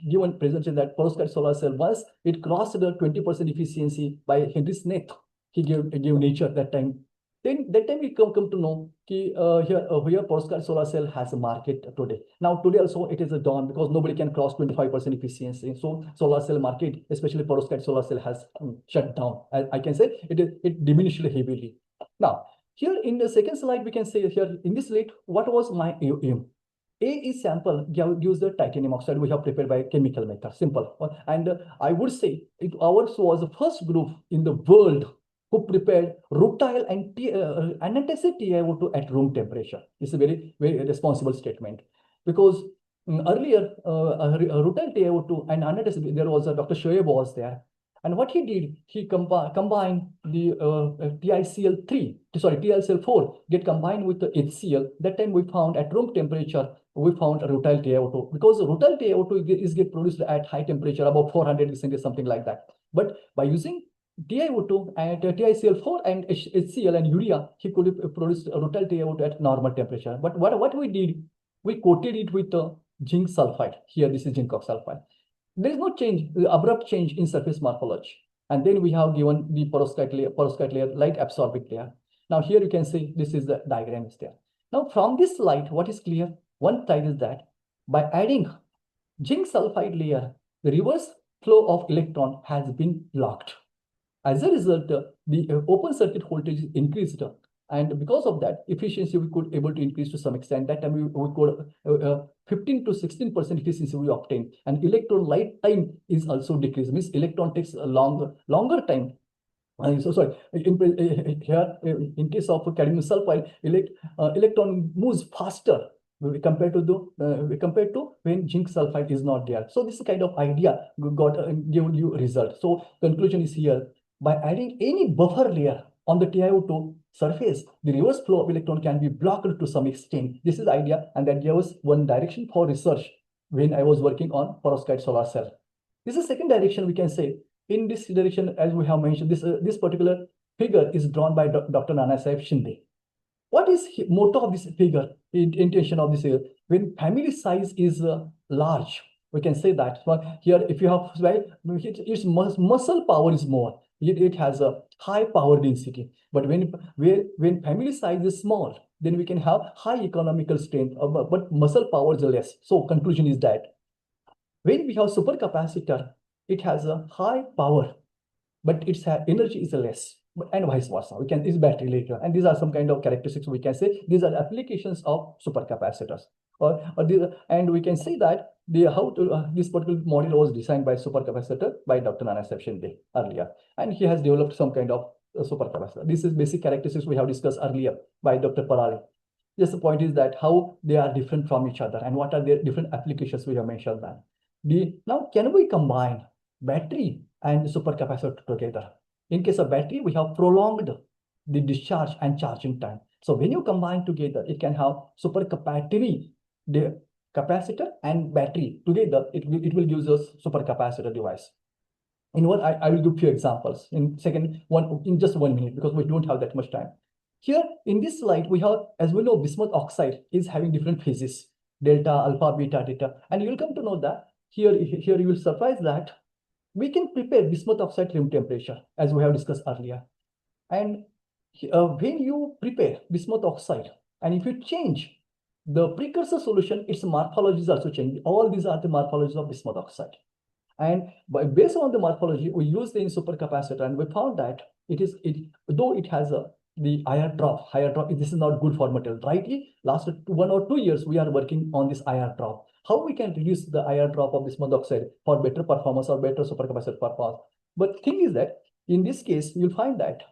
given presentation that perovskite solar cell, once it crossed the 20% efficiency by Henry Smith, he gave Nature that time. Then that time we come to know here perovskite solar cell has a market today. Now today also it is a dawn because nobody can cross 25% efficiency. So solar cell market, especially perovskite solar cell, has shut down. I can say it diminished heavily. Now here in the second slide we can say here in this slide what was my aim. A is sample gives the titanium oxide we have prepared by chemical method, simple. And I would say ours was the first group in the world who prepared rutile and unantacid TiO2 at room temperature. It's a very, very responsible statement, because earlier rutile TiO2 and unantacid, there was Dr. Shoaib was there. And what he did, he combined the TiCl4 get combined with the HCl. That time we found at room temperature, we found rutile TiO2, because rutile TiO2 is get produced at high temperature, about 400 degrees Celsius, something like that. But by using TiO2 and TiCl4 and HCl and urea, he could produce rutile TiO2 at normal temperature. But what we did, we coated it with zinc sulfide. Here, this is zinc sulfide. There is no change, abrupt change in surface morphology. And then we have given the perovskite layer, light absorbing layer. Now here you can see this is the diagram is there. Now from this slide, what is clear? One side is that by adding zinc sulfide layer, the reverse flow of electron has been blocked. As a result, the open circuit voltage is increased, and because of that, efficiency we could able to increase to some extent. That time we could 15 to 16% efficiency we obtained, and electron light time is also decreased. Means electron takes a longer time. So sorry, here in case of cadmium sulfide, electron moves faster compared to when zinc sulfide is not there. So this kind of idea got given you result. So conclusion is here. By adding any buffer layer on the TiO2 surface, the reverse flow of electron can be blocked to some extent. This is the idea, and that gave us one direction for research when I was working on perovskite solar cell. This is second direction we can say. In this direction, as we have mentioned, this particular figure is drawn by Dr. Nanasaheb Shinde. What is motto of this figure, intention of this figure? When family size is large, we can say that. So here, if you have, its muscle power is more. It has a high power density. But when family size is small, then we can have high economical strength, but muscle power is less. So conclusion is that when we have supercapacitor, it has a high power, but its energy is less, and vice versa. We can, it's battery later, and these are some kind of characteristics we can say. These are applications of supercapacitors. And we can say that this particular model was designed by supercapacitor by Dr. Nanasaheb Shinde earlier, and he has developed some kind of supercapacitor. This is basic characteristics we have discussed earlier by Dr. Parale. Just the point is that how they are different from each other and what are their different applications we have mentioned that. Now, can we combine battery and supercapacitor together? In case of battery, we have prolonged the discharge and charging time. So when you combine together, it can have supercapacitor, the capacitor and battery together. It will give us supercapacitor device. In what I will give few examples in just 1 minute because we don't have that much time. Here in this slide, we have, as we know, bismuth oxide is having different phases, delta, alpha, beta, theta, and you will come to know that here you will surprise that we can prepare bismuth oxide room temperature as we have discussed earlier. And when you prepare bismuth oxide, and if you change the precursor solution, its morphology is also changing. All these are the morphologies of bismuth oxide. And based on the morphology, we used the supercapacitor, and we found that though it has the IR drop, this is not good for material. Rightly, last 1 or 2 years, we are working on this IR drop. How we can reduce the IR drop of bismuth oxide for better performance or better supercapacitor performance. But thing is that in this case, you'll find that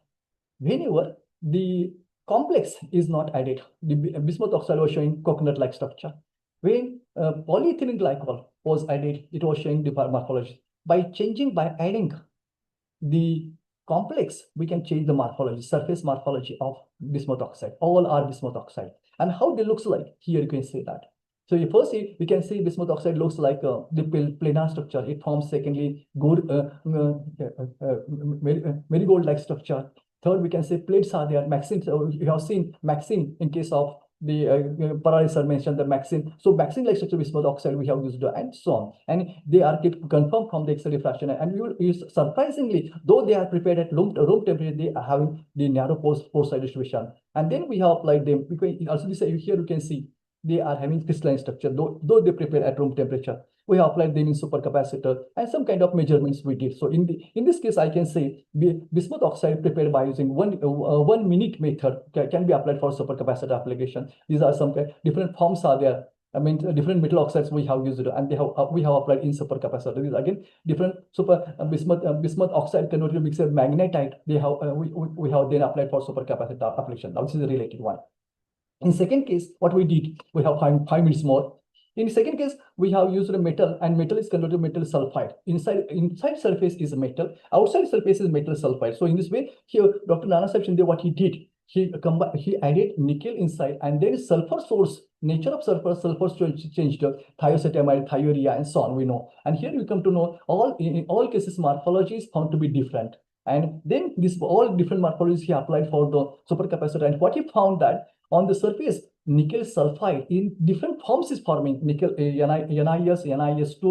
whenever the complex is not added, the bismuth oxide was showing coconut-like structure. When polyethylene glycol was added, it was showing the morphology. By adding the complex, we can change the morphology, surface morphology of bismuth oxide. All are bismuth oxide. And how they looks like, here you can see that. So first, we can see bismuth oxide looks like the planar structure. It forms, secondly, marigold-like structure. Third, we can say plates are there. Maxine, you have seen Maxine in case of the Paralisar mentioned the Maxine. So Maxine-like structure bismuth oxide we have used and so on. And they are confirmed from the X-ray diffraction. And you surprisingly, though they are prepared at room temperature, they are having the narrow pore size distribution. And then we have applied them. Also, here you can see they are having crystalline structure, though they prepare at room temperature. We have applied them in supercapacitor and some kind of measurements we did. So in this case, I can say bismuth oxide prepared by using 1 minute method can be applied for supercapacitor application. These are some different forms are there. I mean, different metal oxides we have used and we have applied in supercapacitor. These again different bismuth oxide converted mixed magnetite. We have then applied for supercapacitor application. Now this is a related one. In second case, what we did, we have 5 minutes more. In second case, we have used a metal, and metal is converted to metal sulfide. Inside surface is metal, outside surface is metal sulfide. So in this way, here Dr. Nana Shinde, what he did, he added nickel inside, and then sulfur source, nature of sulfur changed to thiocetamide, thiourea, and so on. We know, and here we come to know in all cases morphology is found to be different. And then all different morphologies he applied for the supercapacitor, and what he found that on the surface, nickel sulfide in different forms is forming. Nickel NiS, NiS2,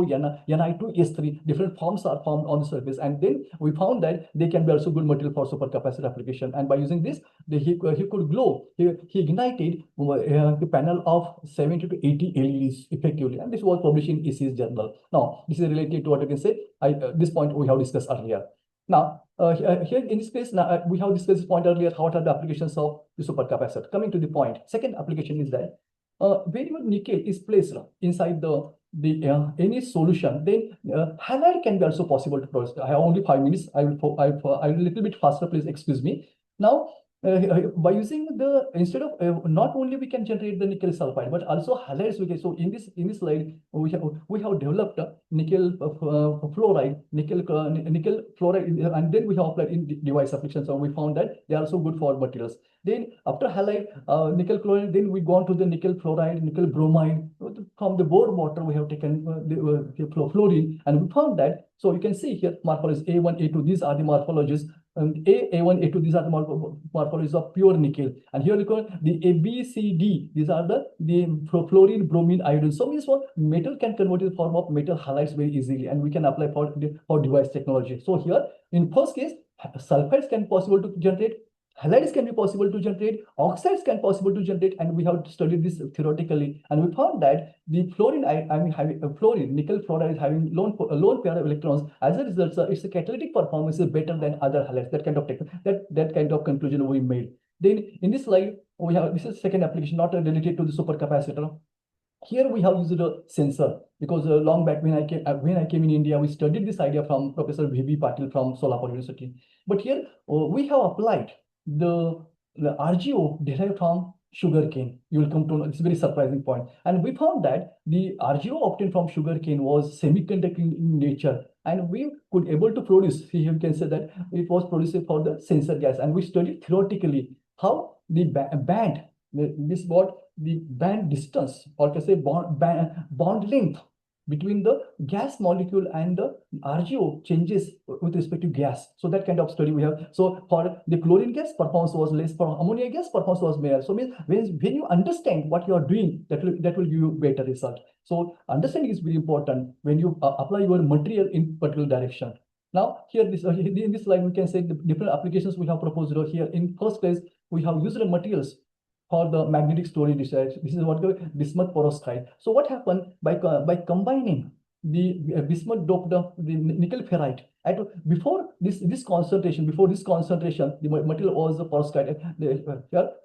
Ni2S3, different forms are formed on the surface. And then we found that they can be also good material for supercapacitor application. And by using this, he could glow. He ignited the panel of 70 to 80 LEDs effectively. And this was published in EC's journal. Now, this is related to what I can say. This point we have discussed earlier. Now, here in this case, we have discussed this point earlier, what are the applications of the supercapacitor. Coming to the point, second application is that whenever nickel is placed inside any solution, then halide can be also possible to produce. I have only 5 minutes. I will a little bit faster, please excuse me. Now, by using instead of not only we can generate the nickel sulfide, but also halides we can. So in this slide we have developed nickel fluoride, nickel fluoride, and then we have applied in device applications. So we found that they are also good for materials. Then after halide, nickel chloride, then we go on to the nickel fluoride, nickel bromide. From the bore water we have taken the fluorine, and we found that. So you can see here morphologies A1, A2. These are the morphologies. A1, A2, these are the morphologies of pure nickel. And here you go the A, B, C, D. These are the fluorine, bromine, iodine. So means what metal can convert to the form of metal halides very easily, and we can apply for device technology. So here in first case, sulfides can be possible to generate. Halides can be possible to generate, oxides can be possible to generate, and we have studied this theoretically, and we found that the fluorine, fluorine, nickel fluoride is having lone pair of electrons. As a result, its catalytic performance is better than other halides. That kind of conclusion we made. Then in this slide, we have this is second application, not related to the supercapacitor. Here we have used a sensor because long back when I came in India, we studied this idea from Professor V.B. Patil from Solapur University. But here we have applied the RGO derived from sugarcane. You will come to know, it's a very surprising point. And we found that the RGO obtained from sugarcane was semiconducting in nature, and we could able to produce, you can say that it was produced for the sensor gas, and we studied theoretically how the band, this what the band distance, or to say bond length between the gas molecule and the RGO changes with respect to gas. So that kind of study we have. So for the chlorine gas, performance was less. For ammonia gas, performance was more. So means when you understand what you are doing, that will give you better result. So understanding is very important when you apply your material in particular direction. Now here in this slide we can say the different applications we have proposed here. In first place, we have used the materials for the magnetic storage research. This is what the bismuth perovskite. So what happened by combining the bismuth doped the nickel ferrite at before this concentration, the material was the perovskite,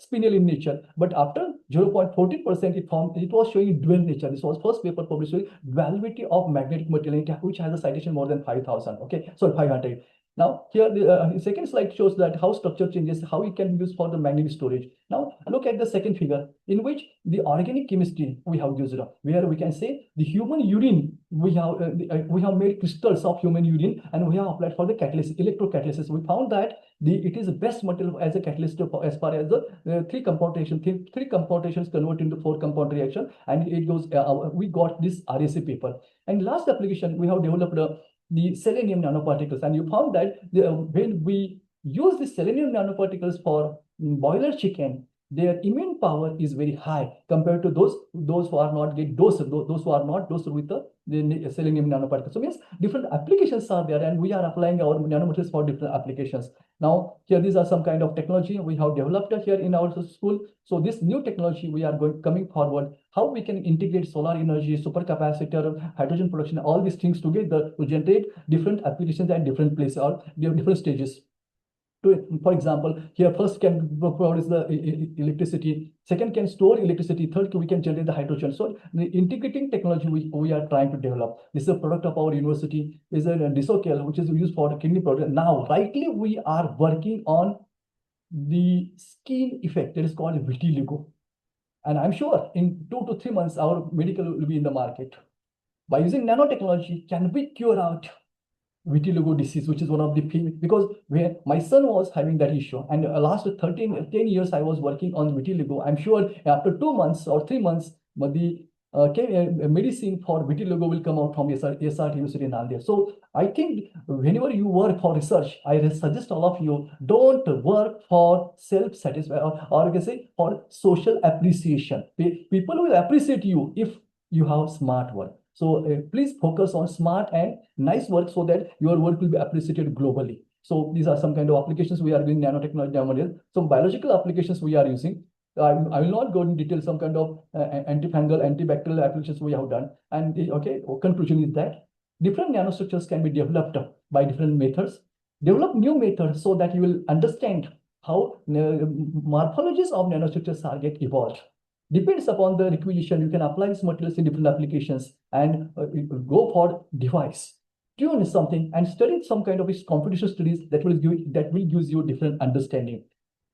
spinel in nature. But after 0.14%, it was showing dual nature. This was first paper published showing duality of magnetic material, which has a citation more than 5,000. Okay, so 500. Now here the second slide shows that how structure changes, how it can be used for the magnetic storage. Now look at the second figure, in which the organic chemistry we have used, where we can say the human urine, we have made crystals of human urine, and we have applied for the catalysis, electrocatalysis. We found that it is the best material as a catalyst as far as the three compoundations convert into 4-compound reaction, and it goes. We got this RSA paper. And last application we have developed the selenium nanoparticles, and you found that when we use the selenium nanoparticles for boiler chicken, their immune power is very high compared to those who are not get dosed, those who are not dosed with the selenium nanoparticles. So means different applications are there, and we are applying our nanomaterials for different applications. Now here these are some kind of technology we have developed here in our school. So this new technology we are coming forward, how we can integrate solar energy, supercapacitor, hydrogen production, all these things together to generate different applications at different places or different stages. For example, here first can produce the electricity, second can store electricity, third we can generate the hydrogen. So the integrating technology we are trying to develop. This is a product of our university. Is a Disocal, which is used for kidney production. Now, rightly we are working on the skin effect that is called vitiligo. And I'm sure in 2 to 3 months, our medical will be in the market. By using nanotechnology, can we cure out vitiligo disease, which is one of the because where my son was having that issue, and last 10 years I was working on vitiligo. I'm sure after 2 months or 3 months, the medicine for vitiligo will come out from SRT University in Nanded. So I think whenever you work for research, I suggest all of you don't work for self-satisfaction or you can say for social appreciation. People will appreciate you if you have smart work. So please focus on smart and nice work so that your work will be appreciated globally. So these are some kind of applications we are doing nanotechnology nowadays. Some biological applications we are using. I will not go in detail. Some kind of antifungal, antibacterial applications we have done. And conclusion is that different nanostructures can be developed by different methods. Develop new methods so that you will understand how morphologies of nanostructures are get evolved. Depends upon the requisition, you can apply these materials in different applications and go for device. Tune something and study some kind of computational studies that will give you different understanding.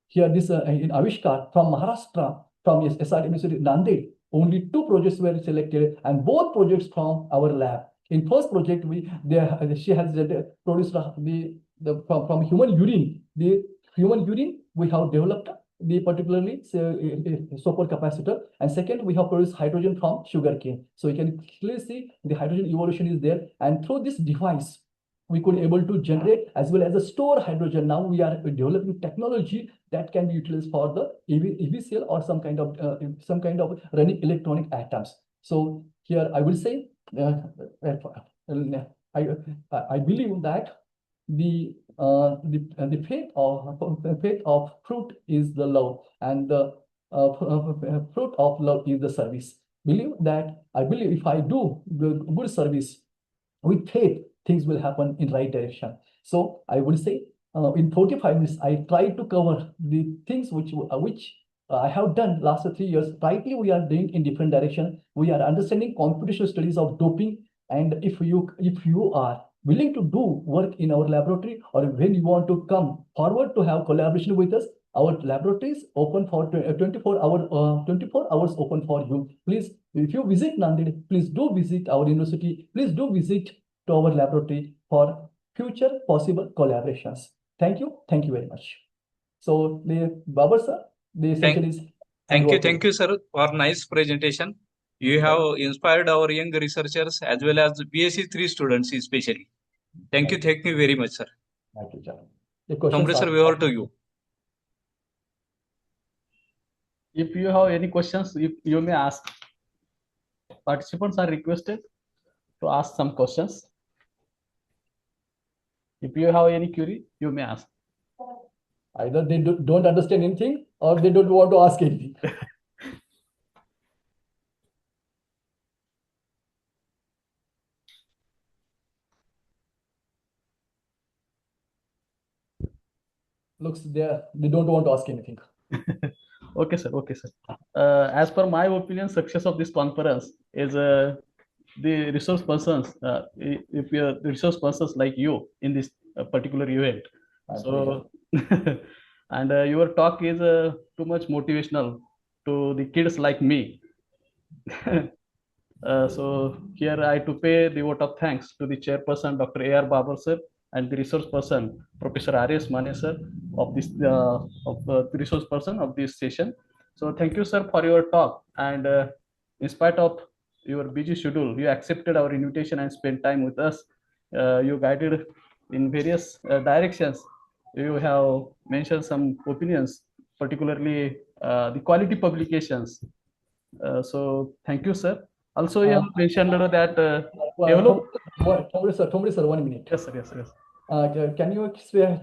Here, this in Avishkar from Maharashtra, from SRT University Nanded, only 2 projects were selected, and both projects from our lab. In first project, she has produced from human urine. The human urine we have developed the particularly supercapacitor, and second we have produced hydrogen from sugarcane. So you can clearly see the hydrogen evolution is there, and through this device we could able to generate as well as a store hydrogen. Now we are developing technology that can be utilized for the EV cell or some kind of running electronic atoms. So here I will say I believe that the faith of fruit is the love, and the fruit of love is the service. I believe if I do good service with faith, things will happen in right direction. So I would say in 45 minutes, I try to cover the things which I have done last 3 years. Rightly, we are doing in different direction. We are understanding computational studies of doping, and if you are willing to do work in our laboratory, or when you want to come forward to have collaboration with us, our laboratory is open for 24 hours open for you. Please, if you visit Nanded, please do visit our university. Please do visit to our laboratory for future possible collaborations. Thank you. Thank you very much. So, the Babar sir, the session is. Thank you, sir, for nice presentation. You have inspired our young researchers as well as BSc 3 students especially. Thank you very much, sir. Thank you, sir. The questions Tombre, sir, are. over to you. If you have any questions, you may ask. Participants are requested to ask some questions. If you have any query, you may ask. Either they don't understand anything or they don't want to ask anything. Looks they don't want to ask anything. Okay, sir. Okay, sir. As per my opinion, success of this conference is the resource persons. If you are the resource persons like you in this particular event, so and your talk is too much motivational to the kids like me. So here I to pay the vote of thanks to the chairperson, Dr. A.R. Babar sir, and the resource person, Professor R.S. Mane sir, of this the resource person of this session. So thank you, sir, for your talk. And in spite of your busy schedule, you accepted our invitation and spent time with us. You guided in various directions. You have mentioned some opinions, particularly the quality publications. So thank you, sir. Also, you have mentioned that Tombre sir, 1 minute. Yes, sir. Yes, yes. Can you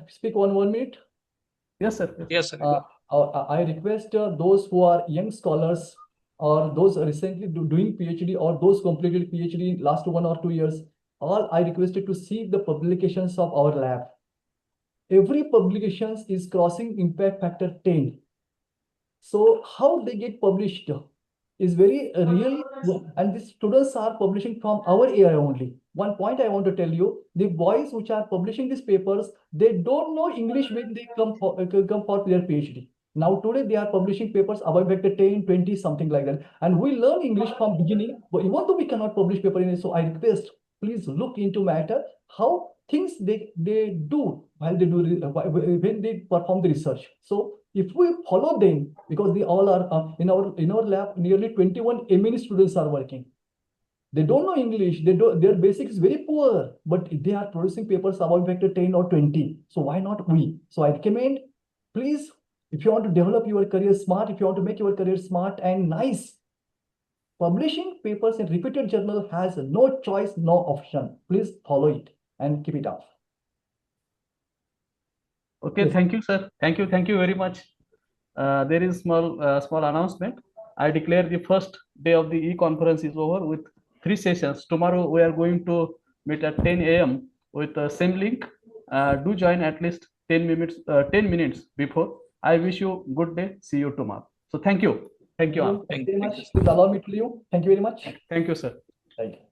speak 1 minute? Yes, sir. Yes, sir. I request those who are young scholars or those recently doing PhD or those completed PhD in last 1 or 2 years, all I requested to see the publications of our lab. Every publications is crossing impact factor 10. So how they get published is very real, and the students are publishing from our area only. One point I want to tell you, the boys which are publishing these papers, they don't know English when they come for their PhD. Now today they are publishing papers about vector 10, 20, something like that. And we learn English from beginning, but even though we cannot publish paper in it, so I request, please look into matter, how things they do while they do when they perform the research. So if we follow them, because they all are in our lab, nearly 21 MNE students are working. They don't know English. Their basics is very poor, but they are producing papers about vector 10 or 20. So why not we? So I recommend, please, if you want to develop your career smart, if you want to make your career smart and nice, publishing papers in reputed journal has no choice, no option. Please follow it and keep it up. Okay, yes. Thank you, sir. Thank you very much. There is small announcement. I declare the first day of the e-conference is over with 3 sessions. Tomorrow we are going to meet at 10 a.m. with the same link. Do join at least 10 minutes before. I wish you good day. See you tomorrow. So thank you. Thank you all. Thank you very much. Please allow me to leave. Thank you very much. Thank you, sir. Thank you.